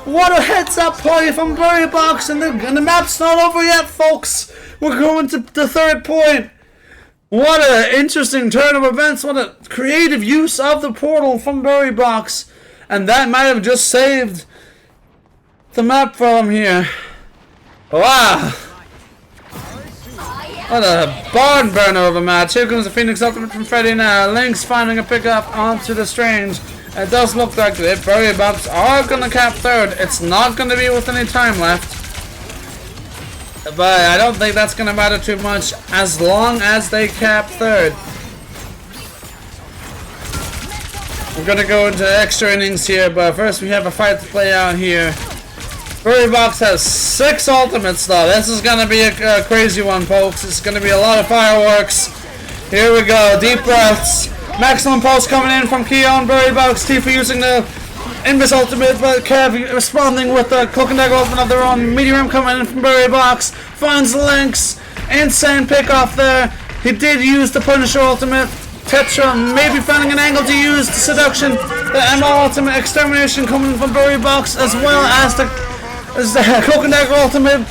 What a heads up play from Barrier Box, and the map's not over yet, folks. We're going to the 3rd point. What an interesting turn of events. What a creative use of the portal from Barrier Box. And that might have just saved the map for them here. Wow. What a barn burner of a match. Here comes the Phoenix ultimate from Freddy now. Lynx finding a pickup onto the Strange. It does look like the Barrier Box are going to cap 3rd. It's not going to be with any time left. But I don't think that's going to matter too much as long as they cap 3rd. We're going to go into extra innings here, but first we have a fight to play out here. Barrier Box has 6 ultimates though. This is going to be a crazy one, folks. It's going to be a lot of fireworks. Here we go. Deep breaths. Maximum pulse coming in from KE on Barrier Box. Tifa using the Invis ultimate, but Kev responding with the Cloak and Dagger ultimate of their own. Meteor Ram coming in from Barrier Box. Finds Lynx. Insane pickoff there. He did use the Punisher ultimate. Tetra maybe finding an angle to use the Seduction. The MR ultimate extermination coming in from Barrier Box, as well as the Cloak and Dagger ultimate.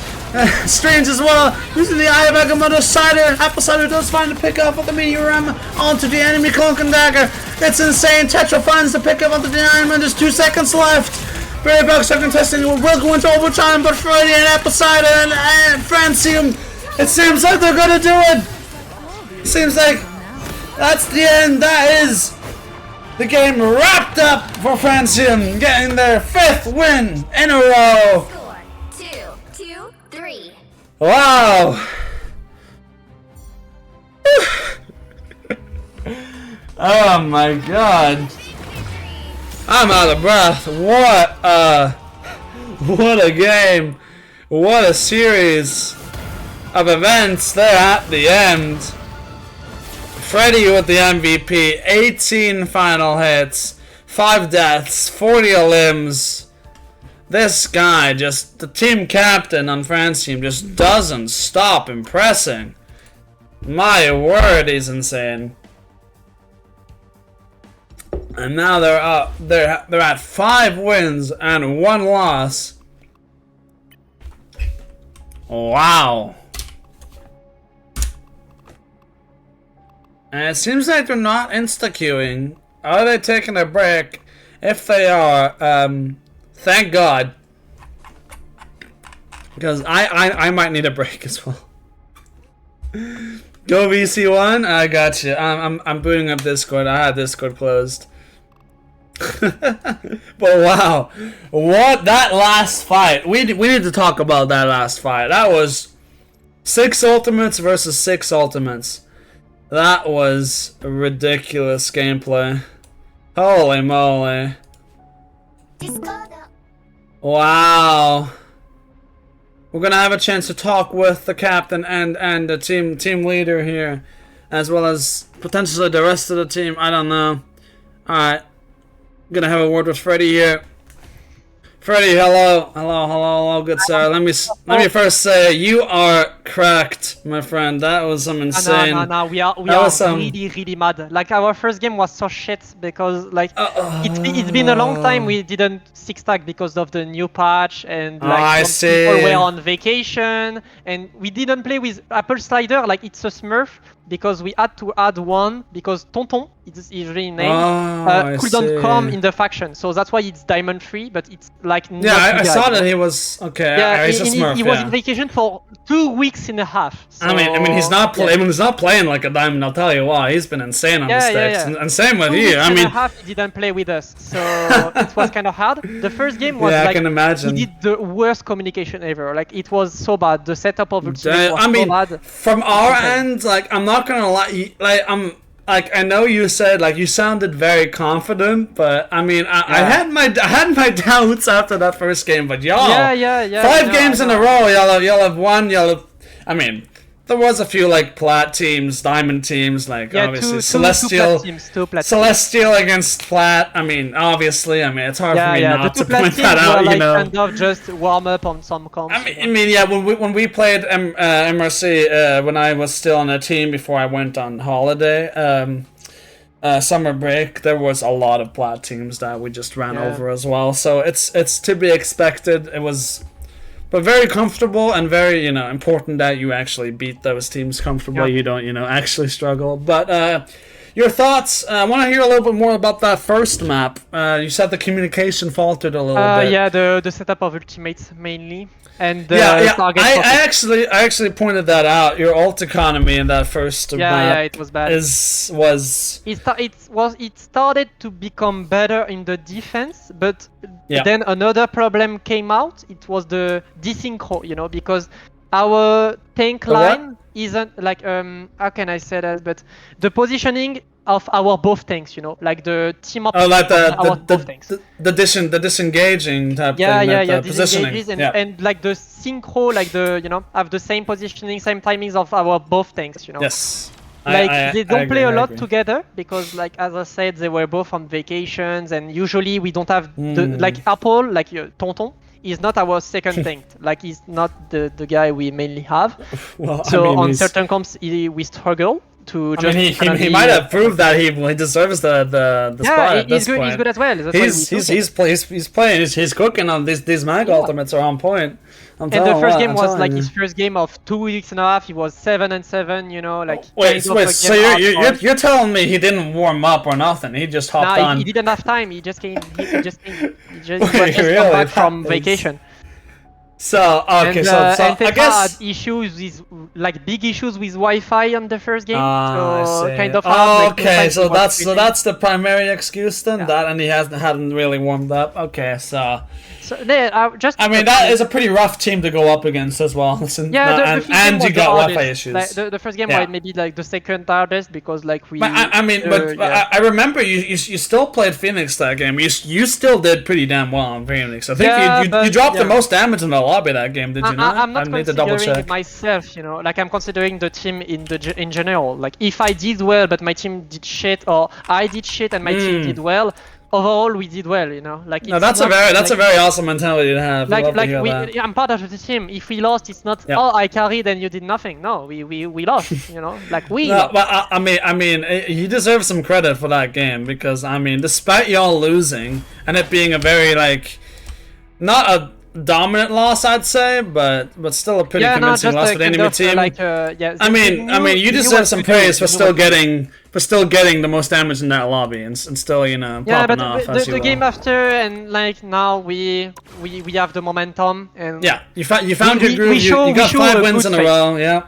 Strange as well, using the Eye of Agamotto Cider. Apple Cider does find the pickup of the Meteor Ram onto the enemy Cloak and Dagger. It's insane. Tetra finds the pickup onto the Iron Man. There's 2 seconds left. Barrier Box are contesting. Will go into overtime, but Freddy and Apple Cider and Francium, it seems like they're gonna do it. Seems like that's the end. That is the game wrapped up for Francium, getting their 5th win in a row. Score 2-2-3. Wow! Oh my god! I'm out of breath. What a game! What a series of events there at the end. Freddy with the MVP, 18 final hits, 5 deaths, 40 limbs. This guy, just the team captain on Francium, just doesn't stop impressing. My word, he's insane. And now they're up. They're at 5 wins and 1 loss. Wow. And it seems like they're not insta-queuing. Are they taking a break? If they are, thank God. Because I might need a break as well. Go VC1. I got you. I'm booting up Discord. I had Discord closed. But wow, what that last fight? We need to talk about that last fight. That was 6 ultimates versus 6 ultimates. That was ridiculous gameplay. Holy moly! Wow. We're gonna have a chance to talk with the captain and the team leader here, as well as potentially the rest of the team. I don't know. All right, gonna have a word with Freddy here. Freddy, hello, good sir. Let me first say you are cracked, my friend. That was some insane. No. We are really mad. Like our first game was so shit because like it's been a long time we didn't six tag because of the new patch and like some people were on vacation and we didn't play with Apple Slider. Like it's a Smurf because we had to add one because Tonton is his real name couldn't come in the faction, so that's why it's Diamond Free, but it's like I saw that he was okay. Yeah, he's a Smurf. He was on vacation for 2 weeks and a half. So, I mean, he's not he's not playing like a diamond. I'll tell you why. He's been insane on the sticks, and same with you. I mean, he didn't play with us, so it was kind of hard. The first game was I can imagine. He did the worst communication ever. Like it was so bad. The setup of Ultimate was so bad. From our end, like I'm not gonna lie, I know you said like you sounded very confident, but I mean I had my doubts after that first game. But y'all, 5 games in a row, y'all have won. I mean, there was a few like plat teams, diamond teams, like obviously Celestial, two plat Celestial against plat. I mean, obviously, it's hard for me not to point that out. You know, kind of just warm up on some comps. I mean, when we played MRC when I was still on a team before I went on holiday, summer break, there was a lot of plat teams that we just ran over as well. So it's to be expected. It was. But very comfortable and very, important that you actually beat those teams comfortably. You don't, actually struggle. But your thoughts, I want to hear a little bit more about that first map. You said the communication faltered a little bit. Yeah, the setup of ultimates mainly. And I actually pointed that out. Your ult economy in that first map it was bad. It started to become better in the defense, but then another problem came out. It was the desynchro, because our tank line isn't like how can I say that? But the positioning of our both tanks, like the team up. Oh, like both tanks. The disengaging type thing. Positioning. And like the synchro, like have the same positioning, same timings of our both tanks, Yes. Like they don't play a lot together because, like as I said, they were both on vacations, and usually we don't have like Apple, like Tonton is not our second tank. Like he's not the guy we mainly have. Well, on certain comps we struggle to just. He might have proved that he deserves the spot at this point. He's good as well. He's playing. He's cooking on these mag ultimates are on point. And the first game was like his first game of 2 weeks and a half. He was 7-7, like. Wait. So you're telling me he didn't warm up or nothing? He just hopped on. He didn't have time. He just came. He just really? come back from vacation. So okay, so I guess had issues with big issues with Wi-Fi on the first game. So I kind of hard. Okay, so that's the primary excuse then. That and he hadn't really warmed up. Okay, so that is a pretty rough team to go up against as well. And you got Wi-Fi issues. Like, the first game was maybe like the second hardest because we. But I remember you still played Phoenix that game. You still did pretty damn well on Phoenix. I think you dropped the most damage in the lobby that game, did you not? I'm not need to double considering check. myself, like I'm considering the team in general. Like if I did well but my team did shit, or I did shit and my team did well, overall we did well, Like no, that's a very awesome mentality to have. I'm part of the team. If we lost, it's not I carried and you did nothing. No, we lost, like we. No, but I mean, you deserve some credit for that game because despite y'all losing and it being a very not a dominant loss, I'd say, but still a pretty convincing loss for the enemy team. You deserve some praise for still getting the most damage in that lobby and still popping off. The game after and now we have the momentum and you found your groove. You got 5 wins in a row. Yeah,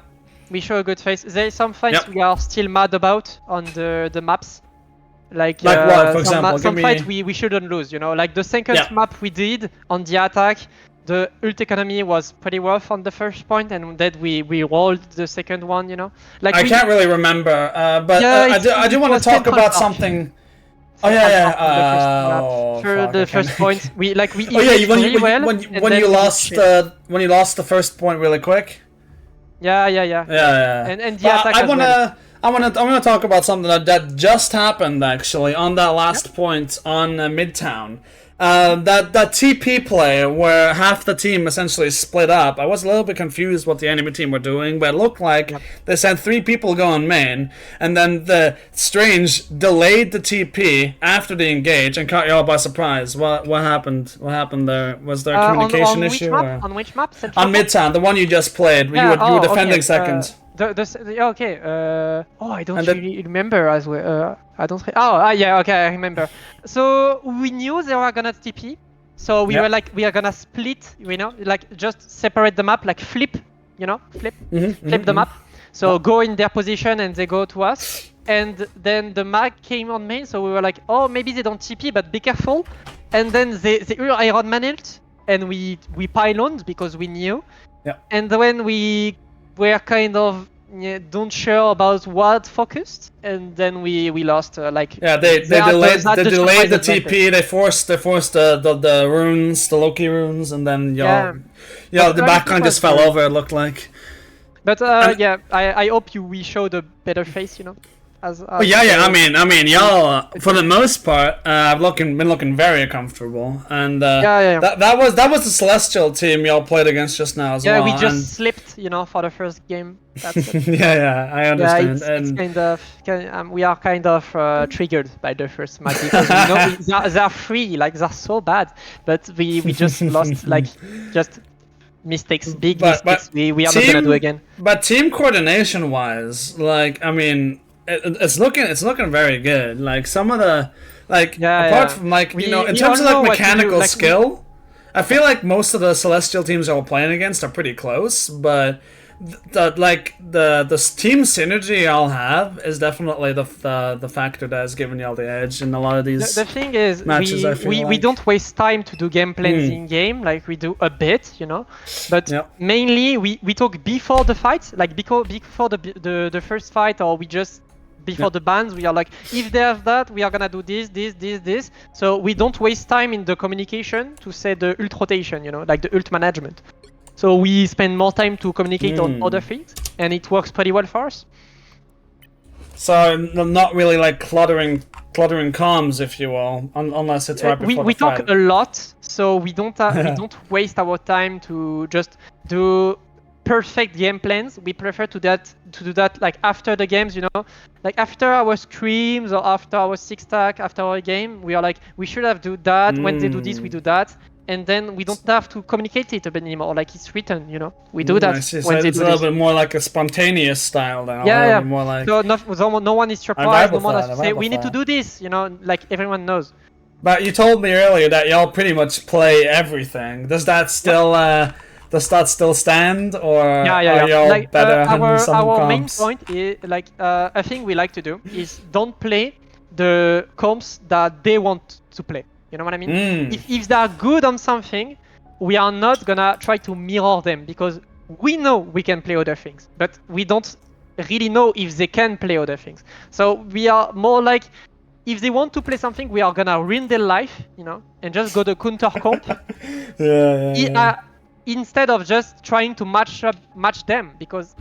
we show a good face. There is some fights we are still mad about on the maps. Like what, for example? Some fight we shouldn't lose, Like the second map we did on the attack, the ult economy was pretty rough on the first point, and then we rolled the second one, Like I can't really remember, but I do want to talk about something. Oh the first point, we really well. When you lost the first point really quick. Yeah. And the attack. I want to talk about something that just happened actually on that last point on Midtown. that TP play where half the team essentially split up. I was a little bit confused what the enemy team were doing, but it looked like they sent 3 people going main, and then the Strange delayed the TP after the engage and caught you all by surprise. What happened? What happened there? Was there a communication issue? On which map? Central On Midtown, the one you just played. You were defending second. Okay. I don't really remember as well. I don't. Yeah. Okay, I remember. So we knew they were gonna TP. So we were like, we are gonna split. Like just separate the map, like flip. Flip the map. So go in their position and they go to us. And then the mag came on main. So we were like, oh, maybe they don't TP, but be careful. And then they Iron Man ult, and we pyloned because we knew. Yeah. And when we were kind of don't sure about what focused, and then we lost. They delayed the TP. They forced the runes, the Loki runes, and then the backline just fell over. It looked like. But I hope we showed a better face, I mean, y'all for the most part have been looking very comfortable, and that was the Celestial team y'all played against just now as well. Yeah, we just slipped, for the first game. That's it. I understand. It's kind of we are kind of triggered by the first match because they're free, like they're so bad, but we just lost just mistakes, big mistakes. We are not gonna do again. But team coordination wise, it's looking very good. Like some of the apart from in terms of mechanical skill, I feel like most of the Celestial teams that we're playing against are pretty close, but the team synergy y'all have is definitely the factor that has given y'all the edge in a lot of these the thing is matches. We don't waste time to do game plans in game, like we do a bit, but mainly we talk before the fight, like before the first fight, or we just before the bans, we are like, if they have that, we are gonna do this. So we don't waste time in the communication to say the ult rotation, like the ult management. So we spend more time to communicate on other things, and it works pretty well for us. So not really like cluttering comms, if you will, unless it's right before we the fight. talk a lot, so we don't waste our time to just do perfect game plans. We prefer to do that like after the games, like after our screams or after our 6-stack, after our game, we are like, we should have do that. When they do this, we do that, and then we don't have to communicate it a bit anymore. Like it's written, we do that. I see. So it's a little bit more like a spontaneous style now. Yeah. More like... So no one is surprised. No one has to say we need to do this. Like everyone knows. But you told me earlier that y'all pretty much play everything. Does that still? Does that still stand, or are y'all like, better than some our comps? main point is a thing we like to do is don't play the comps that they want to play. You know what I mean? If they are good on something, we are not gonna try to mirror them because we know we can play other things, but we don't really know if they can play other things. So we are more like, if they want to play something, we are gonna ruin their life, and just go the counter comp. Instead of just trying to match them, because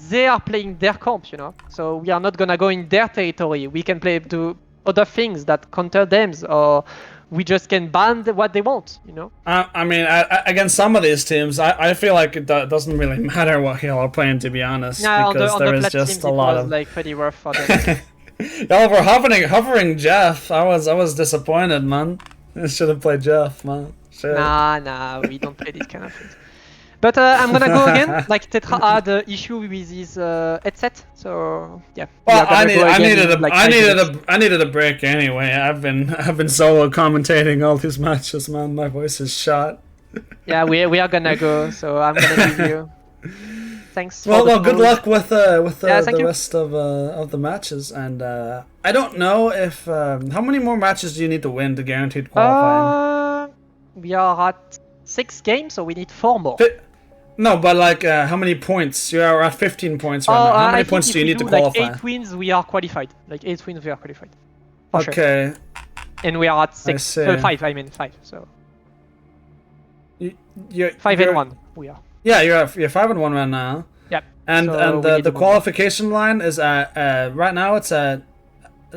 they are playing their comp, So we are not gonna go in their territory. We can do other things that counter them, or we just can ban what they want, I mean, against some of these teams, I feel like it doesn't really matter what y'all are playing, to be honest, because there is just a lot of like pretty rough for them. Y'all were hovering Jeff. I was disappointed, man. I should have played Jeff, man. Shit. Nah, we don't play these kind of things. But I'm gonna go again. Like Tetra had an issue with his headset, so yeah. Well, I needed a break anyway. I've been solo commentating all these matches, man. My voice is shot. Yeah, we are gonna go. So I'm gonna give you. Thanks. Well, good luck with the rest of the matches, and I don't know if how many more matches do you need to win to guaranteed qualifying? We are at 6 games, so we need 4 more. No, but like how many points? You are at 15 points right now. How many points do you need to qualify? Like 8 wins, we are qualified. Okay. Sure. And we are at 6. 5. I mean 5. So. You're 5 and 1. We are. Yeah, you're 5 and 1 right now. Yep. And so the qualification line is at right now it's at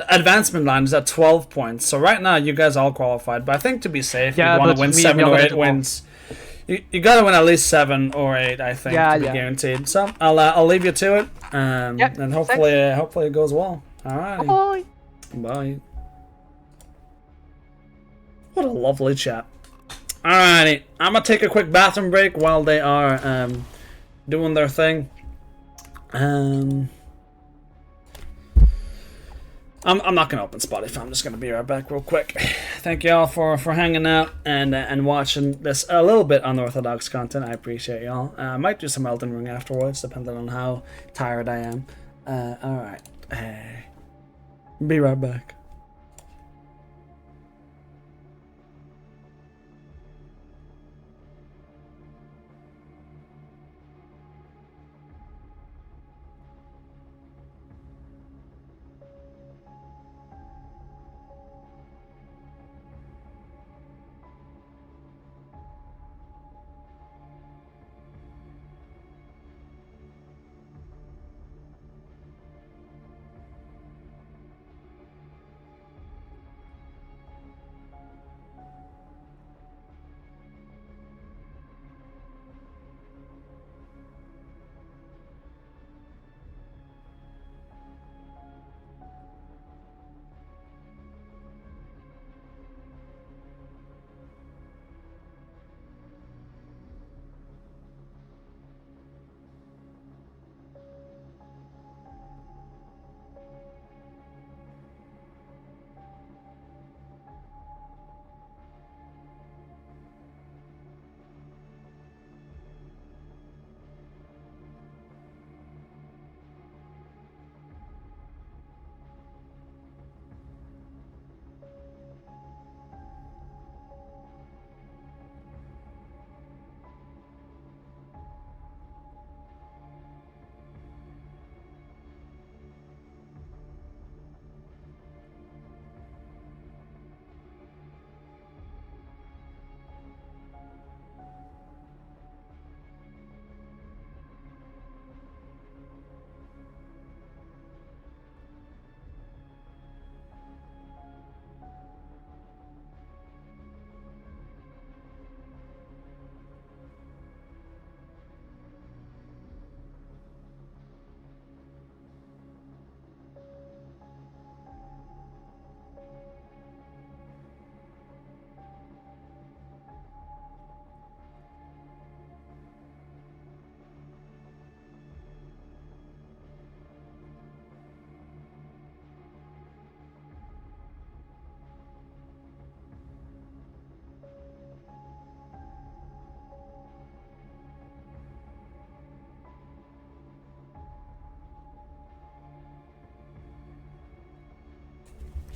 advancement line is at 12 points. So right now you guys all qualified. But I think to be safe, Yeah, you want but to win we 7 are or gonna 8 do more. wins. You gotta win at least 7 or 8, I think, Yeah, to be yeah. guaranteed. So I'll leave you to it, Yep, and hopefully it goes well. Alrighty, Bye. bye. What a lovely chat. Alrighty, I'm gonna take a quick bathroom break while they are doing their thing. I'm not gonna open Spotify. I'm just gonna be right back real quick. Thank y'all for hanging out and watching this a little bit unorthodox content. I appreciate y'all. I might do some Elden Ring afterwards, depending on how tired I am. All right. Be right back.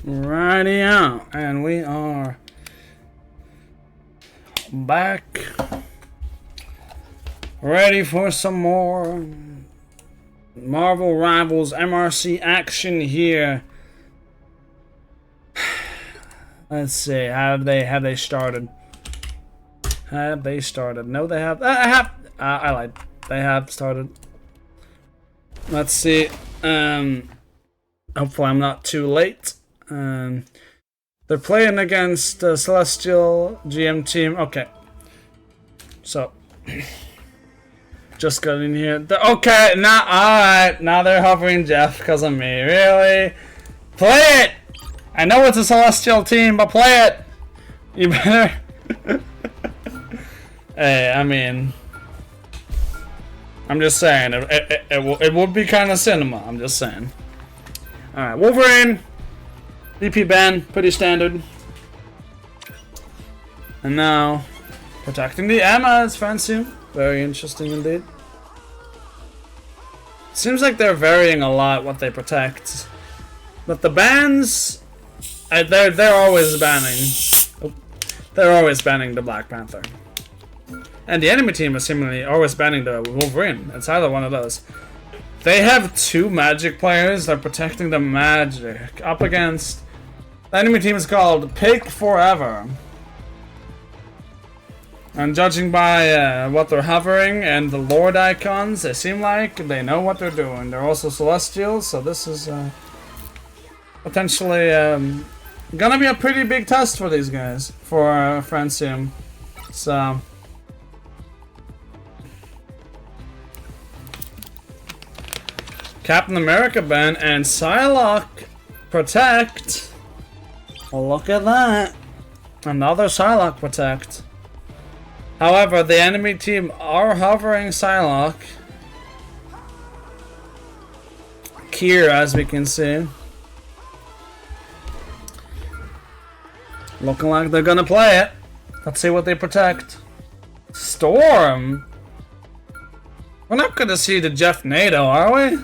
Righty out, and we are back, ready for some more Marvel Rivals MRC action here. Let's see, have they started? Have they started? No, they have. I lied. They have started. Let's see. Hopefully, I'm not too late. They're playing against the Celestial GM team. Okay. So, just got in here. Okay, now, alright. Now they're hovering Jeff because of me. Really? Play it! I know it's a Celestial team, but play it! You better. Hey, I mean, I'm just saying. It would be kind of cinema. I'm just saying. Alright, Wolverine. DP ban, pretty standard. And now, protecting the Emma's Francium. Very interesting indeed. Seems like they're varying a lot what they protect. But the bans, they're always banning. They're always banning the Black Panther. And the enemy team is seemingly always banning the Wolverine. It's either one of those. They have 2 magic players that are protecting the magic up against. The enemy team is called Pick Forever. And judging by what they're hovering and the Lord icons, they seem like they know what they're doing. They're also Celestials, so this is potentially gonna be a pretty big test for these guys, for Francium. So Captain America ban and Psylocke protect. Look at that. Another Psylocke protect. However, the enemy team are hovering Psylocke. Kier, as we can see. Looking like they're gonna play it. Let's see what they protect. Storm? We're not gonna see the Jeff NATO, are we?